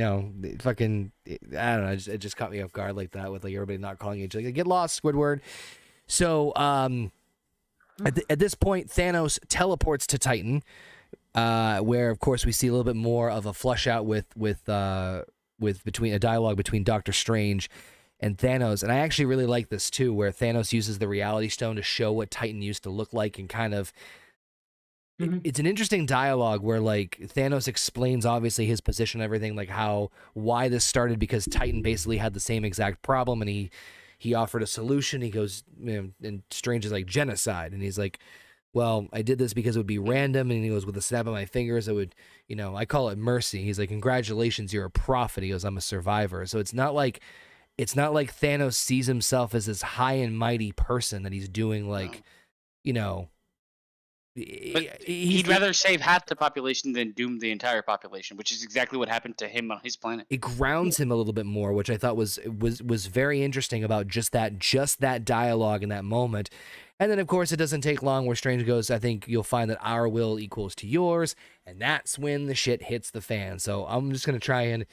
fucking. I don't know. It just caught me off guard like that with like everybody not calling each other. Like, get lost, Squidward. So at this point, Thanos teleports to Titan, where of course we see a little bit more of a flush out with between a dialogue between Doctor Strange and Thanos. And I actually really like this too, where Thanos uses the Reality Stone to show what Titan used to look like, and kind of it's an interesting dialogue where like Thanos explains obviously his position and everything, like why this started, because Titan basically had the same exact problem, and he offered a solution. He goes, and Strange is like, genocide, and he's like, well, I did this because it would be random, and he goes, with a snap of my fingers, it would, I call it mercy. He's like, congratulations, you're a prophet. He goes, I'm a survivor. So it's not like Thanos sees himself as this high and mighty person that he's doing like, he'd rather save half the population than doom the entire population, which is exactly what happened to him on his planet. It grounds him a little bit more, which I thought was very interesting about just that dialogue in that moment. And then, of course, it doesn't take long where Strange goes, I think you'll find that our will equals to yours, and that's when the shit hits the fan. So I'm just going to try and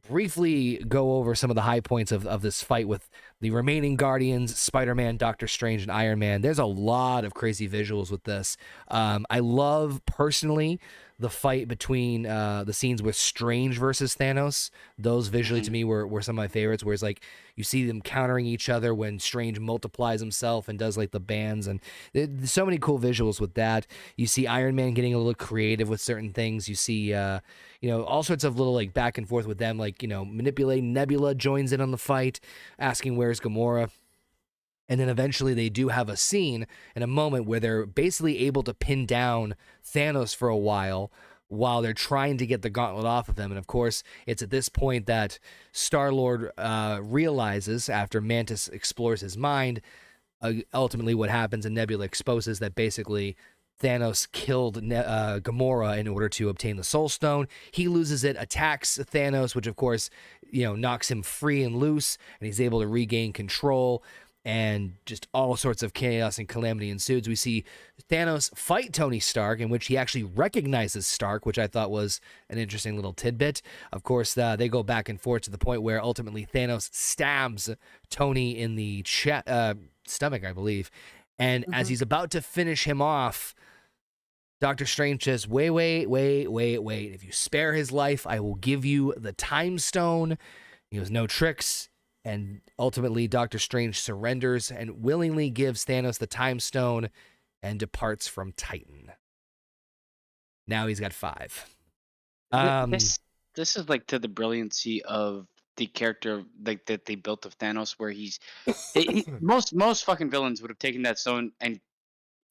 briefly go over some of the high points of this fight with the remaining Guardians, Spider-Man, Doctor Strange, and Iron Man. There's a lot of crazy visuals with this. I love, personally, the fight between the scenes with Strange versus Thanos. Those visually to me were some of my favorites, where it's like you see them countering each other when Strange multiplies himself and does like the bands, and there's so many cool visuals with that. You see Iron Man getting a little creative with certain things. You see all sorts of little like back and forth with them, like manipulating. Nebula joins in on the fight, asking where's Gamora. And then eventually they do have a scene and a moment where they're basically able to pin down Thanos for a while they're trying to get the gauntlet off of him. And of course, it's at this point that Star-Lord realizes, after Mantis explores his mind, ultimately what happens, and Nebula exposes that basically Thanos killed Gamora in order to obtain the Soul Stone. He loses it, attacks Thanos, which of course, knocks him free and loose, and he's able to regain control. And just all sorts of chaos and calamity ensues. We see Thanos fight Tony Stark, in which he actually recognizes Stark, which I thought was an interesting little tidbit. Of course, they go back and forth to the point where ultimately Thanos stabs Tony in the stomach, I believe. And as he's about to finish him off, Doctor Strange says, wait. If you spare his life, I will give you the Time Stone. He goes, no tricks. And ultimately, Doctor Strange surrenders and willingly gives Thanos the Time Stone and departs from Titan. Now he's got 5. This is like to the brilliancy of the character like that they built of Thanos, where most fucking villains would have taken that stone and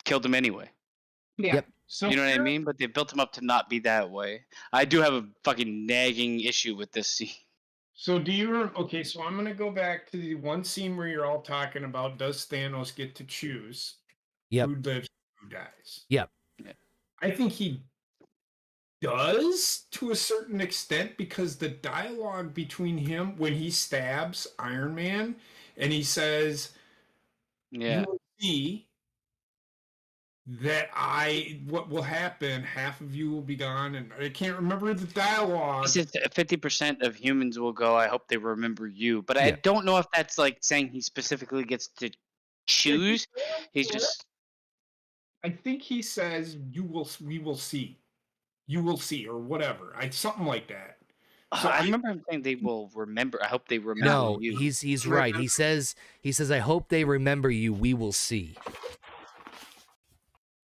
killed him anyway. Yeah. Yep. So You know what I mean? But they built him up to not be that way. I do have a fucking nagging issue with this scene. So do you okay? So I'm gonna go back to the one scene where you're all talking about does Thanos get to choose Yep. who lives, who dies? Yep. I think he does to a certain extent because the dialogue between him when he stabs Iron Man and he says, Yeah. "You will see that what will happen. Half of you will be gone," and I can't remember the dialogue. He says 50% of humans will go. I hope they remember you. But I Yeah. don't know if that's like saying he specifically gets to choose. He's just. I think he says, we will see. You will see," or whatever. Something like that. So I remember him saying they will remember. I hope they remember No, you. he's right. He says I hope they remember you. We will see.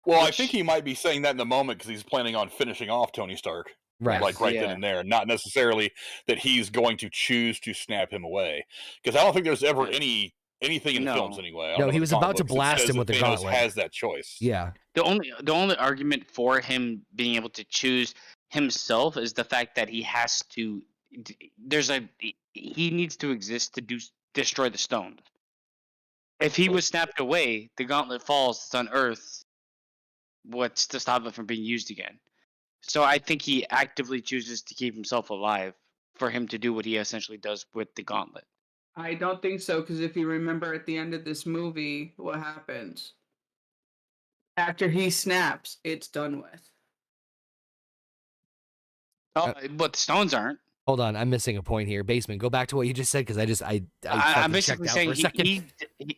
Well, I think he might be saying that in the moment because he's planning on finishing off Tony Stark, Right. like right then Yeah. and there, not necessarily that he's going to choose to snap him away. Because I don't think there's ever anything in the No. films anyway. I don't No, know he in was the about comic to books, it blast says him with that the Thanos gauntlet. has that choice. Yeah. The only argument for him being able to choose himself is the fact that he has to. He needs to exist to destroy the stone. If he was snapped away, the gauntlet falls. It's on Earth. What's to stop it from being used again? So I think he actively chooses to keep himself alive for him to do what he essentially does with the gauntlet. I don't think so, because if you remember at the end of this movie, what happens? After he snaps, it's done with. Oh, but the stones aren't. Hold on, I'm missing a point here. Basement, go back to what you just said because I I'm fucking basically checked out for saying a second.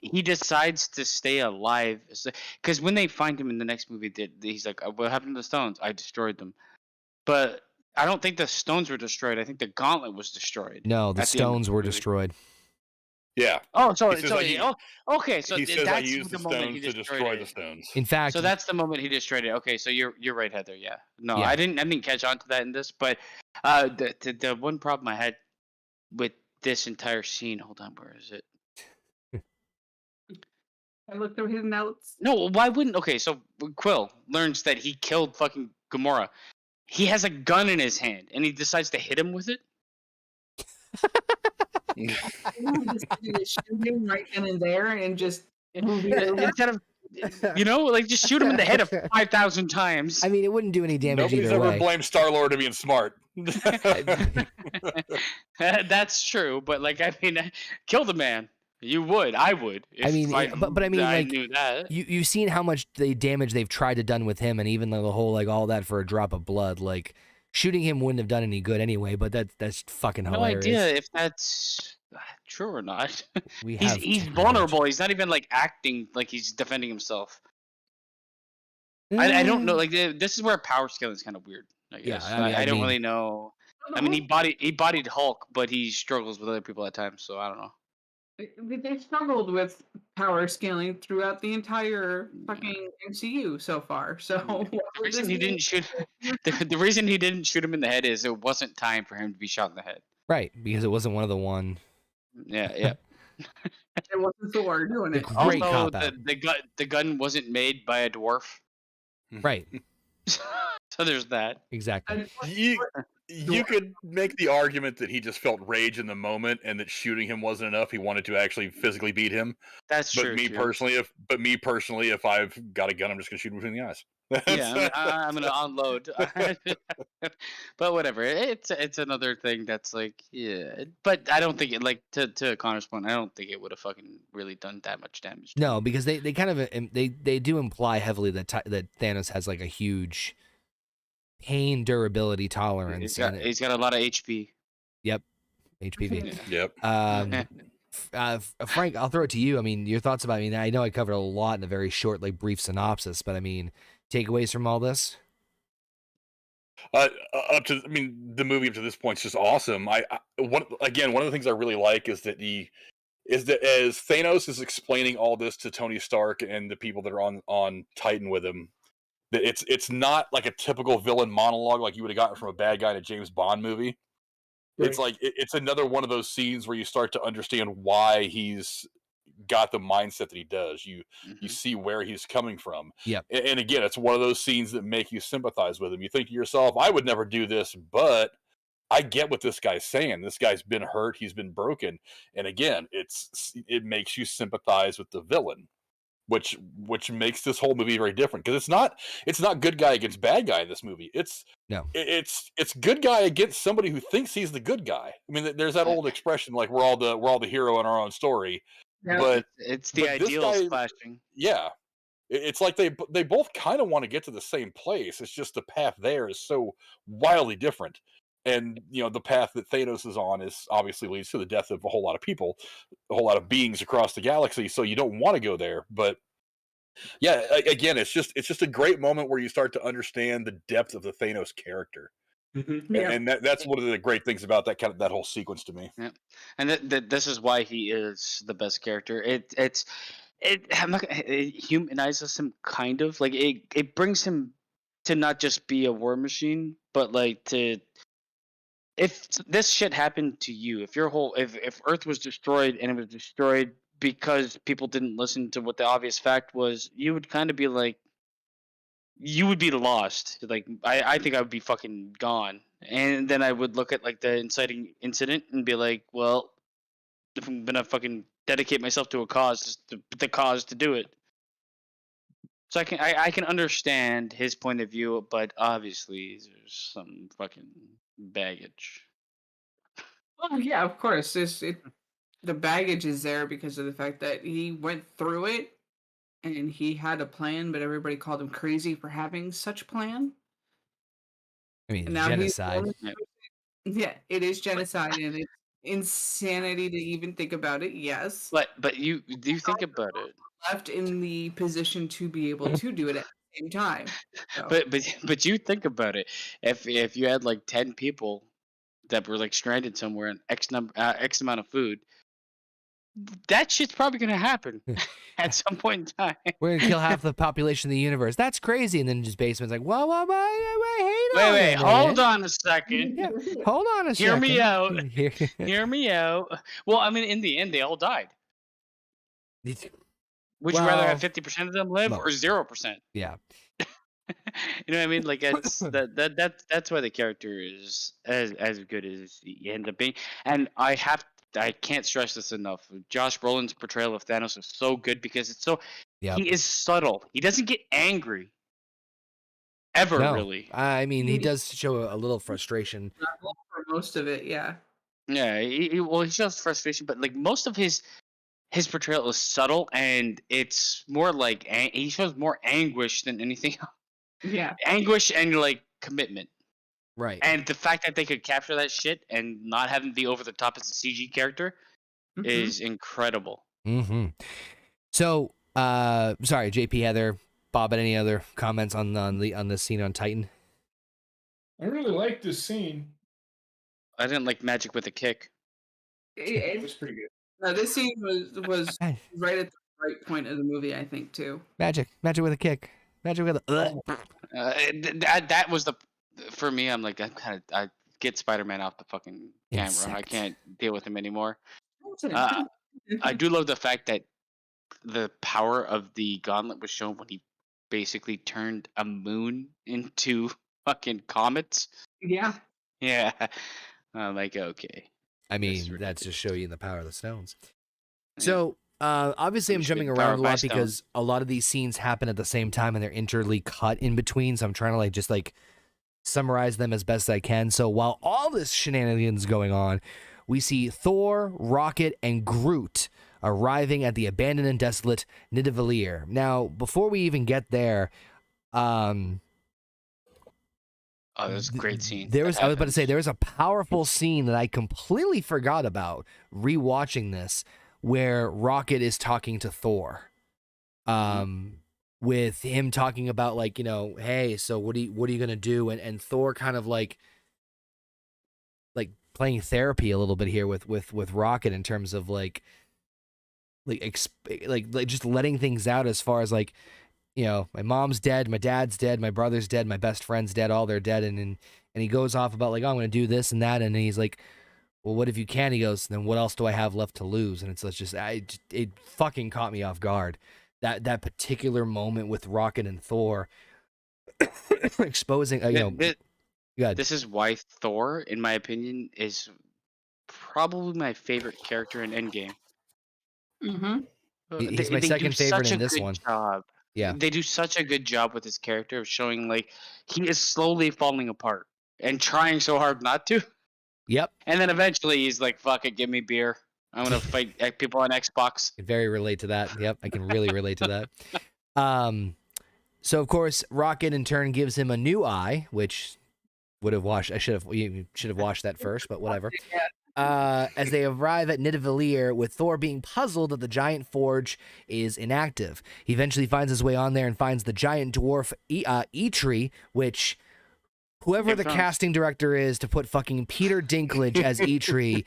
he decides to stay alive because when they find him in the next movie, he's like, "What happened to the stones? I destroyed them." But I don't think the stones were destroyed. I think the gauntlet was destroyed. No, the at the end of stones the were movie. destroyed. Yeah. Oh, so He says, okay. So he says, that's "I used the the moment stones he to destroyed destroy it. the stones." In fact, So that's the moment he destroyed it. Okay, so you're right, Heather. Yeah. No, Yeah. I didn't catch on to that in this, but the one problem I had with this entire scene. Hold on, where is it? I looked through his notes. No, why wouldn't? Okay, so Quill learns that he killed fucking Gamora. He has a gun in his hand, and he decides to hit him with it. Just shoot him right then and there, and just move it over. Instead of, like just shoot him in the head 5,000 times. I mean, it wouldn't do any damage Nobody's either ever way. blamed Star-Lord to being smart. That's true, but kill the man. You would, I would. I mean, but I mean, I like, knew that. you've seen how much damage they've tried to done with him, and even the whole all that for a drop of blood. Like, shooting him wouldn't have done any good anyway. But that's fucking hilarious. No idea if that's true or not. He's he's vulnerable. He's not even acting like he's defending himself. I don't know. This is where power scaling is kind of weird. I guess. Yeah, I don't really know. I mean, he bodied Hulk, but he struggles with other people at times. So I don't know. They struggled with power scaling throughout the entire fucking MCU so far. So The reason he didn't shoot the reason he didn't shoot him in the head is it wasn't time for him to be shot in the head. Right, because it wasn't one of the one. Yeah. It wasn't Thor doing it. Great Also, cop out. the gun wasn't made by a dwarf. Right, So there's that. exactly. You could make the argument that he just felt rage in the moment, and that shooting him wasn't enough. He wanted to actually physically beat him. That's But true. me personally, if I've got a gun, I'm just gonna shoot him between the eyes. Yeah, I'm gonna unload. But whatever. It's another thing that's yeah. But I don't think it to Connor's point. I don't think it would have fucking really done that much damage. No, because they kind of they do imply heavily that that Thanos has a huge pain durability tolerance. He's got a lot of HP. Yep, HPV. Yep. Frank, I'll throw it to you. I mean, your thoughts about. I mean, I know I covered a lot in a very short, brief synopsis, but I mean, takeaways from all this. The movie up to this point is just awesome. One of the things I really like is that as Thanos is explaining all this to Tony Stark and the people that are on Titan with him, that it's not like a typical villain monologue like you would have gotten from a bad guy in a James Bond movie. Right. It's it's another one of those scenes where you start to understand why he's got the mindset that he does. You Mhm. see where he's coming from. Yep. And again, it's one of those scenes that make you sympathize with him. You think to yourself, I would never do this, but I get what this guy's saying. This guy's been hurt, he's been broken. And again, it makes you sympathize with the villain, which makes this whole movie very different, because it's not good guy against bad guy in this movie. It's good guy against somebody who thinks he's the good guy. I mean, there's that old expression, like we're all the hero in our own story. Yeah. But It's the but this ideals guy- clashing. yeah, it's like they both kind of want to get to the same place. It's just the path there is so wildly different. And the path that Thanos is on is obviously leads to the death of a whole lot of people, a whole lot of beings across the galaxy. So you don't want to go there. But yeah, again, it's just a great moment where you start to understand the depth of the Thanos character. Yeah. And that's one of the great things about that whole sequence to me. Yeah, and this is why he is the best character. It humanizes him, kind of like it brings him to not just be a war machine, but like to, if this shit happened to you, if Earth was destroyed and it was destroyed because people didn't listen to what the obvious fact was, you would kind of be like, you would be lost. Like, I think I would be fucking gone. And then I would look at like the inciting incident and be like, well, if I'm gonna fucking dedicate myself to a cause, the cause to do it. So I can understand his point of view, but obviously there's some fucking baggage. Oh yeah, of course. The baggage is there because of the fact that he went through it and he had a plan, but everybody called him crazy for having such plan. I mean, And now he's genocide. Yeah, it is genocide and it's insanity to even think about it. Yes, But you think about it. left in the position to be able to do it at the same time. So, But you think about it. If you had like 10 people that were like stranded somewhere and X amount of food, that shit's probably gonna happen at some point in time. We're gonna kill half the population of the universe. That's crazy. And then just Basement's like, whoa, Wait, hold on a second. Yeah, hold on a second. Hear me out. Hear- Hear me out. Well, I mean, in the end, they all died. Would you rather have 50% of them live or 0%? Yeah. You know what I mean? Like that's that's why the character is as good as he ended up being. And I can't stress this enough. Josh Brolin's portrayal of Thanos is so good because it's so he is subtle. He doesn't get angry ever, really. I mean, he does show a little frustration. for most of it, yeah. Yeah, he shows frustration, but like most of his portrayal is subtle, and it's more like he shows more anguish than anything else. Yeah. Anguish and like commitment. Right. And the fact that they could capture that shit and not have him be over the top as a CG character is incredible. Mm-hmm. So, sorry, JP, Heather, Bob, any other comments on the scene on Titan? I really like this scene. I didn't like Magic with a Kick. It was pretty good. No, this scene was right at the right point of the movie, I think, too. Magic with a kick. Magic with a. That was for me. I'm like, I get Spider-Man off the fucking camera. Insect. I can't deal with him anymore. I do love the fact that the power of the gauntlet was shown when he basically turned a moon into fucking comets. Yeah. Yeah. I'm like, okay. I mean, that's just show you the power of the stones. So, obviously, I'm Which jumping big around power a by lot stone. because a lot of these scenes happen at the same time and they're interly cut in between. So I'm trying to just summarize them as best I can. So while all this shenanigans going on, we see Thor, Rocket, and Groot arriving at the abandoned and desolate Nidavellir. Now, before we even get there, Oh, that was a great scene. I was about to say, there was a powerful scene that I completely forgot about rewatching this, where Rocket is talking to Thor, with him talking about hey, so what are you gonna do? And Thor kind of like playing therapy a little bit here with Rocket in terms of just letting things out as far as my mom's dead, my dad's dead, my brother's dead, my best friend's dead, all they're dead, and he goes off about I'm gonna do this and that, and he's like, well, what if you can? He goes, then what else do I have left to lose? And it's just, it fucking caught me off guard. That particular moment with Rocket and Thor exposing, This is why Thor, in my opinion, is probably my favorite character in Endgame. Mm-hmm. He's my second favorite in this one. Job. Yeah. They do such a good job with his character of showing like he is slowly falling apart and trying so hard not to. Yep. And then eventually he's like, fuck it, give me beer. I'm going to fight people on Xbox. I can very relate to that. Yep, I can really relate to that. So, of course, Rocket in turn gives him a new eye, which would have washed. You should have washed that first, but whatever. As they arrive at Nidavellir, with Thor being puzzled that the giant forge is inactive. He eventually finds his way on there and finds the giant dwarf Eitri, which whoever the casting director is to put fucking Peter Dinklage as Eitri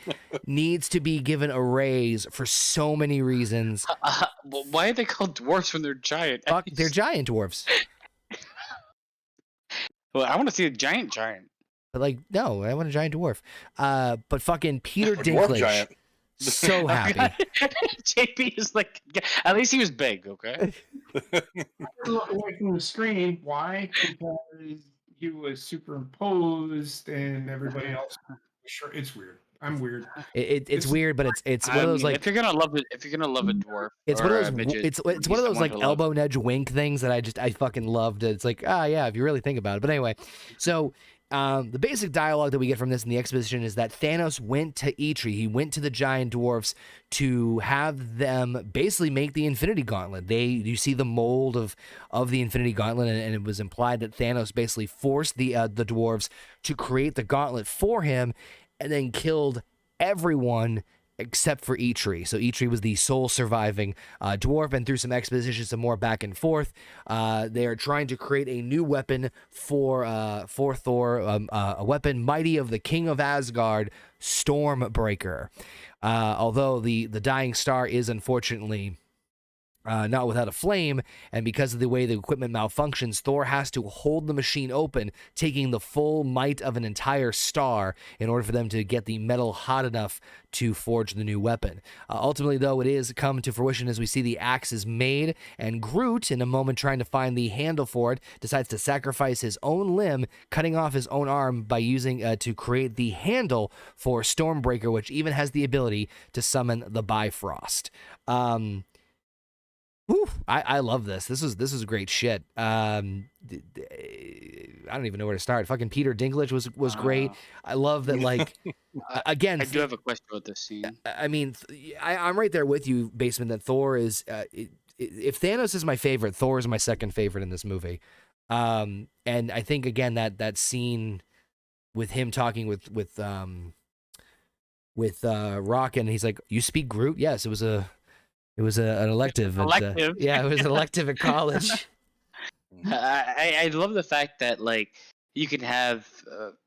needs to be given a raise for so many reasons. Why are they called dwarfs when they're giant? Fuck, they're giant dwarfs. Well, I want to see a giant. But like, no, I want a giant dwarf. But fucking Peter A dwarf Dinklage, giant. so happy. JP is like, at least he was big, okay? Away from the screen. Why? Because he was superimposed and everybody else. Sure, it's weird. I'm weird. It's weird, but it's one of those like if you're gonna love a dwarf, it's one of those midget, it's one of those like elbow nudge wink things that I fucking loved. It's like, yeah, if you really think about it. But anyway, so the basic dialogue that we get from this in the exposition is that Thanos went to Eitri. He went to the giant dwarfs to have them basically make the Infinity Gauntlet. You see the mold of the Infinity Gauntlet, and it was implied that Thanos basically forced the dwarves to create the gauntlet for him, and then killed everyone except for Eitri. So Eitri was the sole surviving dwarf, and through some exposition, some more back and forth, they are trying to create a new weapon for Thor, a weapon mighty of the King of Asgard, Stormbreaker. Although the dying star is unfortunately not without a flame, and because of the way the equipment malfunctions, Thor has to hold the machine open, taking the full might of an entire star in order for them to get the metal hot enough to forge the new weapon. Ultimately, though, it is come to fruition as we see the axe is made, and Groot, in a moment trying to find the handle for it, decides to sacrifice his own limb, cutting off his own arm by using to create the handle for Stormbreaker, which even has the ability to summon the Bifrost. Whew, I love this. This is great shit. I don't even know where to start. Fucking Peter Dinklage was great. I love that. Like, again, I do have a question about this scene. I mean, I'm right there with you, Basement. That Thor is. If Thanos is my favorite, Thor is my second favorite in this movie. And I think again that scene with him talking with Rock, and he's like, "You speak Groot?" Yes, it was an elective. Yeah, it was an elective at college. I love the fact that like you can have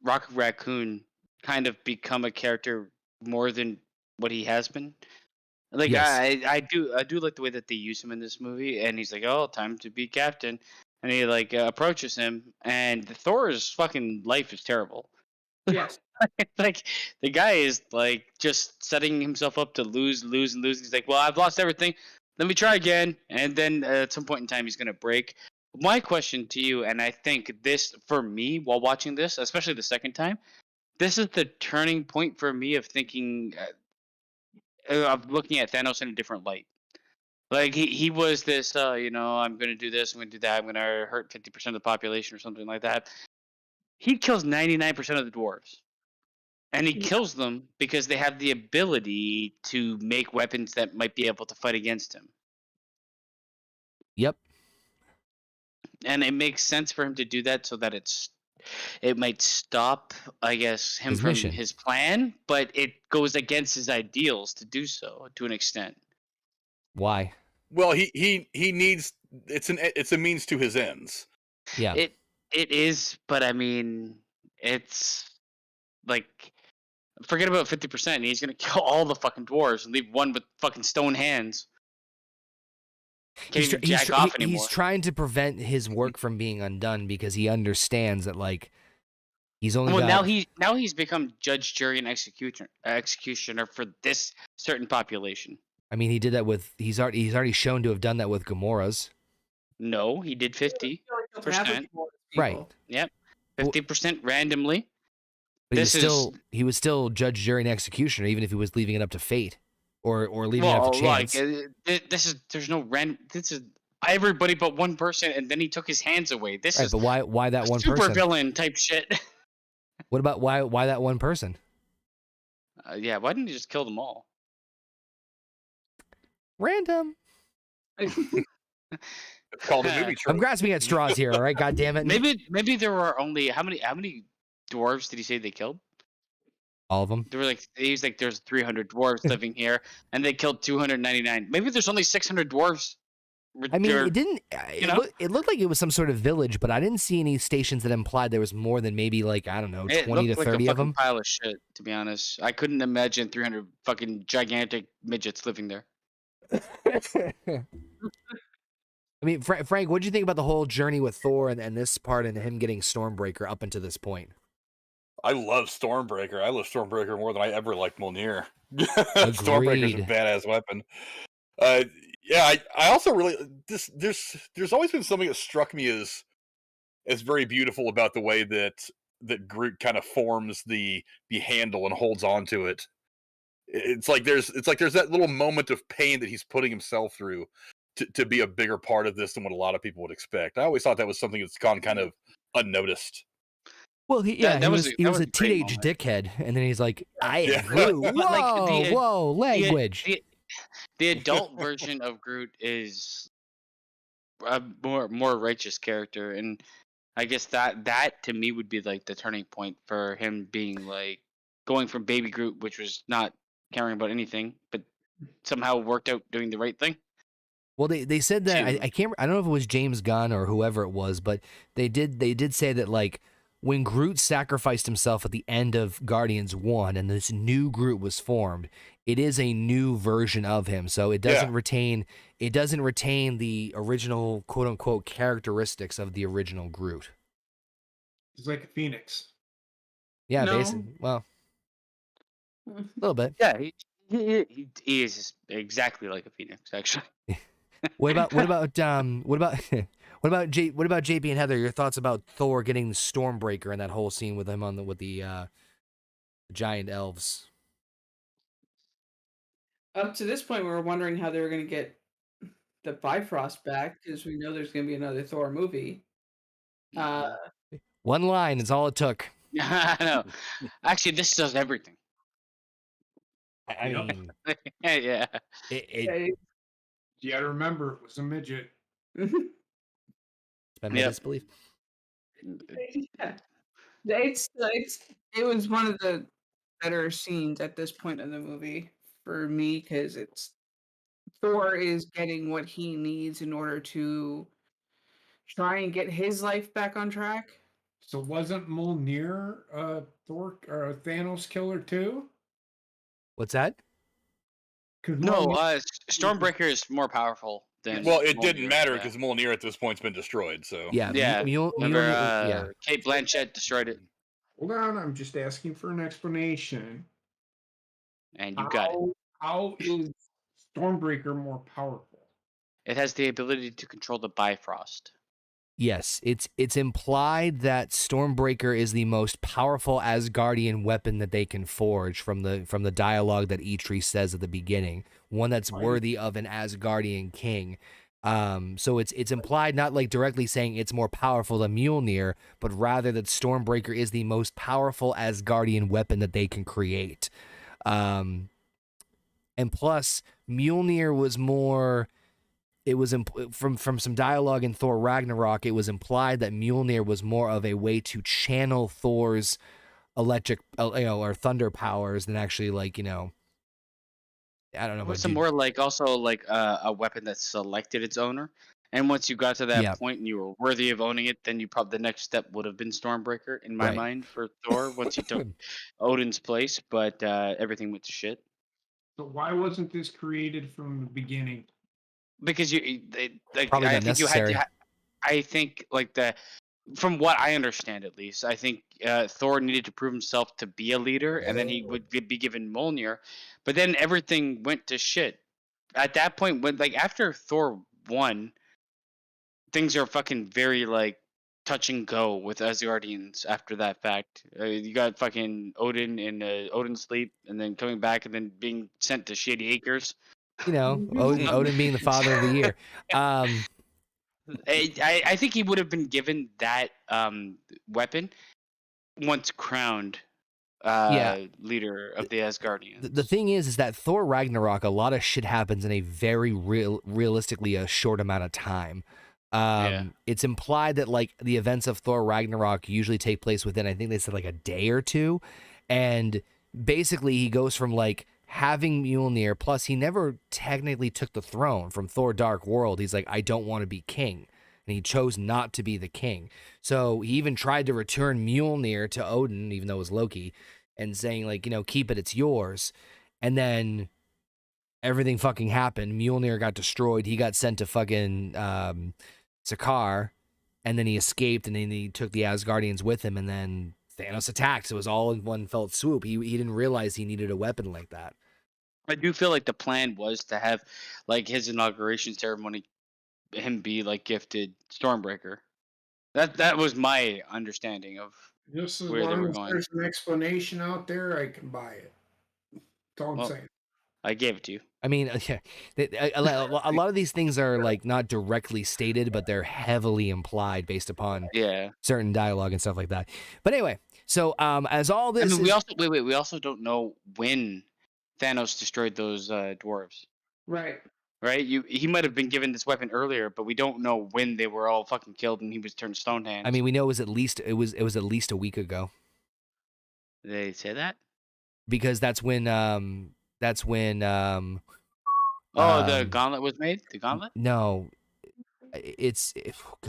Rocket Raccoon kind of become a character more than what he has been. Like yes. I do like the way that they use him in this movie, and he's like, "Oh, time to be captain," and he like approaches him, and Thor's fucking life is terrible. Yes. Like the guy is like just setting himself up to lose. He's like, well, I've lost everything. Let me try again. And then at some point in time, he's going to break. My question to you, and I think this for me while watching this, especially the second time, this is the turning point for me of thinking, of looking at Thanos in a different light. Like he was this, I'm going to do this, I'm going to do that, I'm going to hurt 50% of the population or something like that. He kills 99% of the dwarves. And he kills them because they have the ability to make weapons that might be able to fight against him. Yep. And it makes sense for him to do that so that it might stop, I guess, him from his plan, but it goes against his ideals to do so to an extent. Why? Well, he needs it's a means to his ends. Yeah. It is, but I mean, it's like forget about 50%. He's gonna kill all the fucking dwarves and leave one with fucking stone hands. Can't even jack off anymore. He's trying to prevent his work from being undone because he understands that, like, He's only Well, got. now he's become judge, jury, and executioner for this certain population. I mean, he did that with. He's already shown to have done that with Gamora's. No, he did 50%. Right. Yep, 50% randomly. But he was still judge, jury, and executioner, even if he was leaving it up to fate, or leaving it up to chance. There's no random. This is everybody but one person, and then he took his hands away. This is but why that one super person? villain type shit. What about why that one person? Yeah, why didn't he just kill them all? Random. It's called a movie trope. I'm grasping at straws here. All right, God damn it. Maybe there were only how many dwarves did he say they killed? All of them. There were he's like there's 300 dwarves living here, and they killed 299. Maybe there's only 600 dwarves. I mean, it didn't. It looked like it was some sort of village, but I didn't see any stations that implied there was more than maybe 20 to 30 of them. Pile of shit, to be honest. I couldn't imagine 300 fucking gigantic midgets living there. I mean, Frank, what do you think about the whole journey with Thor and this part and him getting Stormbreaker up until this point? I love Stormbreaker. I love Stormbreaker more than I ever liked Mjolnir. Stormbreaker's a badass weapon. Yeah, I also really there's always been something that struck me as very beautiful about the way that Groot kind of forms the handle and holds on to it. It's like there's that little moment of pain that he's putting himself through to be a bigger part of this than what a lot of people would expect. I always thought that was something that's gone kind of unnoticed. Well, he was a teenage dickhead, and then he's like, "I am Groot." Whoa, language. The adult version of Groot is a more righteous character, and I guess that to me would be like the turning point for him being like going from baby Groot, which was not caring about anything, but somehow worked out doing the right thing. Well, they said that I don't know if it was James Gunn or whoever it was, but they did say that when Groot sacrificed himself at the end of Guardians 1 and this new Groot was formed, it is a new version of him. So it doesn't retain the original quote unquote characteristics of the original Groot. He's like a phoenix. Yeah, basically. Well, a little bit. Yeah, he is exactly like a phoenix, actually. What about JP and Heather? Your thoughts about Thor getting the Stormbreaker and that whole scene with him with the giant elves? Up to this point, we were wondering how they were going to get the Bifrost back because we know there's going to be another Thor movie. One line is all it took. I know. Actually, this does everything. I mean, yeah. You got to remember, it was a midget. Suspend my disbelief. Yeah. It was one of the better scenes at this point in the movie for me because Thor is getting what he needs in order to try and get his life back on track. So wasn't Mjolnir Thor or Thanos killer too? What's that? No, Stormbreaker is more powerful than. Well, it didn't matter because Mjolnir at this point's been destroyed. So yeah. Kate Blanchett destroyed it. Hold on, I'm just asking for an explanation. And you got it. How is Stormbreaker more powerful? It has the ability to control the Bifrost. Yes, it's implied that Stormbreaker is the most powerful Asgardian weapon that they can forge from the dialogue that Eitri says at the beginning. One that's worthy of an Asgardian king. So it's implied not directly saying it's more powerful than Mjolnir, but rather that Stormbreaker is the most powerful Asgardian weapon that they can create. And plus, Mjolnir was more. It was from some dialogue in Thor Ragnarok. It was implied that Mjolnir was more of a way to channel Thor's electric, or thunder powers than actually I don't know. It was more a weapon that selected its owner. And once you got to that point and you were worthy of owning it, then the next step would have been Stormbreaker in my mind for Thor once he took Odin's place. But everything went to shit. So why wasn't this created from the beginning? Because probably not necessary. I think from what I understand, at least, I think Thor needed to prove himself to be a leader, and then he would be given Mjolnir. But then everything went to shit. At that point, when like after Thor won, things are fucking very like touch and go with Asgardians after that fact. You got fucking Odin in Odin's sleep, and then coming back, and then being sent to Shady Acres. You know, Odin being the father of the year. I think he would have been given that weapon once crowned leader of the Asgardians. The thing is that Thor Ragnarok, a lot of shit happens in a very realistically a short amount of time. It's implied that like the events of Thor Ragnarok usually take place within, I think they said like a day or two, and basically he goes from like having Mjolnir, plus he never technically took the throne from Thor Dark World. He's like, I don't want to be king, and he chose not to be the king. So he even tried to return Mjolnir to Odin, even though it was Loki, and saying like, you know, keep it, it's yours. And then everything fucking happened. Mjolnir got destroyed. He got sent to fucking Sakaar, and then he escaped, and then he took the Asgardians with him, and then Thanos attacked. So it was all in one fell swoop. He didn't realize he needed a weapon like that. I do feel like the plan was to have like his inauguration ceremony, him be like gifted Stormbreaker. That was my understanding of Just as where they were long as going. there's an explanation out there, I can buy it. That's all I'm Well, saying. I gave it to you. I mean, a lot of these things are like not directly stated, but they're heavily implied based upon certain dialogue and stuff like that. But anyway, so as all this, we also don't know when Thanos destroyed those dwarves. Right. Right? He might have been given this weapon earlier, but we don't know when they were all fucking killed and he was turned stone hands. I mean, we know it was at least a week ago. Did they say that? Because that's when the gauntlet was made? The gauntlet? No.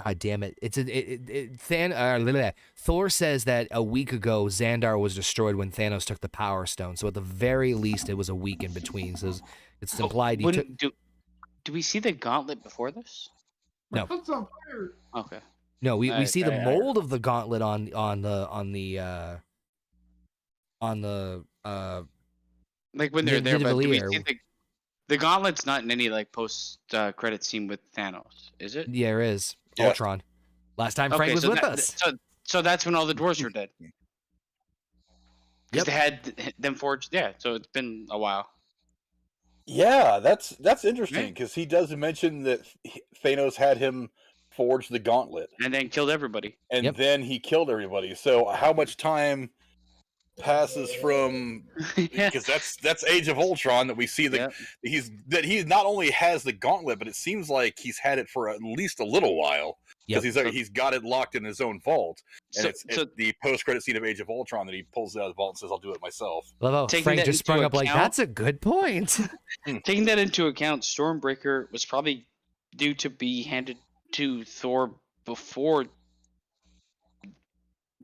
God damn it. Thor says that a week ago Xandar was destroyed when Thanos took the Power Stone. So at the very least it was a week in between. So it's implied he took. Do we see the gauntlet before this? No. Okay. No, we see the mold of the gauntlet on the like when they're there, but do we see the gauntlet's not in any like post credit scene with Thanos, is it? Yeah, there is. Yeah. Ultron. Last time Frank was with us. So that's when all the dwarves were dead. Because they had them forged. Yeah, so it's been a while. Yeah, that's interesting because he does mention that Thanos had him forge the gauntlet and then killed everybody. And then he killed everybody. So how much time passes from because that's Age of Ultron that we see that he not only has the gauntlet, but it seems like he's had it for at least a little while because he's got it locked in his own vault. And it's the post-credit scene of Age of Ultron that he pulls it out of the vault and says, "I'll do it myself." Love how Frank just sprung up like that's a good point. Taking that into account, Stormbreaker was probably due to be handed to Thor before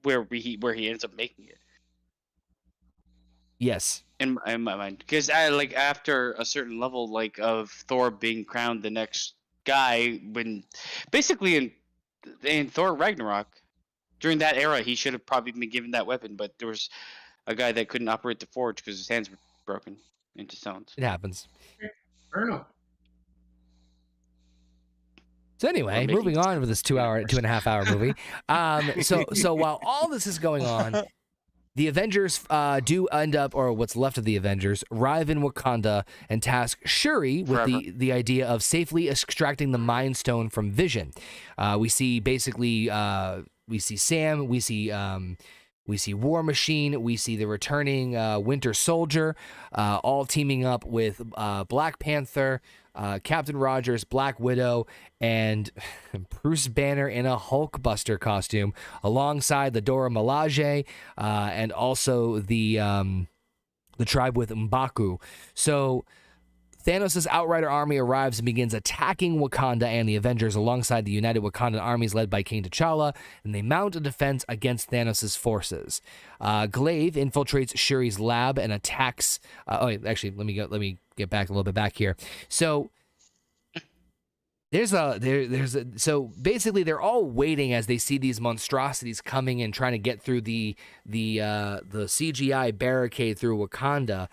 where he ends up making it. Yes, in my mind, because after a certain level, like of Thor being crowned the next guy, when basically in Thor Ragnarok, during that era, he should have probably been given that weapon, but there was a guy that couldn't operate the forge because his hands were broken into stones. It happens. I don't know. So anyway, moving on with this 2.5 hour movie. So while all this is going on, the Avengers do end up, or what's left of the Avengers, arrive in Wakanda and task Shuri with the idea of safely extracting the Mind Stone from Vision. We see basically, we see Sam, we see War Machine, we see the returning Winter Soldier, all teaming up with Black Panther, Captain Rogers, Black Widow, and Bruce Banner in a Hulkbuster costume, alongside the Dora Milaje, and also the tribe with M'Baku. So Thanos' Outrider army arrives and begins attacking Wakanda and the Avengers alongside the united Wakandan armies led by King T'Challa, and they mount a defense against Thanos' forces. Glaive infiltrates Shuri's lab and attacks... let me get back a little bit back here. So So basically they're all waiting as they see these monstrosities coming and trying to get through the CGI barricade through Wakanda.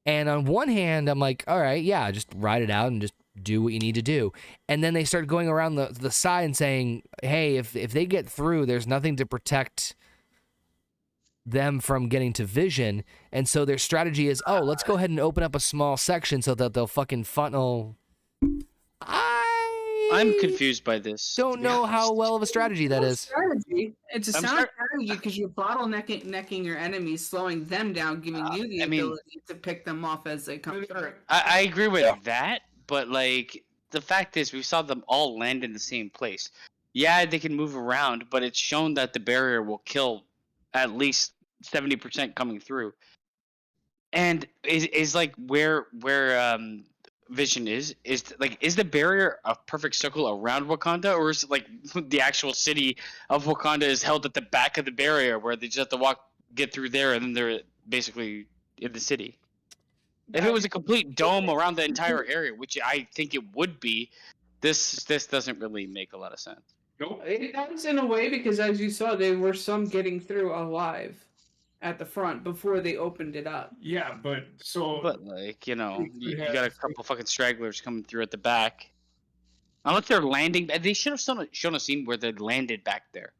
And on one hand, I'm like, all right, yeah, just ride it out and just do what you need to do. And then they start going around the side and saying, hey, if they get through, there's nothing to protect them from getting to Vision. And so their strategy is, oh, let's go ahead and open up a small section so that they'll fucking funnel. I'm confused by this. Don't know how well of a strategy that is. Strategy. It's a sound strategy because you're bottlenecking your enemies, slowing them down, giving you the ability to pick them off as they come through. I agree with that, but like the fact is, we saw them all land in the same place. Yeah, they can move around, but it's shown that the barrier will kill at least 70% coming through. And is like where Vision is the barrier a perfect circle around Wakanda, or is it like the actual city of Wakanda is held at the back of the barrier where they just have to get through there, and then they're basically in the city? If it was a complete dome around the entire area, which I think it would be, this doesn't really make a lot of sense. Nope. It does in a way because, as you saw, there were some getting through alive at the front before they opened it up. Yeah, but like, you got a couple fucking stragglers coming through at the back. Unless they're landing, they should have shown a scene where they landed back there.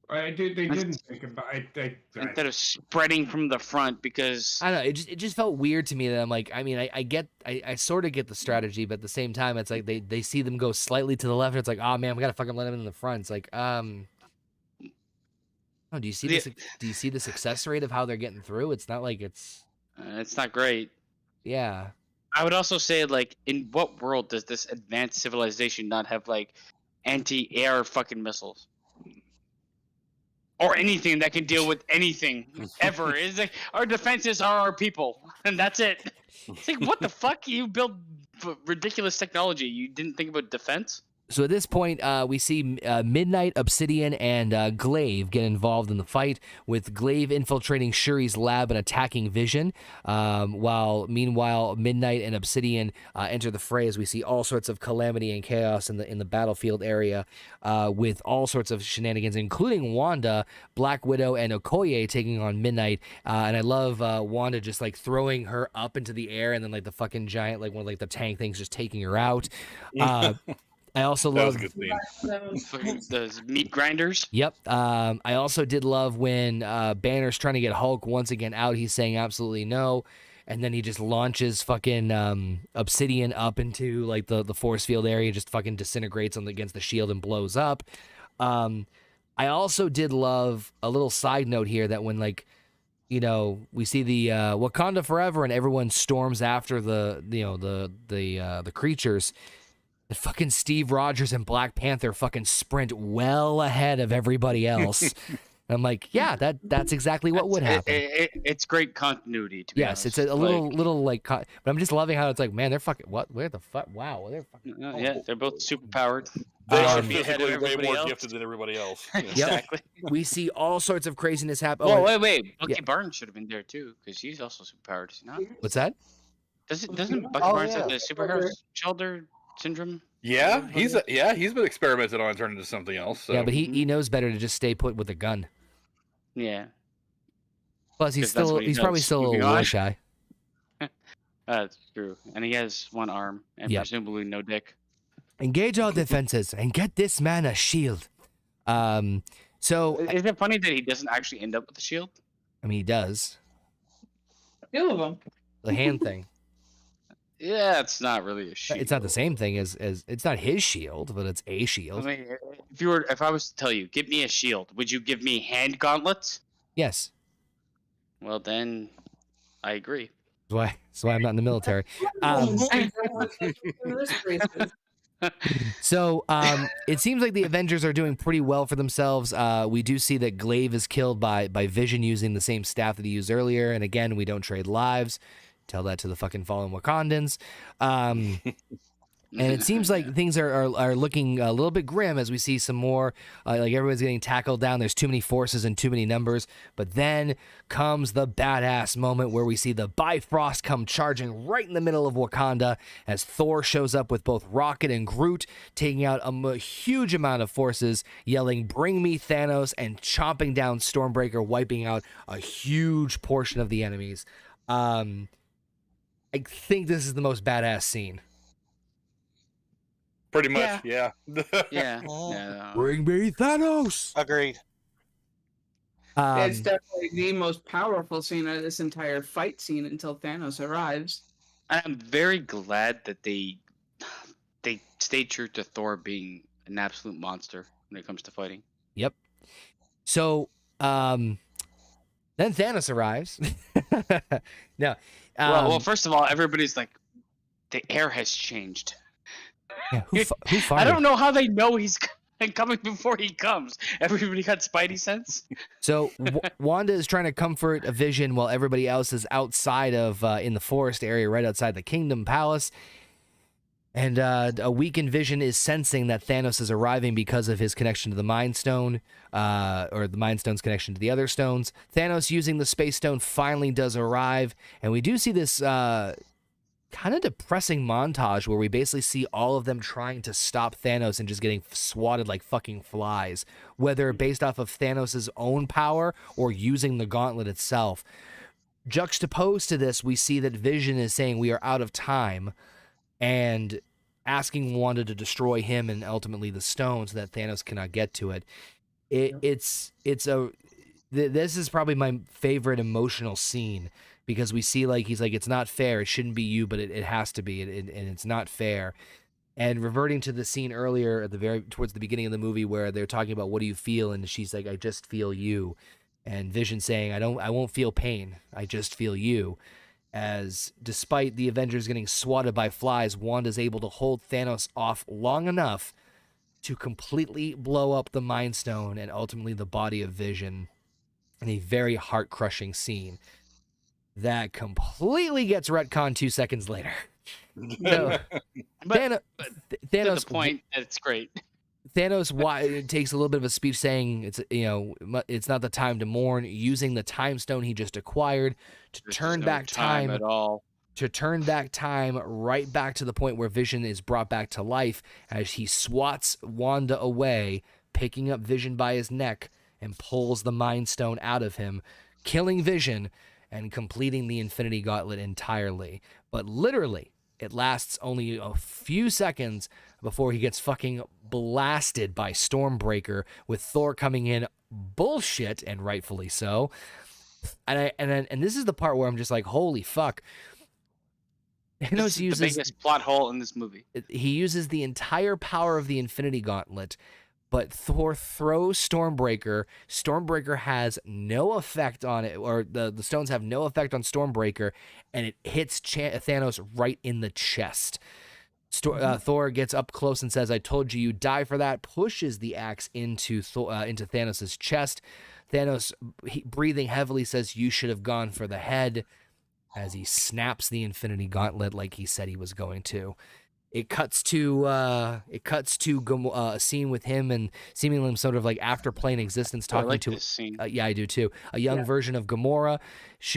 They didn't think about it. Instead of spreading from the front, because I don't know, it just felt weird to me that I'm like, I mean, I sort of get the strategy, but at the same time, it's like they see them go slightly to the left, and it's like, oh man, we gotta fucking let them in the front. It's like, oh, do you see this? Do you see the success rate of how they're getting through? It's not like it's not great. Yeah. I would also say, like, in what world does this advanced civilization not have like anti-air fucking missiles? Or anything that can deal with anything ever. Is like our defenses are our people, and that's it. It's like, what the fuck? You build ridiculous technology. You didn't think about defense? So at this point, we see Midnight, Obsidian, and Glaive get involved in the fight, with Glaive infiltrating Shuri's lab and attacking Vision, while meanwhile Midnight and Obsidian enter the fray as we see all sorts of calamity and chaos in the battlefield area, with all sorts of shenanigans, including Wanda, Black Widow, and Okoye taking on Midnight. And I love Wanda just like throwing her up into the air, and then like the fucking giant, like one of like the tank things just taking her out. I also love the meat grinders. Yep. I also did love when Banner's trying to get Hulk once again out. He's saying absolutely no, and then he just launches fucking Obsidian up into like the force field area, just fucking disintegrates against the shield and blows up. I also did love a little side note here that when like, we see the Wakanda Forever and everyone storms after the creatures. The fucking Steve Rogers and Black Panther fucking sprint well ahead of everybody else. I'm like, yeah, that's exactly what would happen. It's great continuity, to be honest. It's a little like, but I'm just loving how it's like, man, they're fucking what? Where the fuck? Wow, they're fucking. Yeah, they're both super powered. They should be physically way more gifted than everybody else. Exactly. We see all sorts of craziness happen. Oh, wait. Bucky Barnes should have been there too, because he's also super powered. Is he not? What's that? Doesn't Bucky Barnes have the superhero shoulder syndrome? Yeah, he's been experimented on and turned into something else. So. Yeah, but he knows better to just stay put with a gun. Yeah. Plus, he's probably still a little shy. That's true, and he has one arm and presumably no dick. Engage all defenses and get this man a shield. So is it funny that he doesn't actually end up with the shield? I mean, he does. A few of them. The hand thing. Yeah, it's not really a shield. It's not the same thing as it's not his shield, but it's a shield. I mean, if I was to tell you, give me a shield, would you give me hand gauntlets? Yes. Well, then, I agree. That's why I'm not in the military. So it seems like the Avengers are doing pretty well for themselves. We do see that Glaive is killed by Vision using the same staff that he used earlier, and again, we don't trade lives. Tell that to the fucking fallen Wakandans. And it seems like things are looking a little bit grim as we see some more, like everyone's getting tackled down. There's too many forces and too many numbers. But then comes the badass moment where we see the Bifrost come charging right in the middle of Wakanda as Thor shows up with both Rocket and Groot, taking out a huge amount of forces, yelling, "Bring me Thanos," and chomping down Stormbreaker, wiping out a huge portion of the enemies. I think this is the most badass scene. Pretty much, yeah. Yeah. Bring me Thanos. Agreed. It's definitely the most powerful scene of this entire fight scene until Thanos arrives. I'm very glad that they stayed true to Thor being an absolute monster when it comes to fighting. Yep. So, then Thanos arrives. No. Well, first of all, everybody's like, the air has changed. Yeah, who farted? I don't know how they know he's coming before he comes. Everybody got Spidey sense. So Wanda is trying to comfort a Vision while everybody else is outside of in the forest area, right outside the Kingdom Palace. And a weakened Vision is sensing that Thanos is arriving because of his connection to the Mind Stone, or the Mind Stone's connection to the other stones. Thanos, using the Space Stone, finally does arrive, and we do see this kind of depressing montage where we basically see all of them trying to stop Thanos and just getting swatted like fucking flies, whether based off of Thanos' own power or using the gauntlet itself. Juxtaposed to this, we see that Vision is saying we are out of time and asking Wanda to destroy him and ultimately the stone so that Thanos cannot get to it. This is probably my favorite emotional scene, because we see he's like, it's not fair. It shouldn't be you, but it has to be, and it's not fair. And reverting to the scene earlier at towards the beginning of the movie where they're talking about what do you feel, and she's like, I just feel you, and Vision saying, I won't feel pain. I just feel you. As despite the Avengers getting swatted by flies, Wanda's able to hold Thanos off long enough to completely blow up the Mind Stone and ultimately the body of Vision in a very heart-crushing scene that completely gets retconned 2 seconds later. No, But Thanos. to the point, it's great. Thanos takes a little bit of a speech saying it's not the time to mourn, using the Time Stone he just acquired to turn back time at all. To turn back time right back to the point where Vision is brought back to life as he swats Wanda away, picking up Vision by his neck and pulls the Mind Stone out of him, killing Vision and completing the Infinity Gauntlet entirely. But literally, it lasts only a few seconds before he gets fucking blasted by Stormbreaker, with Thor coming in bullshit, and rightfully so. And this is the part where I'm just like, holy fuck. This is the biggest plot hole in this movie. He uses the entire power of the Infinity Gauntlet, but Thor throws Stormbreaker. Stormbreaker has no effect on it, or the stones have no effect on Stormbreaker, and it hits Thanos right in the chest. Thor gets up close and says, I told you you'd die for that, pushes the axe into Thanos' chest. Thanos, breathing heavily, says, you should have gone for the head, as he snaps the Infinity Gauntlet like he said he was going to. It cuts to a scene with him and seemingly sort of like after plane existence talking to this scene. Yeah, I do too. A young version of Gamora,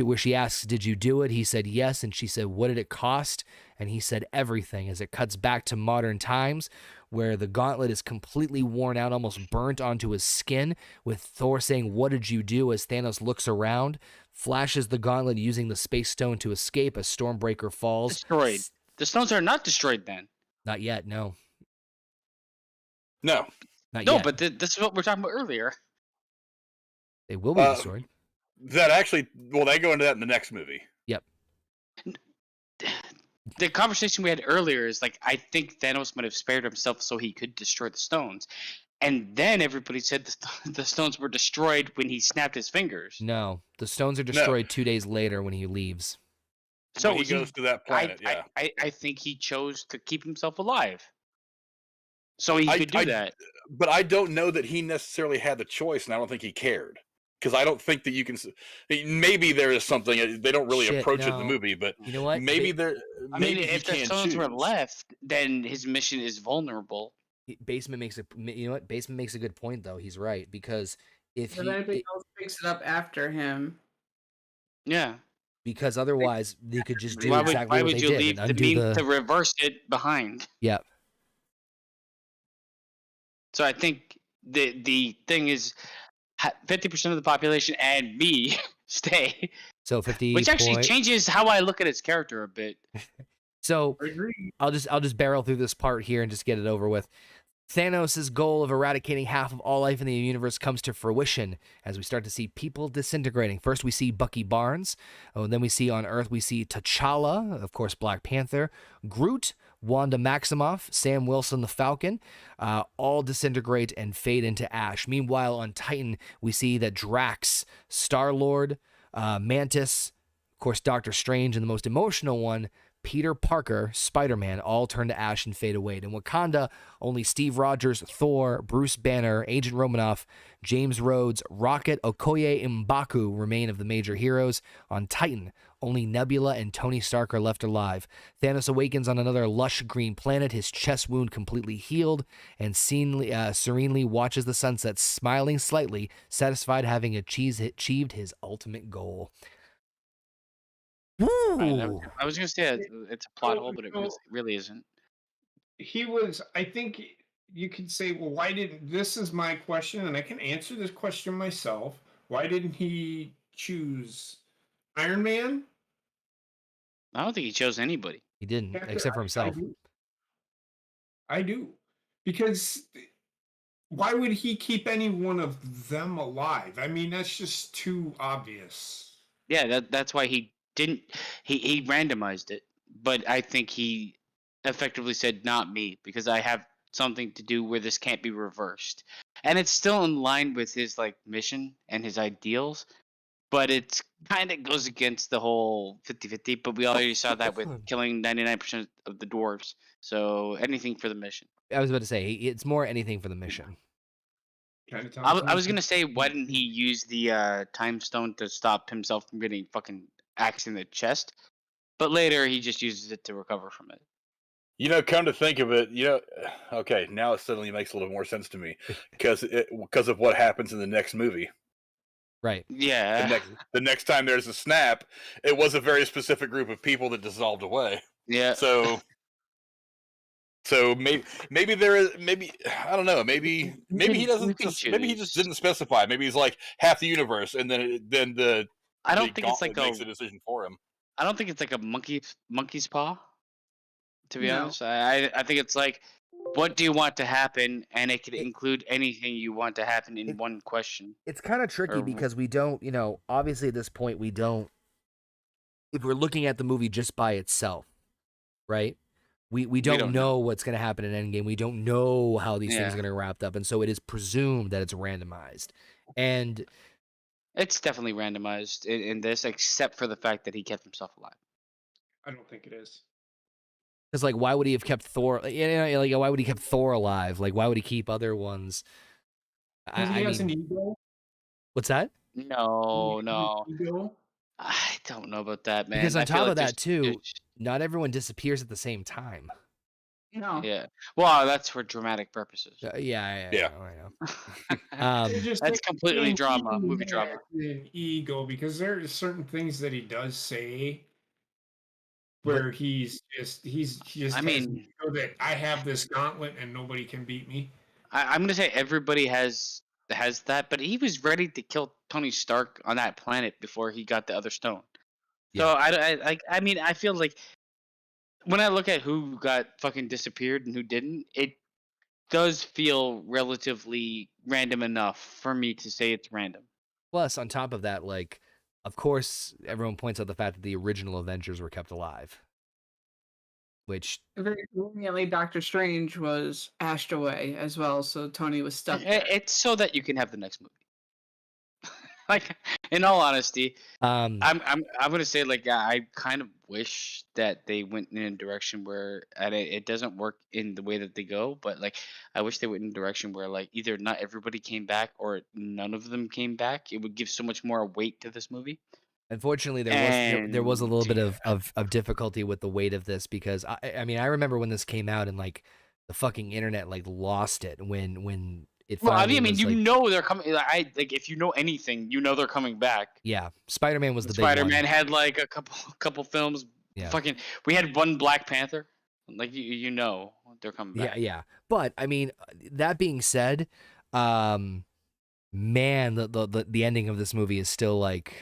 where she asks, "Did you do it?" He said yes, and she said, "What did it cost?" And he said everything. As it cuts back to modern times, where the gauntlet is completely worn out, almost burnt onto his skin, with Thor saying, "What did you do?" as Thanos looks around, flashes the gauntlet using the Space Stone to escape as Stormbreaker falls. Destroyed. The stones are not destroyed then. Not yet, no. No. Not No, yet. but this is what we're talking about earlier. They will be destroyed. That actually, well, they go into that in the next movie. Yep. The conversation we had earlier is like, I think Thanos might have spared himself so he could destroy the stones. And then everybody said the stones were destroyed when he snapped his fingers. No, the stones are destroyed 2 days later when he leaves. So he goes to that planet, I think he chose to keep himself alive. So he could do that. But I don't know that he necessarily had the choice, and I don't think he cared. because I don't think that you can. Maybe there is something they don't really Shit, approach it in no. the movie, but You know what? maybe there. I mean, Maybe he if the can stones were choose. left, then his mission is vulnerable. Basement makes a you know what? Basement makes a good point though. He's right because if But he anybody else picks it up after him. Yeah. because otherwise they could just do Why exactly what would they you did leave and the undo meme to the reverse it behind? yeah. So I think the thing is 50% of the population and me stay, So 50 which actually point. changes how I look at his character a bit. So I agree. I'll just barrel through this part here and just get it over with. Thanos' goal of eradicating half of all life in the universe comes to fruition as we start to see people disintegrating. First, we see Bucky Barnes. Oh, and then we see on Earth, we see T'Challa, of course, Black Panther, Groot, Wanda Maximoff, Sam Wilson, the Falcon, all disintegrate and fade into ash. Meanwhile, on Titan, we see that Drax, Star-Lord, Mantis, of course, Doctor Strange, and the most emotional one, Peter Parker, Spider-Man, all turn to ash and fade away. In Wakanda, only Steve Rogers, Thor, Bruce Banner, Agent Romanoff, James Rhodes, Rocket, Okoye, and M'Baku remain of the major heroes. On Titan, only Nebula and Tony Stark are left alive. Thanos awakens on another lush green planet, his chest wound completely healed, and serenely watches the sunset, smiling slightly, satisfied having achieved his ultimate goal. Woo! I was going to say it's a plot hole, but it really isn't. He was. I think you could say, well, why didn't? This is my question, and I can answer this question myself. Why didn't he choose Iron Man? I don't think he chose anybody. He didn't, except for himself. I do. Because why would he keep any one of them alive? I mean, that's just too obvious. Yeah, that's why he didn't. He randomized it, but I think he effectively said not me because I have something to do where this can't be reversed, and it's still in line with his like mission and his ideals, but it's kind of goes against the whole 50-50. But we already saw that with killing 99% of the dwarves, so anything for the mission. I was about to say it's more anything for the mission. I was gonna say, why didn't he use the time stone to stop himself from getting fucking axed in the chest? But later he just uses it to recover from it. You know, come to think of it, okay, now it suddenly makes a little more sense to me because of what happens in the next movie. Right. Yeah. The next time there's a snap, it was a very specific group of people that dissolved away. Yeah. So maybe there is I don't know, maybe he just didn't specify. Maybe he's like half the universe, and then I don't think it's like makes a decision for him. I don't think it's like a monkey's paw. To be honest, I think it's like, what do you want to happen, and it could include anything you want to happen in one question. It's kind of tricky because we don't, obviously at this point we don't. If we're looking at the movie just by itself, right? We don't know what's going to happen in Endgame. We don't know how these things are going to wrap up, and so it is presumed that it's randomized. And it's definitely randomized in this, except for the fact that he kept himself alive. I don't think it is. Because, like, why would he have kept Thor? Why would he keep Thor alive? Like, why would he keep other ones? He has an ego. What's that? No. I don't know about that, man. Because on top of that, too, not everyone disappears at the same time. No. Yeah. Well, that's for dramatic purposes. Yeah. I know. That's completely movie drama. An ego, because there are certain things that he does say where he's just I mean, that I have this gauntlet and nobody can beat me. I'm gonna say everybody has that, but he was ready to kill Tony Stark on that planet before he got the other stone. So I mean, I feel like when I look at who got fucking disappeared and who didn't, it does feel relatively random enough for me to say it's random. Plus, on top of that, like, of course, everyone points out the fact that the original Avengers were kept alive. Which very conveniently, Doctor Strange was ashed away as well, so Tony was stuck there. It's so that you can have the next movie. like, in all honesty, Um, I'm gonna say, like, I kind of wish that they went in a direction where, and it doesn't work in the way that they go, but like I wish they went in a direction where, like, either not everybody came back or none of them came back. It would give so much more weight to this movie. Unfortunately, there was a And little bit of difficulty with the weight of this because I mean I remember when this came out and like the fucking internet like lost it when it well, I finally mean, was you like, know they're coming. Like if you know anything, you know they're coming back. yeah, Spider-Man was the big Spider-Man one. had like a couple films. Yeah. Fucking, we had one Black Panther. Like you know they're coming back. Yeah. But I mean, that being said, man, the ending of this movie is still like,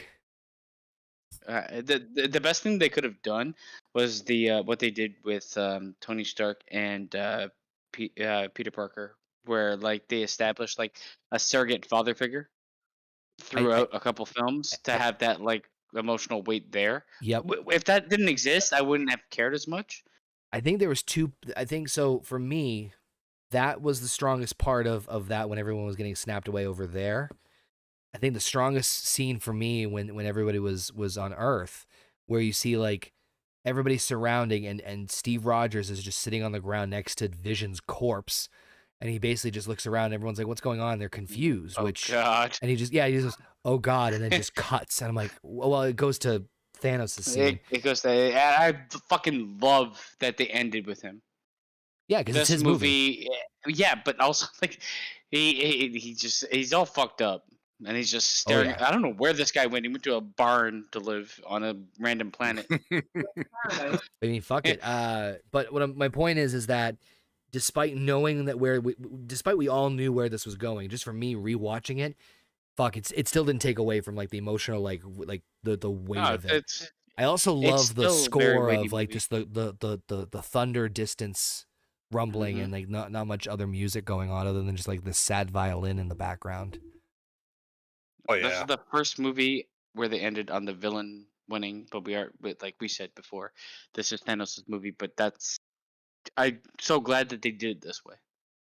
The best thing they could have done was the what they did with Tony Stark and Peter Parker, where like they established like a surrogate father figure throughout a couple films to have that like emotional weight there. yep. If that didn't exist, I wouldn't have cared as much. I think there was two. I think so for me, that was the strongest part of that when everyone was getting snapped away over there. I think the strongest scene for me when everybody was on Earth, where you see like everybody surrounding and Steve Rogers is just sitting on the ground next to Vision's corpse, and he basically just looks around. And everyone's like, "What's going on?" They're confused. Oh God! And he just goes, "Oh God!" And then just cuts. And I'm like, "Well, it goes to Thanos' scene." It goes to. And I fucking love that they ended with him. Yeah, because it's This his movie. yeah, but also like he's all fucked up. And he's just staring. yeah. I don't know where this guy went. He went to a barn to live on a random planet. I mean, fuck it. But my point is that despite knowing that despite we all knew where this was going, just for me rewatching it, fuck, it still didn't take away from like the emotional like the weight of it. I also love the score of like just the thunder distance rumbling and like not much other music going on other than just like this sad violin in the background. Oh yeah. This is the first movie where they ended on the villain winning, but like we said before, this is Thanos' movie. But I'm so glad that they did it this way.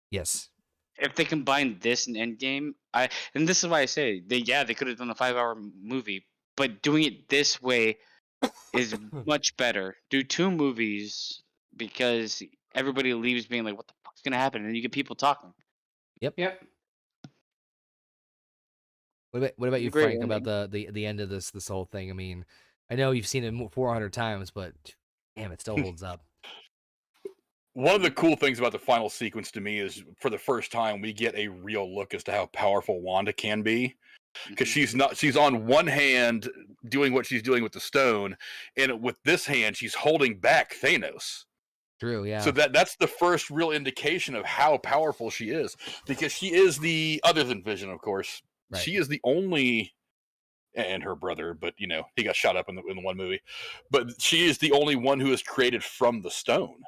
Yes. If they combined this and Endgame, and this is why I say they could have done a 5-hour movie, but doing it this way is much better. Do 2 movies because everybody leaves being like, "What the fuck's gonna happen?" And you get people talking. Yep. What about you, Great Frank, ending. about the end of this whole thing? I mean, I know you've seen it 400 times, but damn, it still holds up. One of the cool things about the final sequence to me is for the first time we get a real look as to how powerful Wanda can be. Because she's on one hand doing what she's doing with the stone, and with this hand she's holding back Thanos. True, yeah. So that's the first real indication of how powerful she is, because she is other than Vision, of course. Right. She is the only, and her brother, but you know he got shot up in the one movie. But she is the only one who is created from the stone,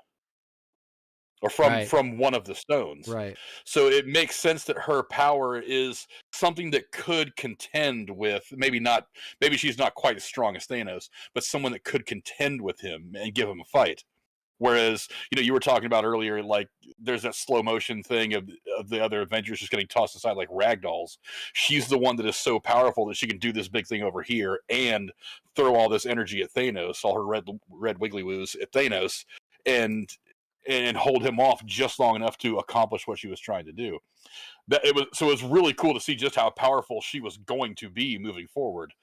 or from one of the stones. Right. So it makes sense that her power is something that could contend with maybe she's not quite as strong as Thanos, but someone that could contend with him and give him a fight. Whereas, you were talking about earlier, like there's that slow motion thing of the other Avengers just getting tossed aside like ragdolls. She's the one that is so powerful that she can do this big thing over here and throw all this energy at Thanos, all her red wiggly woos at Thanos, and hold him off just long enough to accomplish what she was trying to do. It was really cool to see just how powerful she was going to be moving forward.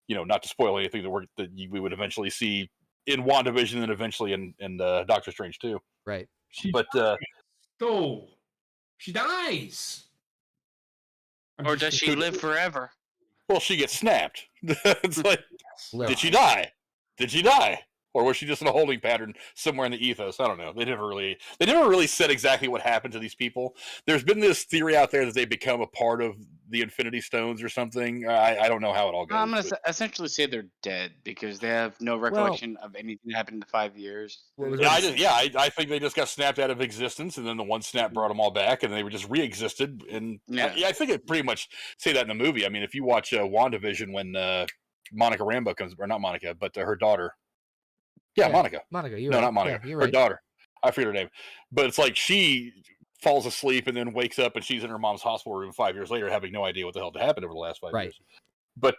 Not to spoil anything that we would eventually see in WandaVision and eventually in Doctor Strange too. Right. She dies. Or does she live forever? Well, she gets snapped. It's like, did she die? Did she die? Or was she just in a holding pattern somewhere in the ethos? I don't know. They never really said exactly what happened to these people. There's been this theory out there that they become a part of the Infinity Stones or something. I don't know how it all goes. I'm going to essentially say they're dead because they have no recollection of anything that happened in 5 years. I think they just got snapped out of existence, and then the one snap brought them all back, and they were just re-existed. And I think it pretty much say that in the movie. I mean, if you watch WandaVision when Monica Rambeau comes, or not Monica, but her daughter. Yeah, Monica. Monica, you're no, right. not Monica. Yeah, you're her right. daughter. I forget her name. But it's like she falls asleep and then wakes up and she's in her mom's hospital room 5 years later having no idea what the hell happened over the last 5 years. But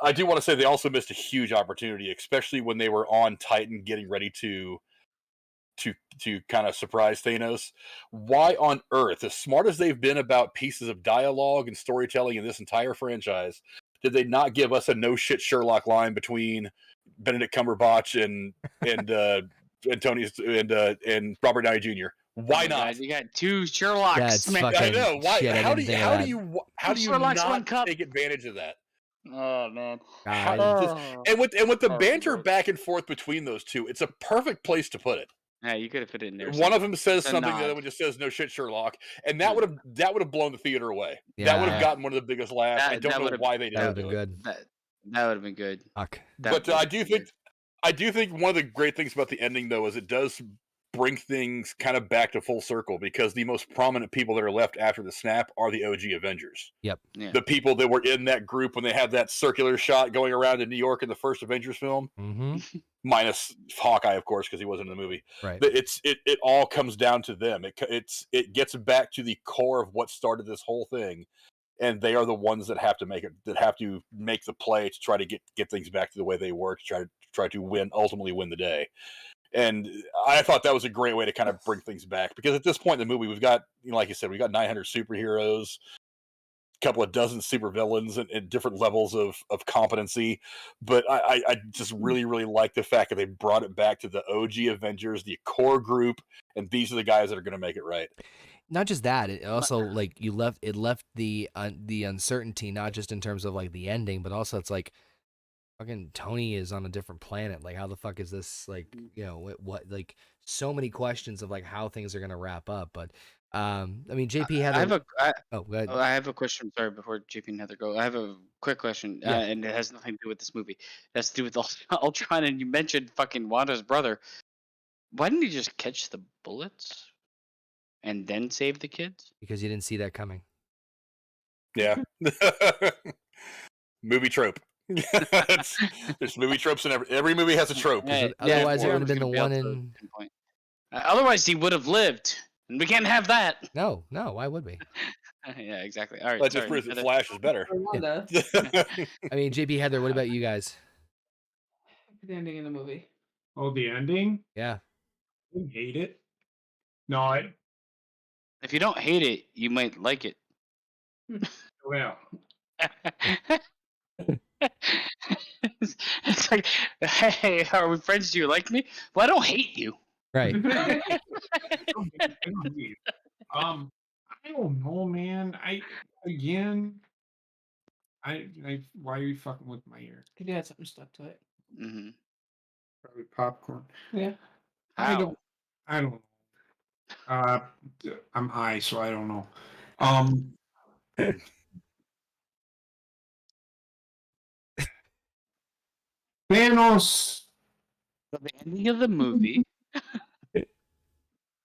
I do want to say they also missed a huge opportunity, especially when they were on Titan getting ready to kind of surprise Thanos. Why on earth, as smart as they've been about pieces of dialogue and storytelling in this entire franchise, did they not give us a no shit Sherlock line between Benedict Cumberbatch and Robert Downey Jr.? Why Oh my not? God, you got two Sherlocks, That's man. fucking I know. Why? shit. I How do didn't you? think of How that. do you? How do you Sherlock's one not cup. take advantage of that? Oh man. God. And with the Oh, banter Lord. back and forth between those two, it's a perfect place to put it. Yeah, you could have put it in there. One of them says It's a something, the nod. other one just says "No shit, Sherlock," and that would have blown the theater away. That would Yeah. have gotten one of the biggest laughs. I That don't know would've- why they That would didn't have do been it. good. That would have been good. Fuck. That But I would've do been think one of the great things about the ending though is it does bring things kind of back to full circle because the most prominent people that are left after the snap are the OG Avengers. Yep. Yeah. The people that were in that group when they had that circular shot going around in New York in the first Avengers film, Mm-hmm. minus Hawkeye, of course, because he wasn't in the movie. Right. It all comes down to them. It gets back to the core of what started this whole thing, and they are the ones that have to make the play to try to get things back to the way they were to try to ultimately win the day. And I thought that was a great way to kind of bring things back because at this point in the movie, we've got, like you said, we got 900 superheroes, a couple of dozen supervillains and different levels of competency. But I just really, really like the fact that they brought it back to the OG Avengers, the core group, and these are the guys that are going to make it right. Not just that, it also like it left the uncertainty, not just in terms of like the ending, but also it's like fucking Tony is on a different planet. Like, how the fuck is this? Like, what? Like, so many questions of like how things are gonna wrap up. But, I mean, JP had. I go ahead. I have a question. Sorry, before JP and Heather go, I have a quick question, Yeah. and it has nothing to do with this movie. It has to do with Ultron, and you mentioned fucking Wanda's brother. Why didn't he just catch the bullets and then save the kids? Because you didn't see that coming. Yeah. Movie trope. There's movie tropes in every movie has a trope. Otherwise, it would have been the gonna be able one to in. pinpoint. Otherwise, he would have lived, and we can't have that. No, why would we? Yeah, exactly. All right. That just sorry, proves that Heather. Flash is better. Wanda, I mean, JP, Heather, what about you guys? the ending in the movie. Oh, the ending? Yeah. I didn't hate it. No, If you don't hate it, you might like it. well, It's like, hey, are we friends? Do you like me? Well, I don't hate you. Right. I don't hate it. I don't know, man. Why are you fucking with my ear? Could you had something stuck to it? Mm-hmm. Probably popcorn. Yeah. I How? don't know. I'm high, so I don't know. Thanos. So the ending of the movie.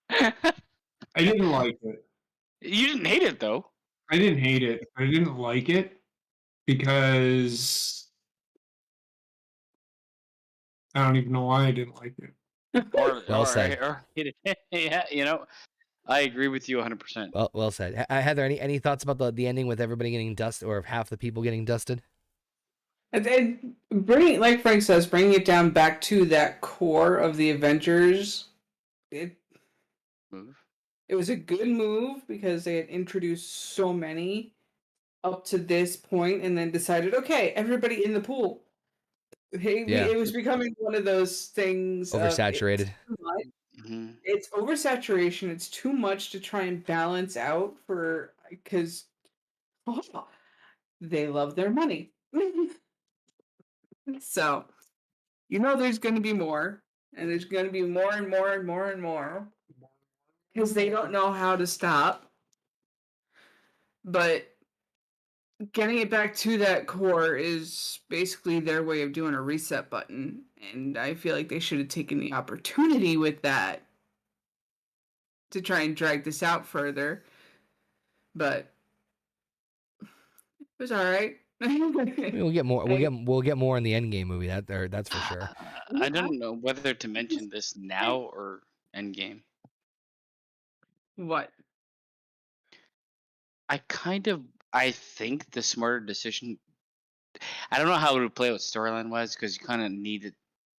I didn't like it. You didn't hate it though. I didn't hate it. I didn't like it because I don't even know why I didn't like it. Well said. Or hate it. Yeah, I agree with you 100%. Well said. Heather, any thoughts about the ending with everybody getting dusted, or half the people getting dusted? And bringing, like Frank says, bringing it down back to that core of the Avengers, it was a good move because they had introduced so many up to this point and then decided, okay, everybody in the pool. It was becoming one of those things. Oversaturated. It's oversaturation. It's too much to try and balance out because they love their money. So, there's going to be more, and there's going to be more and more and more and more because they don't know how to stop. But getting it back to that core is basically their way of doing a reset button, and I feel like they should have taken the opportunity with that to try and drag this out further. But it was all right. We'll get more. We'll get more in the Endgame movie. That's for sure. I don't know whether to mention this now or Endgame. What? I think the smarter decision I don't know how it would play out storyline wise because you kind of need it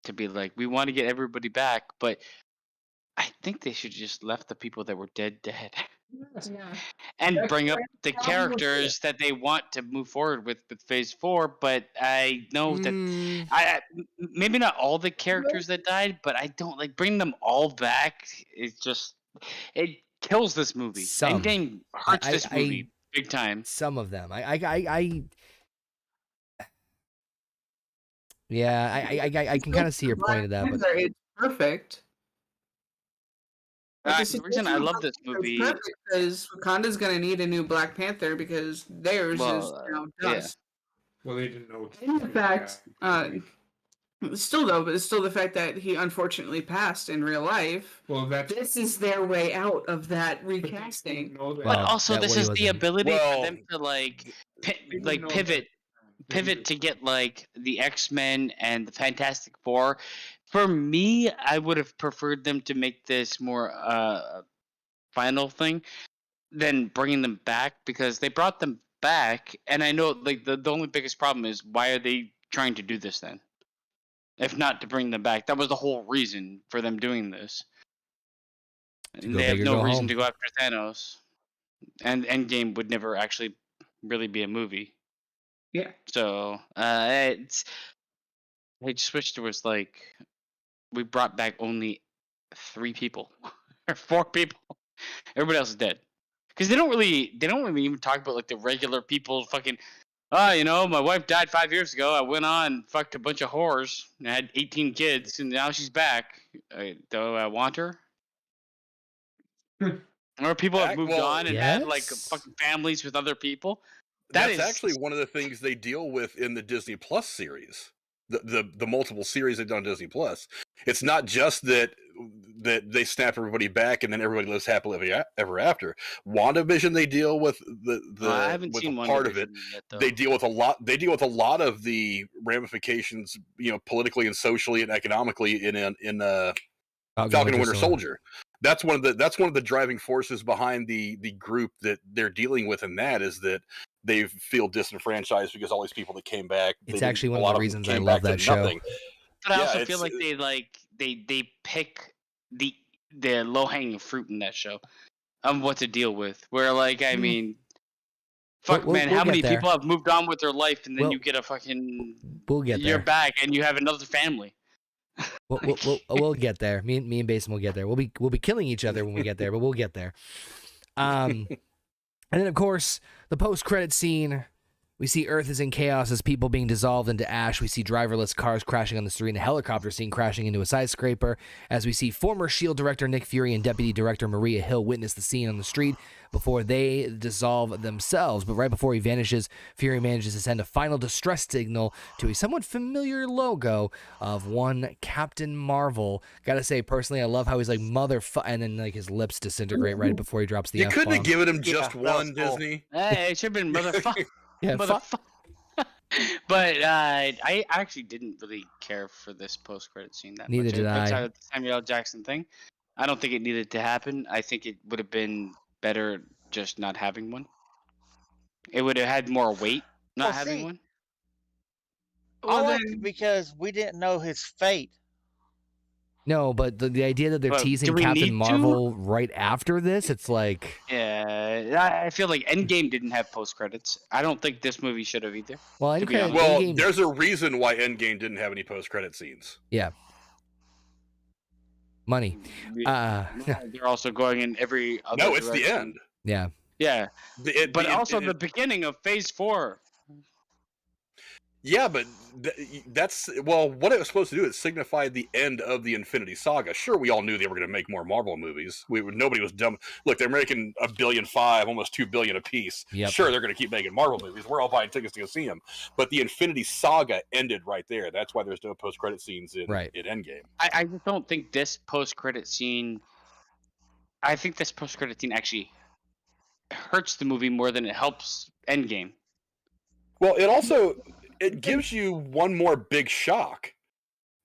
to be like we want to get everybody back, but I think they should just left the people that were dead. Yeah. And That's bring up the the problem with it. characters that they want to move forward with Phase 4. But I know that Mm, maybe not all the characters that died, but I don't like bringing them all back. It kills this movie. Some. Endgame hurts this movie big time. some of them. Yeah, I can kind of see your point of that, but It's perfect. But The reason I love this movie, is Wakanda's gonna need a new Black Panther because theirs is yeah. dust. Well, they didn't know. And the fact, still though, but it's still the fact that he unfortunately passed in real life. Well, This is their way out of that recasting. Know that. But Well, also, that this way is the wasn't- ability Well- for them to like didn't know pivot to get like the X-Men and the Fantastic Four. For me, I would have preferred them to make this more final thing than bringing them back because they brought them back, and I know like the only biggest problem is why are they trying to do this then? If not to bring them back, that was the whole reason for them doing this. And go they have big or no go reason home. to go after Thanos, and Endgame would never actually really be a movie. Yeah. So I just wish there was like we brought back only 3 people or 4 people. Everybody else is dead because they don't really even talk about like the regular people. Fucking, my wife died 5 years ago. I went on fucked a bunch of whores and had 18 kids, and now she's back. Do I want her? Or people have moved on and had like Yes. fucking families with other people. That's actually one of the things they deal with in the Disney Plus series. The multiple series they've done on Disney Plus. It's not just that they snap everybody back and then everybody lives happily ever after. WandaVision, they deal with I haven't with seen a part of it. WandaVision yet, though. They deal with a lot. They deal with a lot of the ramifications, politically and socially and economically in Falcon and Winter Soldier. That's one of the driving forces behind the group that they're dealing with in that is that they feel disenfranchised because all these people that came back. It's actually one of the reasons I love that show. But I also feel like they pick the low hanging fruit in that show on what to deal with. Where I mean, fuck man, how many people have moved on with their life and then you get a fucking you're back and you have another family. We'll get there. Me and Basin will get there. We'll be killing each other when we get there, but we'll get there. And then of course the post-credit scene. We see Earth is in chaos as people being dissolved into ash. We see driverless cars crashing on the street and a helicopter scene crashing into a skyscraper. As we see former S.H.I.E.L.D. director Nick Fury and deputy director Maria Hill witness the scene on the street before they dissolve themselves. But right before he vanishes, Fury manages to send a final distress signal to a somewhat familiar logo of one Captain Marvel. Gotta say, personally, I love how he's like, motherfucker, and then like his lips disintegrate right before he drops the You F-bomb. couldn't have given him just one, cool. Disney. Hey, it should have been motherfucker. Yeah, But I actually didn't really care for this post-credit scene that Neither much. did I. Outside of the Samuel L. Jackson thing, I don't think it needed to happen. I think it would have been better just not having one. It would have had more weight not having one. I liked it because we didn't know his fate. No, but the idea that they're But teasing do we need Captain to? Marvel right after this, it's like, Yeah, I feel like Endgame didn't have post-credits. I don't think this movie should have either. well, To be Endgame- honest. Well, Endgame- there's a reason why Endgame didn't have any post-credit scenes. yeah, money. They're also going in every other No, it's the direction. end. Yeah, Yeah, but also the the beginning of Phase 4. Yeah, but that's what it was supposed to do is signify the end of the Infinity Saga. Sure, we all knew they were going to make more Marvel movies. Nobody was dumb. Look, they're making $1.5 billion, almost $2 billion a piece. Yep. Sure, they're going to keep making Marvel movies. We're all buying tickets to go see them. But the Infinity Saga ended right there. That's why there's no post-credit scenes in Endgame. I just don't think this post-credit scene. I think this post-credit scene actually hurts the movie more than it helps Endgame. Well, it gives you one more big shock.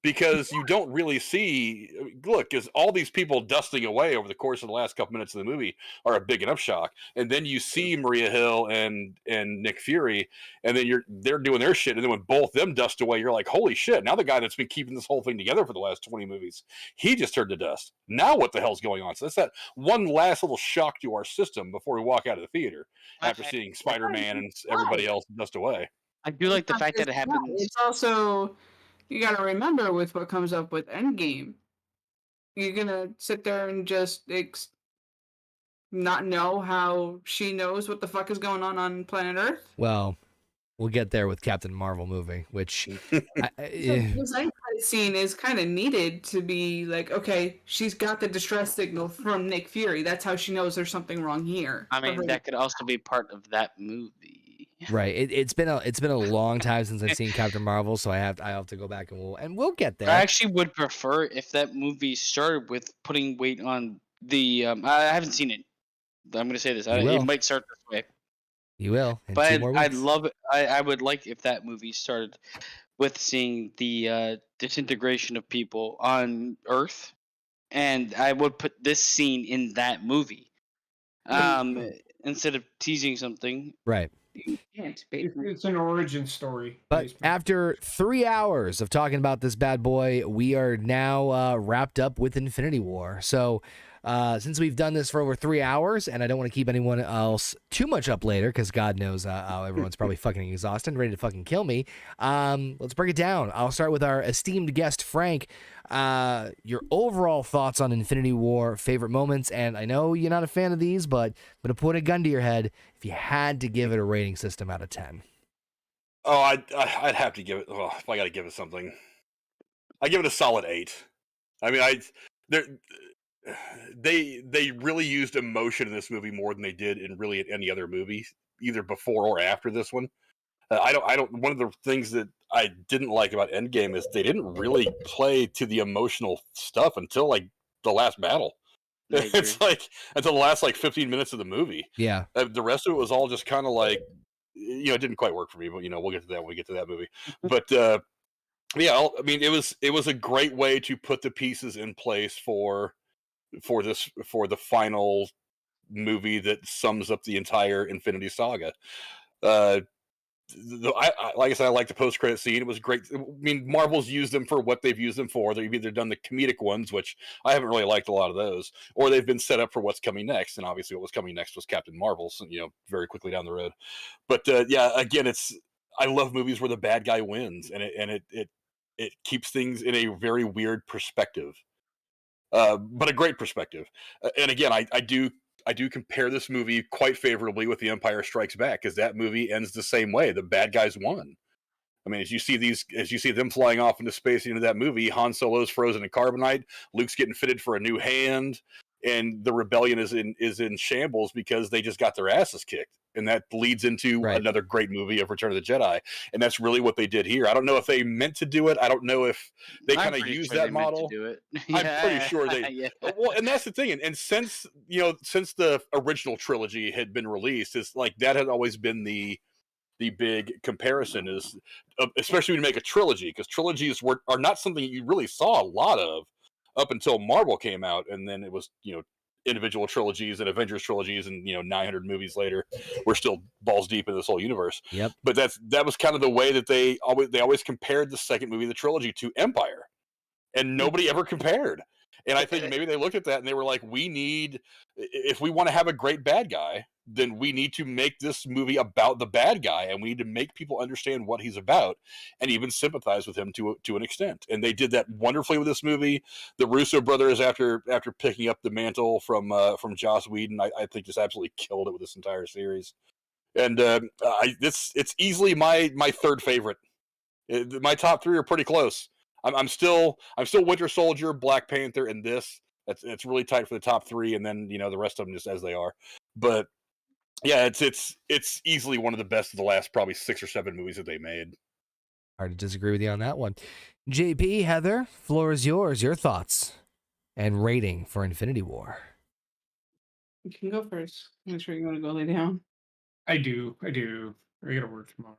because you don't really see. Look, because all these people dusting away over the course of the last couple minutes of the movie are a big enough shock, and then you see Maria Hill and Nick Fury, and then they're doing their shit, and then when both them dust away, you're like, holy shit! Now the guy that's been keeping this whole thing together for the last 20 movies, he just turned to dust. Now what the hell's going on? So that's that one last little shock to our system before we walk out of the theater after seeing Spider-Man and everybody else dust away. I do like the Not fact that it just that, happens. It's also, you got to remember with what comes up with Endgame, you're gonna sit there and just not know how she knows what the fuck is going on planet Earth. Well, we'll get there with Captain Marvel movie, which This end credit scene is kind of needed to be like, okay, she's got the distress signal from Nick Fury. That's how she knows there's something wrong here. I mean, that could also be part of that movie. right. It's been a long time since I've seen Captain Marvel, so I have to go back and we'll get there. I actually would prefer if that movie started with putting weight on the. I haven't seen it. I'm going to say this. It might start this way. You will. But I'd love it. I would like if that movie started with seeing the disintegration of people on Earth, and I would put this scene in that movie instead of teasing something. Right. You can't, baby. It's an origin story. But after 3 hours of talking about this bad boy, we are now wrapped up with Infinity War. So since we've done this for over 3 hours, and I don't want to keep anyone else too much up later, because God knows how everyone's probably fucking exhausted and ready to fucking kill me, let's break it down. I'll start with our esteemed guest, Frank. Your overall thoughts on Infinity War, favorite moments, and I know you're not a fan of these, but I'm going to put a gun to your head if you had to give it a rating system out of 10. Oh, I'd have to give it. Oh, if I got to give it something, I give it a solid 8. I mean, they really used emotion in this movie more than they did in really any other movie, either before or after this one. I don't. One of the things that I didn't like about Endgame is they didn't really play to the emotional stuff until like the last battle. It's like until the last like 15 minutes of the movie. Yeah. The rest of it was all just kind of like, it didn't quite work for me, but we'll get to that when we get to that movie. But yeah, I mean, it was a great way to put the pieces in place for the final movie that sums up the entire Infinity Saga. Like I said, I like the post-credit scene. It was great. I mean, Marvel's used them for what they've used them for. They've either done the comedic ones, which I haven't really liked a lot of those, or they've been set up for what's coming next. And obviously, what was coming next was Captain Marvel, so, very quickly down the road. But yeah, again, I love movies where the bad guy wins, and it keeps things in a very weird perspective, but a great perspective. And again, I do compare this movie quite favorably with The Empire Strikes Back, because that movie ends the same way. The bad guys won. I mean, as you see them flying off into space into that movie, Han Solo's frozen in carbonite, Luke's getting fitted for a new hand, and the rebellion is in shambles because they just got their asses kicked. And that leads into another great movie of Return of the Jedi. And that's really what they did here. I don't know if they meant to do it. I don't know if they kind of used that model. Do it. I'm pretty sure they. Yeah. Well, and that's the thing. And since the original trilogy had been released, it's like that had always been the big comparison, is especially when you make a trilogy, because trilogies are not something you really saw a lot of up until Marvel came out, and then it was individual trilogies and Avengers trilogies, and 900 movies later, we're still balls deep in this whole universe. Yep. But that was kind of the way that they always compared the second movie of the trilogy to Empire, and nobody ever compared. And I think maybe they looked at that and they were like, if we want to have a great bad guy, then we need to make this movie about the bad guy, and we need to make people understand what he's about and even sympathize with him to an extent. And they did that wonderfully with this movie. The Russo brothers, after picking up the mantle from Joss Whedon, I think just absolutely killed it with this entire series. And it's easily my third favorite. My top three are pretty close. I'm still Winter Soldier, Black Panther, and this. It's really tight for the top three, and then the rest of them just as they are. But yeah, it's easily one of the best of the last probably 6 or 7 movies that they made. Hard to disagree with you on that one. JP, Heather, floor is yours. Your thoughts and rating for Infinity War. You can go first. Make sure you want to go lay down. I do. I gotta work tomorrow.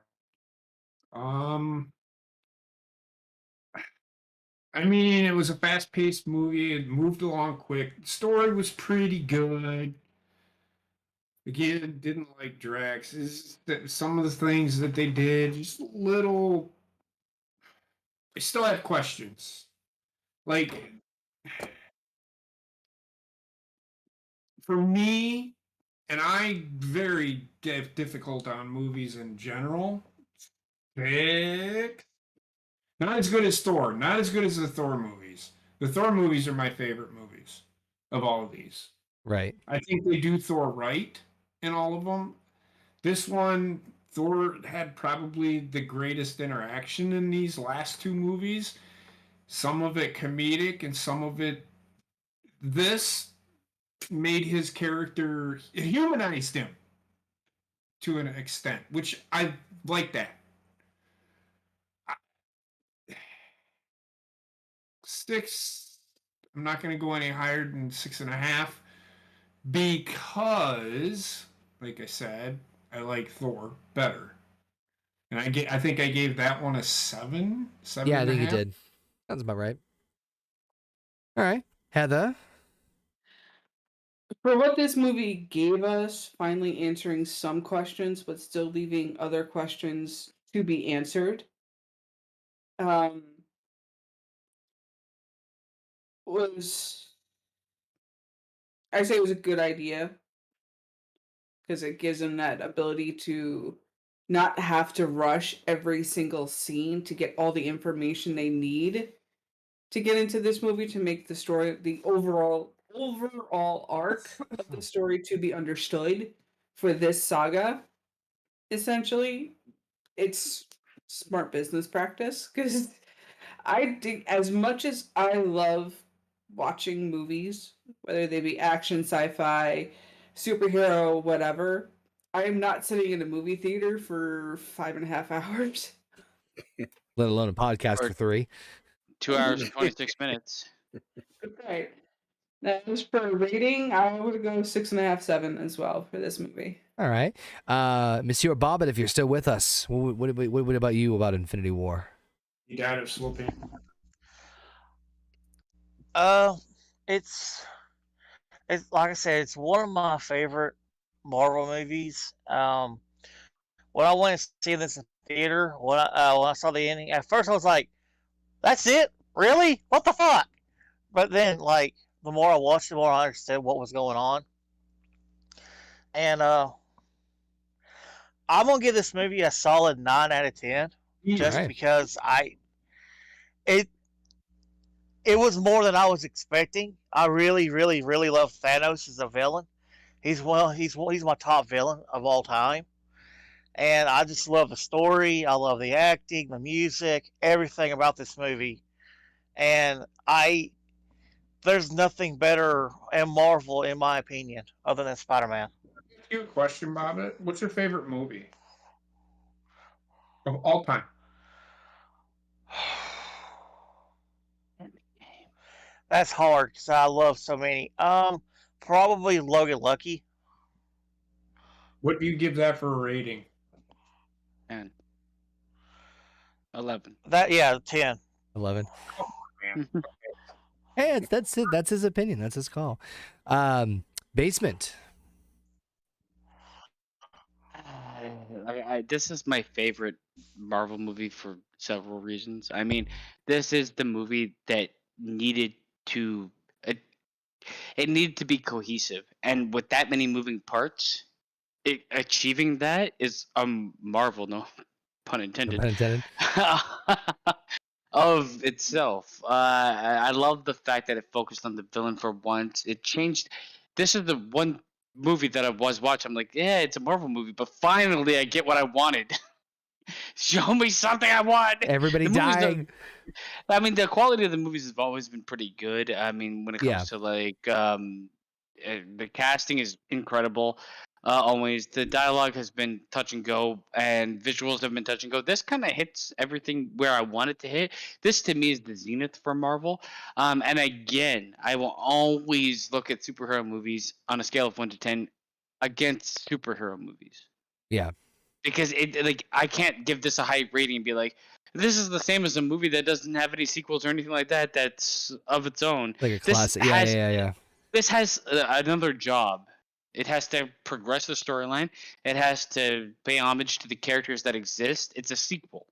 I mean, it was a fast-paced movie. It moved along quick. The story was pretty good. Again, didn't like Drax. It's just that some of the things that they did, just little. I still have questions. Like, for me, and I very difficult on movies in general. Six. Not as good as Thor. Not as good as the Thor movies. The Thor movies are my favorite movies of all of these. Right. I think they do Thor right in all of them. This one, Thor had probably the greatest interaction in these last two movies. Some of it comedic and some of it. This made his character, it humanized him to an extent, which I like that. 6. I'm not going to go any higher than 6.5 because, like I said, I like Thor better, and I think I gave that one a 7. 7. Yeah, I think you did. Sounds about right. All right, Heather. For what this movie gave us, finally answering some questions, but still leaving other questions to be answered, was I say it was a good idea because it gives them that ability to not have to rush every single scene to get all the information they need to get into this movie to make the story, the overall arc of the story, to be understood for this saga. Essentially, it's smart business practice because I think, as much as I love watching movies, whether they be action, sci-fi, superhero, whatever, I am not sitting in a movie theater for 5.5 hours. Let alone a podcast Or- for 3. 2 hours and 26 minutes. Right. Now, as for rating, I would go 6.5, 7 as well for this movie. All right, Monsieur Bobbitt, if you're still with us, what about you about Infinity War? He died of slipping. It's like I said, it's one of my favorite Marvel movies. When I went to see this in theater, when I saw the ending, at first I was like, "That's it? Really? What the fuck?" But then, like, the more I watched, the more I understood what was going on. And I'm gonna give this movie a solid 9 out of 10, just Right. because it was more than I was expecting. I really, really, really love Thanos as a villain. He's my top villain of all time, and I just love the story. I love the acting, the music, everything about this movie, and there's nothing better in Marvel, in my opinion, other than Spider-Man. Ask you a question, Bob. What's your favorite movie of all time? That's hard because I love so many. Probably Logan Lucky. What do you give that for a rating? 10. 11. 10. 11. Man. Hey, that's it. That's his opinion. That's his call. Basement. This is my favorite Marvel movie for several reasons. I mean, this is the movie that needed to it needed to be cohesive, and with that many moving parts, achieving that is Marvel, no pun intended, Pun intended. of itself. I love the fact that it focused on the villain for once. It changed. This is the one movie that I was watching. I'm like, yeah, it's a Marvel movie, but finally I get what I wanted. Show me something I want. Everybody The movies dying. I mean, the quality of the movies has always been pretty good. I mean, when it comes Yeah. to like the casting is incredible. Always the dialogue has been touch and go, and visuals have been touch and go. This kind of hits everything where I want it to hit. This to me is the zenith for Marvel. And again, I will always look at superhero movies on a scale of 1 to 10 against superhero movies. Yeah. Because it like I can't give this a high rating and be like, This is the same as a movie that doesn't have any sequels or anything like that. That's of its own. Like a This classic. has- Yeah. This has another job. It has to progress the storyline. It has to pay homage to the characters that exist. It's a sequel.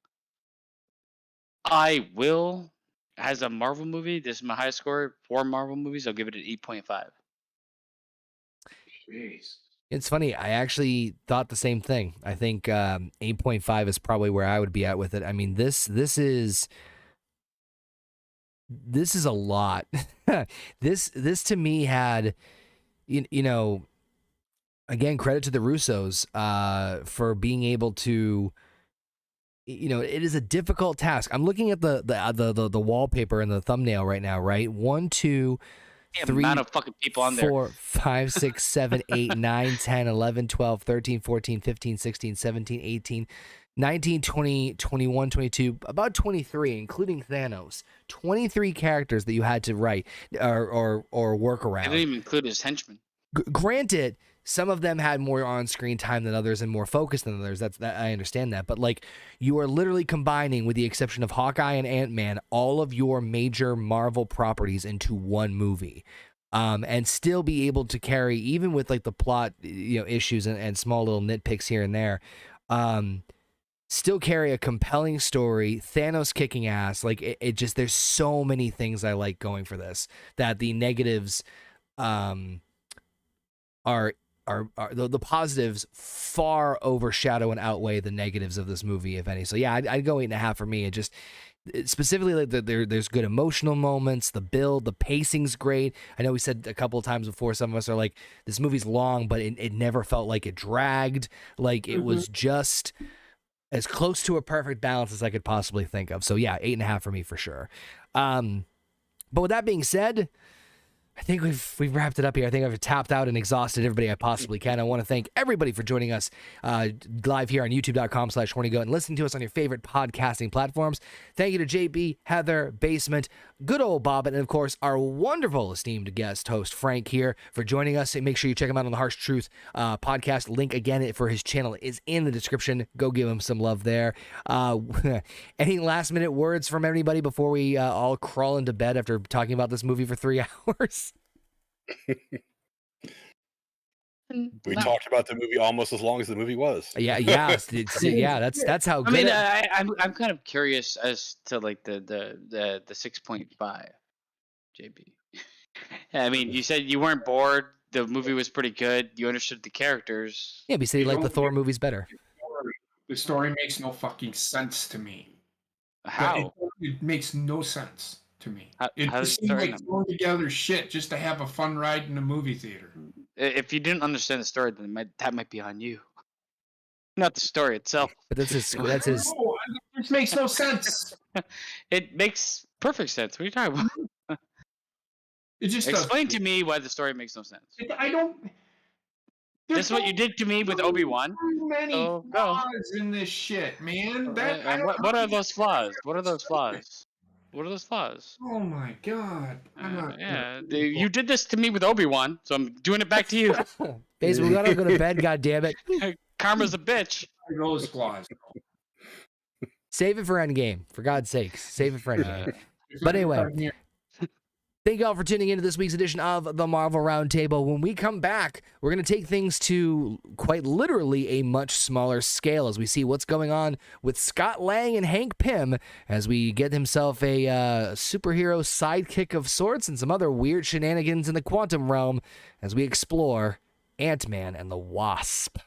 I will, as a Marvel movie, this is my high score for Marvel movies. I'll give it an 8.5. Jeez. It's funny. I actually thought the same thing. I think 8.5 is probably where I would be at with it. I mean, this is a lot. this to me had, you know, again, credit to the Russos for being able to, you know, it is a difficult task. I'm looking at the wallpaper and the thumbnail right now, right? 1, 2, The 3, amount of fucking people on there. 4, 5, 6, 7, 8, 9, 10, 11, 12, 13, 14, 15, 16, 17, 18, 19, 20, 21, 22, about 23, including Thanos. 23 characters that you had to write or work I around. didn't even include his henchmen. Granted, some of them had more on-screen time than others and more focus than others. That I understand that. But, like, you are literally combining, with the exception of Hawkeye and Ant-Man, all of your major Marvel properties into one movie. And still be able to carry, even with, like, the plot, you know, issues and small little nitpicks here and there, still carry a compelling story, Thanos kicking ass. Like, it just, there's so many things I like going for this, that the negatives are the positives far overshadow and outweigh the negatives of this movie, if any. So yeah, I'd go 8.5 for me. It just, specifically, like, there's good emotional moments, the build, the pacing's great. I know we said a couple of times before, some of us are like, this movie's long, but it never felt like it dragged. Like, it was just as close to a perfect balance as I could possibly think of. So yeah, 8.5 for me for sure. But with that being said, I think we've wrapped it up here. I think I've tapped out and exhausted everybody I possibly can. I want to thank everybody for joining us live here on youtube.com/hornygoat and listening to us on your favorite podcasting platforms. Thank you to JB, Heather, Basement, good old Bob, and of course, our wonderful esteemed guest host, Frank, here for joining us. And make sure you check him out on the Harsh Truth podcast. Link again for his channel is in the description. Go give him some love there. Any last minute words from anybody before we all crawl into bed after talking about this movie for 3 hours? We talked about the movie almost as long as the movie was. Yeah, that's how good. I mean, I'm kind of curious as to, like, the 6.5, JB. I mean, you said you weren't bored. The movie was pretty good. You understood the characters. Yeah, but you said you like the Thor movies better. The story makes no fucking sense to me. How? It makes no sense to me. How It does seems story like throwing together shit just to have a fun ride in a movie theater. If you didn't understand the story, then that might be on you, not the story itself. But that's his. No, it makes no sense. It makes perfect sense. What are you talking about? It just Explain to me why the story makes no sense. I don't. This is what you did to me with Obi-Wan. Too many So, go. flaws in this shit, man. And what are those flaws? What are those flaws? What are those flaws? Oh my god! You did this to me with Obi-Wan, so I'm doing it back to you. Basically, we gotta go to bed. God damn it! Karma's a bitch. Those flaws. Save it for Endgame, for God's sakes. Save it for Endgame. But anyway, thank you all for tuning into this week's edition of the Marvel Roundtable. When we come back, we're going to take things to quite literally a much smaller scale as we see what's going on with Scott Lang and Hank Pym as we get himself a superhero sidekick of sorts and some other weird shenanigans in the quantum realm as we explore Ant-Man and the Wasp.